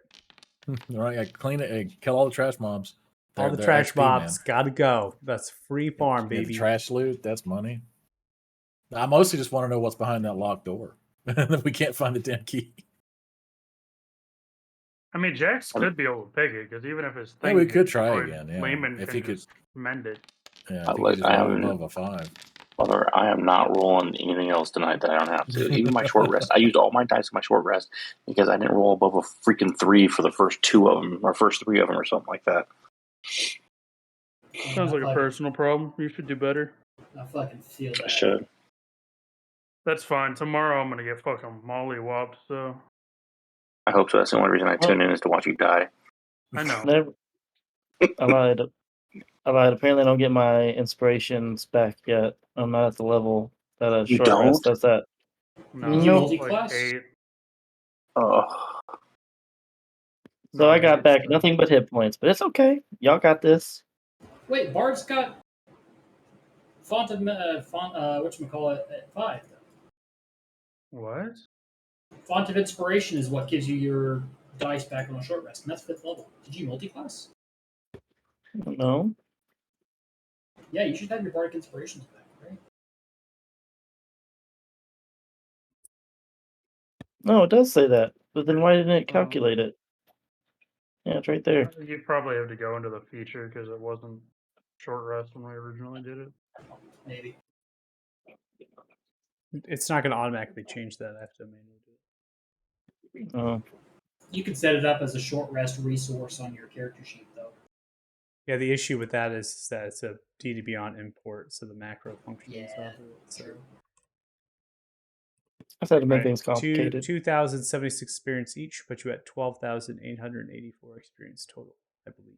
All right, I clean it, kill all the trash mobs. All the They're trash XP, mobs man. got to go. That's free farm, Get the baby. trash loot, that's money. I mostly just want to know what's behind that locked door. We can't find the damn key. I mean, Jax could be able to pick it because even if his Yeah, thing we gets could try destroyed, again, yeah. Lehman If can he could- just mend it. Yeah, I if you like- could just I roll am- above a 5. Brother, I am not rolling anything else tonight that I don't have to. Even my short rest. I used all my dice in my short rest because I didn't roll above a freaking 3 for the first 2 of them, or first 3 of them, or something like that. Sounds like a personal problem. You should do better. I fucking feel I that. should. That's fine. Tomorrow I'm gonna get fucking mollywopped. So I hope so. That's the only reason I tune in is to watch you die. I know. Never. I lied. Apparently, I don't get my inspirations back yet. I'm not at the level that a You short rest don't? does that. No, You it's multi-class? like 8. Oh, So I got it's, back nothing but hit points, but it's okay. Y'all got this. Wait, Bard's got font of whatchamacallit at 5. Though. What? Font of Inspiration is what gives you your dice back on a short rest, and that's 5th level. Did you multi-class? I don't know. Yeah, you should have your Bardic Inspirations back, right? No, it does say that. But then why didn't it calculate it? Yeah, it's right there. You probably have to go into the feature because it wasn't short rest when we originally did it. Maybe. It's not going to automatically change that. I have to manually do it. Oh, You can set it up as a short rest resource on your character sheet, though. Yeah, the issue with that is that it's a D&D Beyond import, so the macro functions Yeah, off of it. So. true. I said to make Right, things complicated. 2,076 experience each, put you at 12,884 experience total, I believe.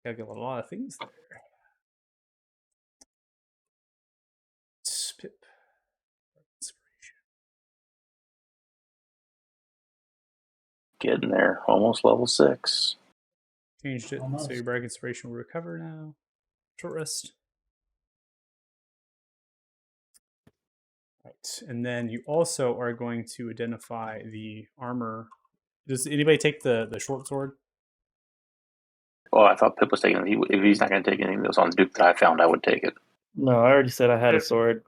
Gotta get a lot of things there. Pip. Inspiration. getting there. Almost level 6. Changed it. Almost. So your Bardic Inspiration will recover now. Short rest. Right. And then you also are going to identify the armor. Does anybody take the short sword? Oh, I thought Pip was taking it. If he's not going to take anything that was on Duke that I found, I would take it. No, I already said I had a sword.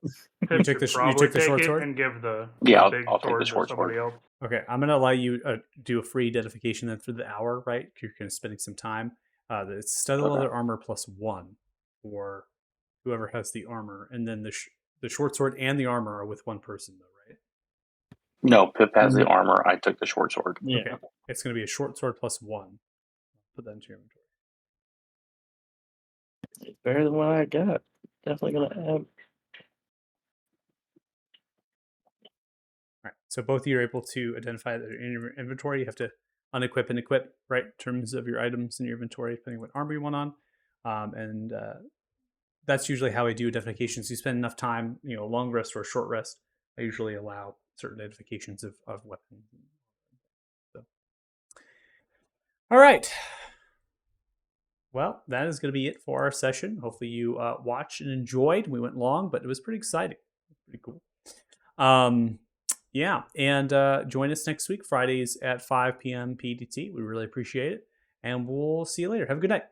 Pip took the should you probably took the take short it sword? and give the Yeah, big I'll take the sword short to somebody sword. else. Okay, I'm going to allow you do a free identification then for the hour, right? You're going to spending some time. It's studded Okay. leather armor +1 for whoever has the armor, and then the short sword and the armor are with one person, though, right? No, Pip has the armor. I took the short sword. Yeah. Okay, it's going to be a short sword +1. Put that into your inventory. It's better than what I got. Definitely gonna add. All right, so both of you are able to identify that in your inventory. You have to unequip and equip, right, in terms of your items in your inventory, depending on what armor you want on. And that's usually how I do identifications. You spend enough time, a long rest or a short rest, I usually allow certain identifications of weapons. So. All right. Well, that is going to be it for our session. Hopefully you watched and enjoyed. We went long, but it was pretty exciting. Pretty cool. Yeah, and join us next week, Fridays at 5 p.m. PDT. We really appreciate it, and we'll see you later. Have a good night.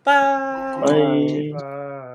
Bye. Bye. Bye.